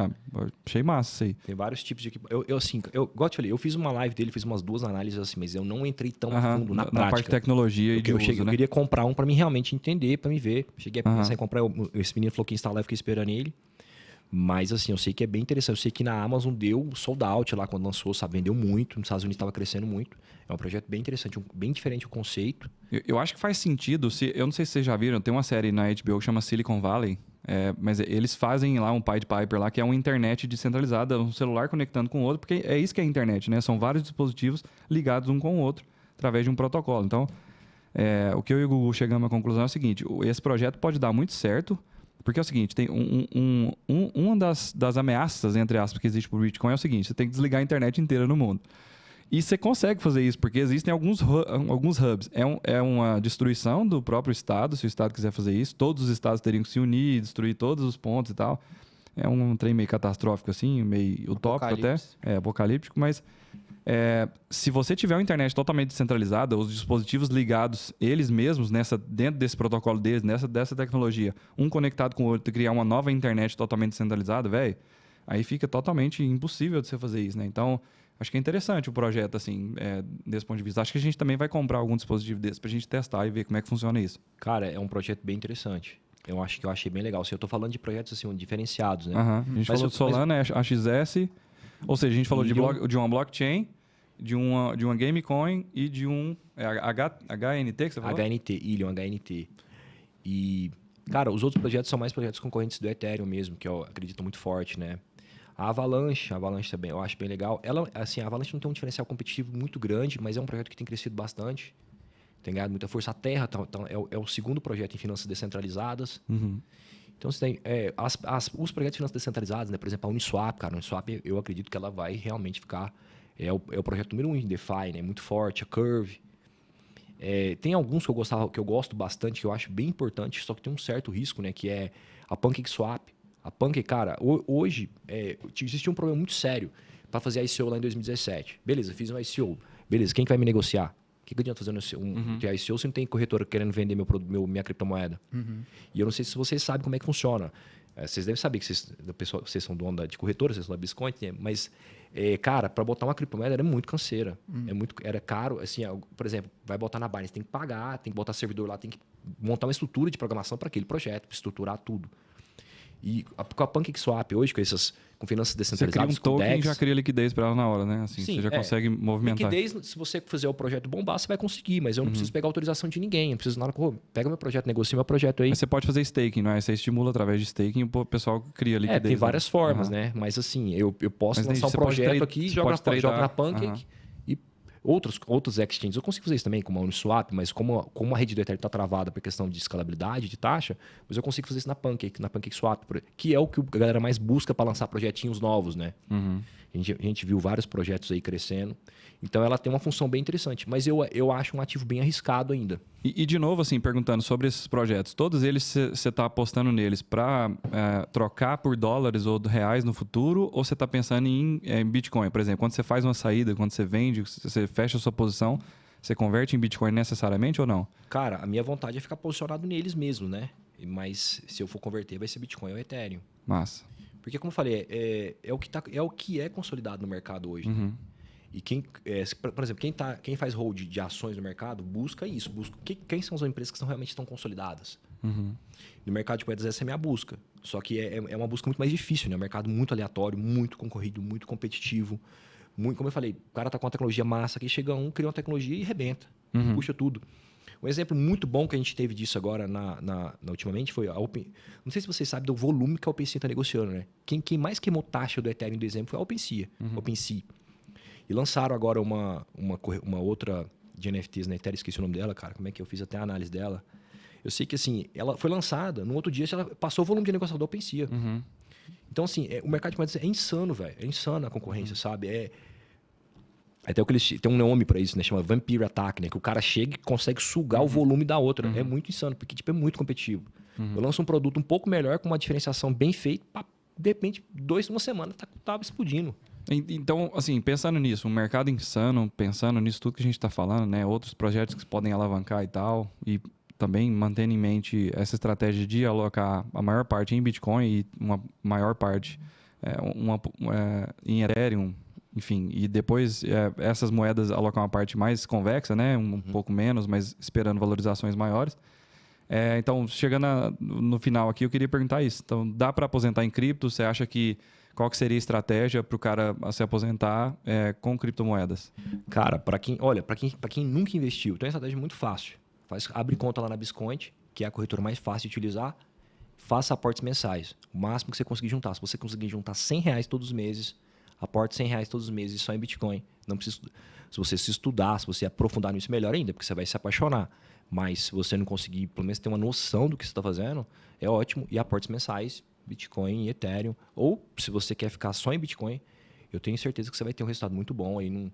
achei massa isso aí. Tem vários tipos de equipamento. Igual eu te falei, eu fiz uma live dele, fiz umas 2 análises assim, mas eu não entrei tão a fundo na prática. Na parte de tecnologia e de uso, eu queria comprar um para mim realmente entender, para me ver. Cheguei a pensar em comprar, esse menino falou que ia instalar, eu fiquei esperando ele. Mas assim, eu sei que é bem interessante. Eu sei que na Amazon deu sold out lá quando lançou, sabe? Vendeu muito, nos Estados Unidos estava crescendo muito. É um projeto bem interessante, bem diferente o conceito. Eu acho que faz sentido, eu não sei se vocês já viram, tem uma série na HBO que chama Silicon Valley, mas eles fazem lá um Pied Piper lá, que é uma internet descentralizada, um celular conectando com o outro, porque é isso que é a internet, né? São vários dispositivos ligados um com o outro, através de um protocolo. Então, o que eu e o Google chegamos à conclusão é o seguinte, esse projeto pode dar muito certo, porque é o seguinte, tem uma das ameaças, entre aspas, que existe para o Bitcoin é o seguinte, você tem que desligar a internet inteira no mundo. E você consegue fazer isso, porque existem alguns hubs. É uma destruição do próprio Estado, se o Estado quiser fazer isso. Todos os Estados teriam que se unir, destruir todos os pontos e tal. É um trem meio catastrófico, assim, meio utópico até. Apocalíptico, mas se você tiver uma internet totalmente descentralizada, os dispositivos ligados, eles mesmos, dentro desse protocolo deles, dessa tecnologia, um conectado com o outro, e criar uma nova internet totalmente descentralizada, aí fica totalmente impossível de você fazer isso, né? Então, Acho que é interessante o projeto, assim, desse ponto de vista. Acho que a gente também vai comprar algum dispositivo desse pra gente testar e ver como é que funciona isso. Cara, é um projeto bem interessante. Eu achei bem legal. Assim, eu tô falando de projetos assim, diferenciados, né? A gente falou de Solana, AXS, ou seja, a gente falou de uma blockchain, de uma Gamecoin e de um HNT que você falou? HNT, Ilion, HNT. E, cara, os outros projetos são mais projetos concorrentes do Ethereum mesmo, que eu acredito muito forte, né? A Avalanche também, eu acho bem legal. Ela, assim, a Avalanche não tem um diferencial competitivo muito grande, mas é um projeto que tem crescido bastante. Tem ganhado muita força. A Terra é o segundo projeto em finanças descentralizadas. Então, você tem os projetos de finanças descentralizadas, né? Por exemplo, a Uniswap, cara. A Uniswap, eu acredito que ela vai realmente ficar... É o projeto número 1 em DeFi, né? Muito forte. A Curve. Tem alguns que eu gosto bastante, que eu acho bem importante, só que tem um certo risco, né? Que é a PancakeSwap. A Pancake, cara, hoje existia um problema muito sério para fazer a ICO lá em 2017. Beleza, fiz um ICO. Beleza, quem que vai me negociar? O que adianta fazer um ICO se não tem corretora querendo vender minha criptomoeda? E eu não sei se vocês sabem como é que funciona. Vocês devem saber que vocês são dono de corretora, vocês são da Biscoint, né? Mas, cara, para botar uma criptomoeda era muito canseira. Era caro. Assim, por exemplo, vai botar na Binance, tem que pagar, tem que botar servidor lá, tem que montar uma estrutura de programação para aquele projeto, estruturar tudo. E com a PancakeSwap hoje, com finanças descentralizadas, você cria um token e já cria liquidez para ela na hora, né? Assim, sim, você já consegue movimentar. Liquidez, se você fizer o projeto bombar, você vai conseguir, mas eu não preciso pegar autorização de ninguém. Eu preciso na hora, pega meu projeto, negocia meu projeto aí. Mas você pode fazer staking, não é? Você estimula através de staking, o pessoal cria liquidez. Tem várias formas, né? Mas assim, eu posso lançar um projeto aqui, joga na Pancake e outros exchanges. Eu consigo fazer isso também, como a Uniswap, mas como a rede do Ethereum está travada por questão de escalabilidade, de taxa, mas eu consigo fazer isso na PancakeSwap, que é o que a galera mais busca para lançar projetinhos novos, né? A gente viu vários projetos aí crescendo. Então, ela tem uma função bem interessante. Mas eu acho um ativo bem arriscado ainda. E de novo, assim, perguntando sobre esses projetos. Todos eles, você está apostando neles para trocar por dólares ou reais no futuro? Ou você está pensando em Bitcoin? Por exemplo, quando você faz uma saída, quando você vende, você fecha a sua posição, você converte em Bitcoin necessariamente ou não? Cara, a minha vontade é ficar posicionado neles mesmo, né? Mas se eu for converter, vai ser Bitcoin ou Ethereum. Massa. Porque, como eu falei, é o que é consolidado no mercado hoje. Né? E por exemplo, quem faz hold de ações no mercado busca isso. Quem são as empresas que realmente estão consolidadas? No mercado de moedas, essa é a minha busca. Só que é uma busca muito mais difícil, né? É um mercado muito aleatório, muito concorrido, muito competitivo. Como eu falei, o cara tá com uma tecnologia massa, aqui chega cria uma tecnologia e arrebenta. Puxa tudo. Um exemplo muito bom que a gente teve disso agora ultimamente foi a Open. Não sei se vocês sabem do volume que a OpenSea está negociando, né? Quem mais queimou taxa do Ethereum, por exemplo, foi a OpenSea. E lançaram agora uma outra de NFTs na Ethereum, esqueci o nome dela, cara. Como é que eu fiz até a análise dela? Eu sei que assim, ela foi lançada, no outro dia ela passou o volume de negociação da OpenSea. Então, assim, o mercado de moedas é insano, velho. É insano a concorrência, sabe? Até o que eles tem um nome para isso, né? Chama Vampire Attack, né? Que o cara chega e consegue sugar o volume da outra. É muito insano, porque tipo, é muito competitivo. Eu lanço um produto um pouco melhor, com uma diferenciação bem feita, de repente, uma semana, tava explodindo. Então, assim, pensando nisso, um mercado insano, pensando nisso tudo que a gente está falando, né? Outros projetos que podem alavancar e tal, e também mantendo em mente essa estratégia de alocar a maior parte em Bitcoin e uma maior parte em Ethereum, enfim, e depois essas moedas alocar uma parte mais convexa, né? Um pouco menos, mas esperando valorizações maiores. Então, chegando no final aqui, eu queria perguntar isso. Então, dá para aposentar em cripto? Você acha que qual que seria a estratégia para o cara se aposentar com criptomoedas? Cara, para quem nunca investiu, tem uma estratégia muito fácil. Abre conta lá na Biscoint, que é a corretora mais fácil de utilizar. Faça aportes mensais. O máximo que você conseguir juntar. Se você conseguir juntar R$100 todos os meses, aporte R$100 todos os meses só em Bitcoin. Não precisa, se você se estudar, se você aprofundar nisso, melhor ainda, porque você vai se apaixonar. Mas se você não conseguir, pelo menos ter uma noção do que você está fazendo, é ótimo. E aportes mensais, Bitcoin e Ethereum. Ou, se você quer ficar só em Bitcoin, eu tenho certeza que você vai ter um resultado muito bom. Aí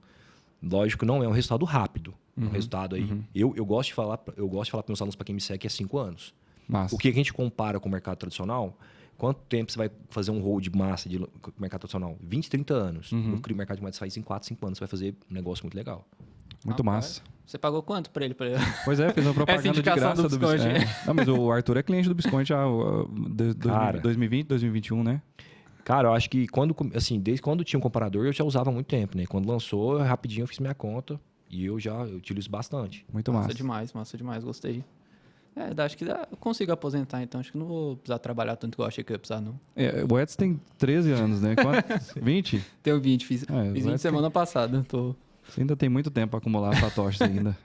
lógico, não é um resultado rápido. Um resultado aí. Eu gosto de falar para meus alunos, para quem me segue, que é 5 anos. Massa. O que a gente compara com o mercado tradicional, quanto tempo você vai fazer um hold massa de mercado tradicional? 20, 30 anos. No mercado de moedas faz em 4, 5 anos. Você vai fazer um negócio muito legal. Muito massa. Você pagou quanto pra ele? Pois fez uma propaganda de graça do Biscoint. Não, mas o Arthur é cliente do Biscoint já 2020, 2021, né? Cara, eu acho que desde quando tinha um comparador, eu já usava há muito tempo, né? Quando lançou, rapidinho eu fiz minha conta e eu utilizo bastante. Muito massa. Massa demais, gostei. Acho que eu consigo aposentar, então acho que não vou precisar trabalhar tanto que eu achei que eu ia precisar, não. O Edson tem 13 anos, né? Quantos? 20? Tenho 20, fiz o 20 Edson semana passada. Você ainda tem muito tempo pra acumular fatoches ainda.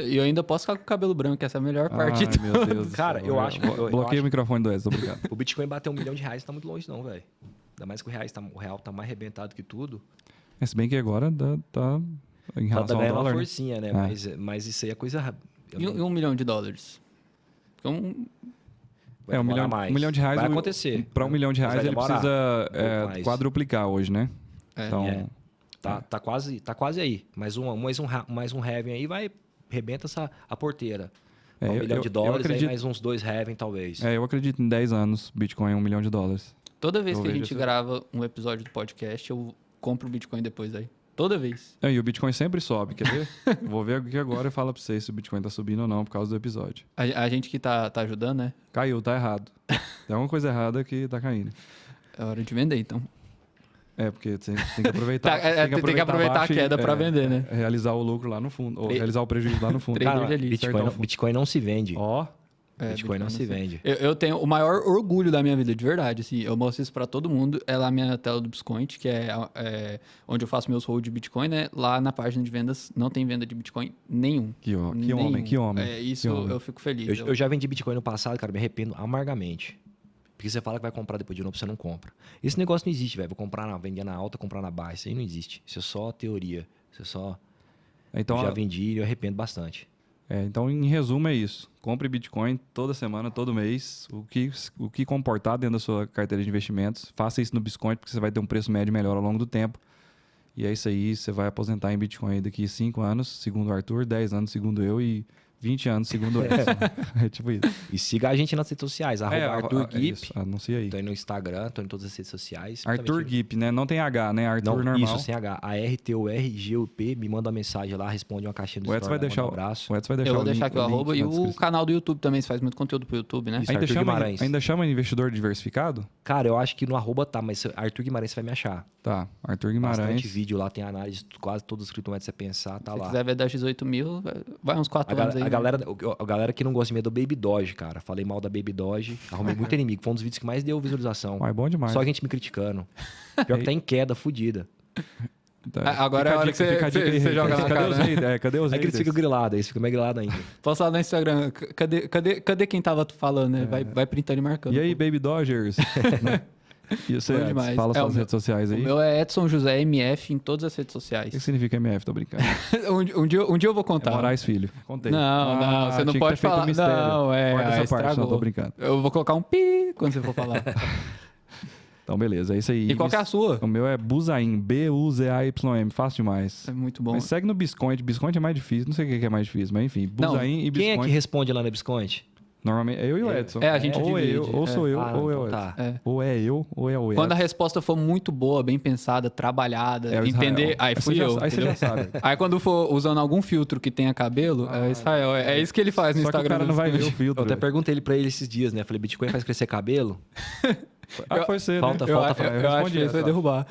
E eu ainda posso ficar com o cabelo branco, essa é a melhor parte. Ai, meu Deus. Cara, eu acho que... Bloqueia o microfone do Edson, obrigado. O Bitcoin bater R$1 milhão não tá muito longe não, velho. Ainda mais que o real tá mais arrebentado que tudo. Se bem que agora tá em Tá relação ao ganhando dólar, uma né? forcinha, né? Mas isso aí é coisa... E $1 milhão? Então, Vai $1 milhão, mais. R$1 milhão Vai acontecer. Para $1 milhão Mas vai ele demorar precisa mais. quadruplicar hoje, né? Então, Tá quase aí. Mais um Heaven aí rebenta a porteira. $1 milhão, eu acredito, aí mais uns 2 Heaven, talvez. eu acredito em 10 anos, Bitcoin é $1 milhão. toda vez Eu que a vejo gente isso. grava um episódio do podcast, eu compro o Bitcoin depois aí. Toda vez. E o Bitcoin sempre sobe, quer ver? Vou ver aqui agora e falo pra vocês se o Bitcoin tá subindo ou não por causa do episódio. A gente que tá ajudando, né? Caiu, tá errado. Tem alguma coisa errada que tá caindo. É hora de vender, então. Porque você tem que aproveitar. Tem que aproveitar a queda pra vender, né? Realizar o lucro lá no fundo, ou realizar o prejuízo lá no fundo. Trader Cara, ali, Bitcoin não se vende. Ó, Bitcoin não se vende. Eu tenho o maior orgulho da minha vida, de verdade. Assim, eu mostro isso pra todo mundo. É lá a minha tela do Biscoint, que é onde eu faço meus holds de Bitcoin, né? Lá na página de vendas não tem venda de Bitcoin nenhum. que Nenhum. homem, que homem. Isso que homem. eu fico feliz. Eu já vendi Bitcoin no passado, cara, me arrependo amargamente. Porque você fala que vai comprar depois de novo, você não compra. Esse negócio não existe, velho. Vou comprar vender na alta, comprar na baixa. Isso aí não existe. Isso é só teoria. Isso é só... Então, já vendi e eu arrependo bastante. então, em resumo, é isso. Compre Bitcoin toda semana, todo mês. O que comportar dentro da sua carteira de investimentos. Faça isso no Biscoint, porque você vai ter um preço médio melhor ao longo do tempo. E é isso aí, você vai aposentar em Bitcoin daqui 5 anos, segundo o Arthur, 10 anos, segundo eu, e 20 anos, segundo o Edson. É tipo isso. E siga a gente nas redes sociais, Arthur Gip. Isso, anuncia aí. Tô aí no Instagram, tô em todas as redes sociais. Arthur Gip, né? Não tem H, né? Arthur Não, normal. isso, sem H. ARTURGUP, me manda uma mensagem lá, responde uma caixinha do O Edson vai story, deixar manda um abraço. o Edson vai deixar Eu vou o deixar link, aqui o link arroba. E na o descrição. canal do YouTube também, você faz muito conteúdo pro YouTube, né? Isso. Ainda Arthur Guimarães. chama investidor diversificado? Cara, eu acho que no arroba tá, mas Arthur Guimarães você vai me achar. Tá, Arthur Bastante Guimarães. vídeo lá, tem análise de quase todos os criptomoedas que você pensar, tá Se lá. quiser ver das 18 mil, vai uns 4 anos aí. A né? galera que não gosta de mim é do Baby Doge, cara. Falei mal da Baby Doge, arrumei muito inimigo. Foi um dos vídeos que mais deu visualização. Uai, bom demais. Só gente me criticando. Pior que tá em queda, fudida. Tá. Agora é a hora que você joga na Cadê cara. os haters? Cadê os É que eles haters? ficam grilados, eles ficam mais grilados ainda. Posso lá no Instagram. Cadê quem tava falando, né? Vai printando e marcando. E aí, Baby Dodgers? Né? E você, Bom Edson, demais. fala É, suas o redes sociais O aí. meu é Edson José MF em todas as redes O sociais. que significa MF? Tô brincando. um dia eu vou contar. É Moraes Filho. Contei. Não, você não tinha que pode ter feito falar. um mistério. Não, Corta essa parte, estragou. não, tô brincando. Eu vou colocar um pi quando você for falar. Então, beleza, é isso aí. E qual que é a sua? O meu é Buzaym, B-U-Z-A-Y-M, fácil demais. É muito bom. Mas segue no Biscoint. Biscoint é mais difícil, não sei o que é mais difícil, mas enfim, Não, Buzaym e Quem é Biscoint. que responde lá na Bisconte? Normalmente é eu e o Edson. É, a gente ou divide. eu, ou sou eu, Ah, ou é o então Edson. tá. É. Ou é eu, ou é o Edson. Quando a resposta for muito boa, bem pensada, trabalhada, É o Israel. entender. Aí fui eu. Aí você entendeu? já sabe. Aí quando for usando algum filtro que tenha cabelo, é o Israel. É isso que ele faz no Só que o Instagram. cara não vai ver o filtro. Eu até perguntei pra ele esses dias, né? Falei, Bitcoin faz crescer cabelo? Foi ser, Falta- né? Eu falta- acho que isso vai derrubar.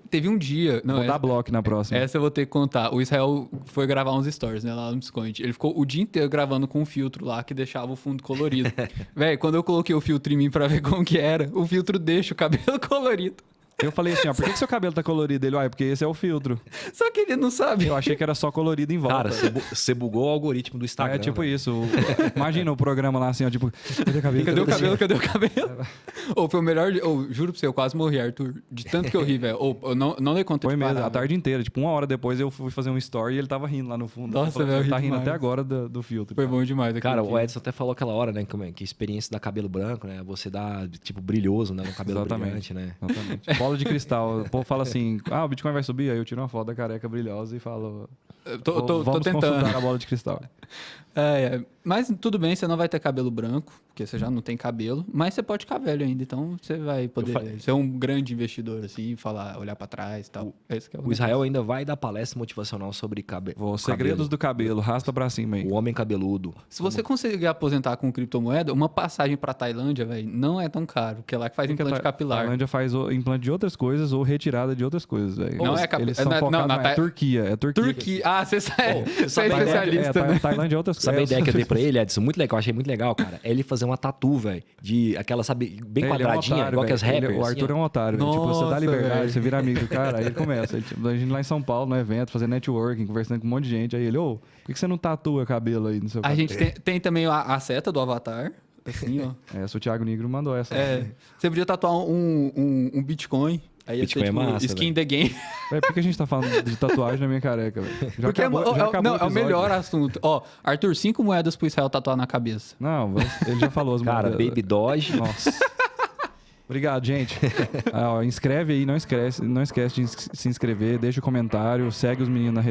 Teve um dia. Não, Vou dar bloco na próxima. essa eu vou ter que contar. O Israel foi gravar uns stories, né, lá no Biscoint. Ele ficou o dia inteiro gravando com um filtro lá que deixava o fundo colorido. Véi, quando eu coloquei o filtro em mim pra ver como que era, o filtro deixa o cabelo colorido. Eu falei assim, ó, por que seu cabelo tá colorido? Ele, porque esse é o filtro. Só que ele não sabe. Eu achei que era só colorido em volta. Cara, você bugou o algoritmo do Instagram. É tipo né? isso. Imagina o programa lá assim, ó, tipo, cadê o cabelo? Cadê o cabelo? Cadê o cabelo? Ou foi o melhor. Juro pra você, eu quase morri, Arthur. De tanto que eu ri, velho. Ou eu não dei conta Foi de mesmo, parar, a tarde inteira. Tipo, 1 hora depois eu fui fazer um story e ele tava rindo lá no fundo. Nossa, Ele falou, velho, eu ri tá rindo demais. até agora do filtro. Foi bom demais. aquele Cara, dia. o Edson até falou aquela hora, né? Que a experiência da cabelo branco, né? Você dá, tipo, brilhoso, né? No cabelo Exatamente. brilhante, né? Exatamente. Bola de cristal. O povo fala assim, o Bitcoin vai subir, aí eu tiro uma foto da careca brilhosa e falo, Tô Vamos tentando. consultar a bola de cristal. Mas tudo bem, você não vai ter cabelo branco, porque você já não tem cabelo, mas você pode ficar velho ainda, então você vai poder ser um grande investidor, assim, olhar pra trás e tal. Esse que é O Israel ainda vai dar palestra motivacional sobre cabelo. Os segredos do cabelo, rasta pra cima aí. O homem cabeludo. Se você conseguir aposentar com criptomoeda, uma passagem pra Tailândia, velho, não é tão caro, porque é lá que faz implante A capilar. Tailândia faz implante de outras coisas ou retirada de outras coisas, velho. Não é Eles são focados é Turquia. É Turquia. Turquia. Ah, você é sabe a especialista, né? Tailândia é outras coisas. Sabe a ideia que eu dei pra ele, Edson? Muito legal, achei muito legal, cara. É ele fazer uma tatu, velho, de aquela, sabe, bem quadradinha, igual que as rappers. O Arthur é um otário, velho. Tipo, você dá Nossa, liberdade, velho. você vira amigo do cara, aí ele começa. A gente lá em São Paulo, no evento, fazendo networking, conversando com um monte de gente. Aí ele, por que você não tatua cabelo aí no seu A cabelo? gente tem também a seta do Avatar, assim, ó. Essa o Thiago Negro mandou essa. Você podia tatuar um Bitcoin. Aí Bitcoin ia ser, é massa, skin the game. Véi, por que a gente tá falando de tatuagem na minha careca, velho? Já Porque acabou não, o é o episódio. melhor assunto. Ó, Arthur, 5 moedas pro Israel tatuar na cabeça. Não, ele já falou as Cara, moedas. Baby Doge. Nossa. Obrigado, gente. Inscreve aí, não esquece de se inscrever, deixa o comentário, segue os meninos,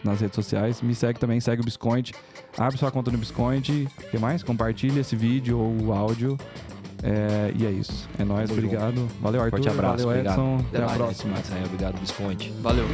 nas redes sociais, me segue também, segue o Biscoint, abre sua conta no Biscoint, o que mais? Compartilha esse vídeo ou o áudio. E é isso. É nóis, obrigado. Valeu, Arthur. Forte abraço, valeu, Edson. obrigado. Até a próxima. Obrigado, Visconde. Valeu.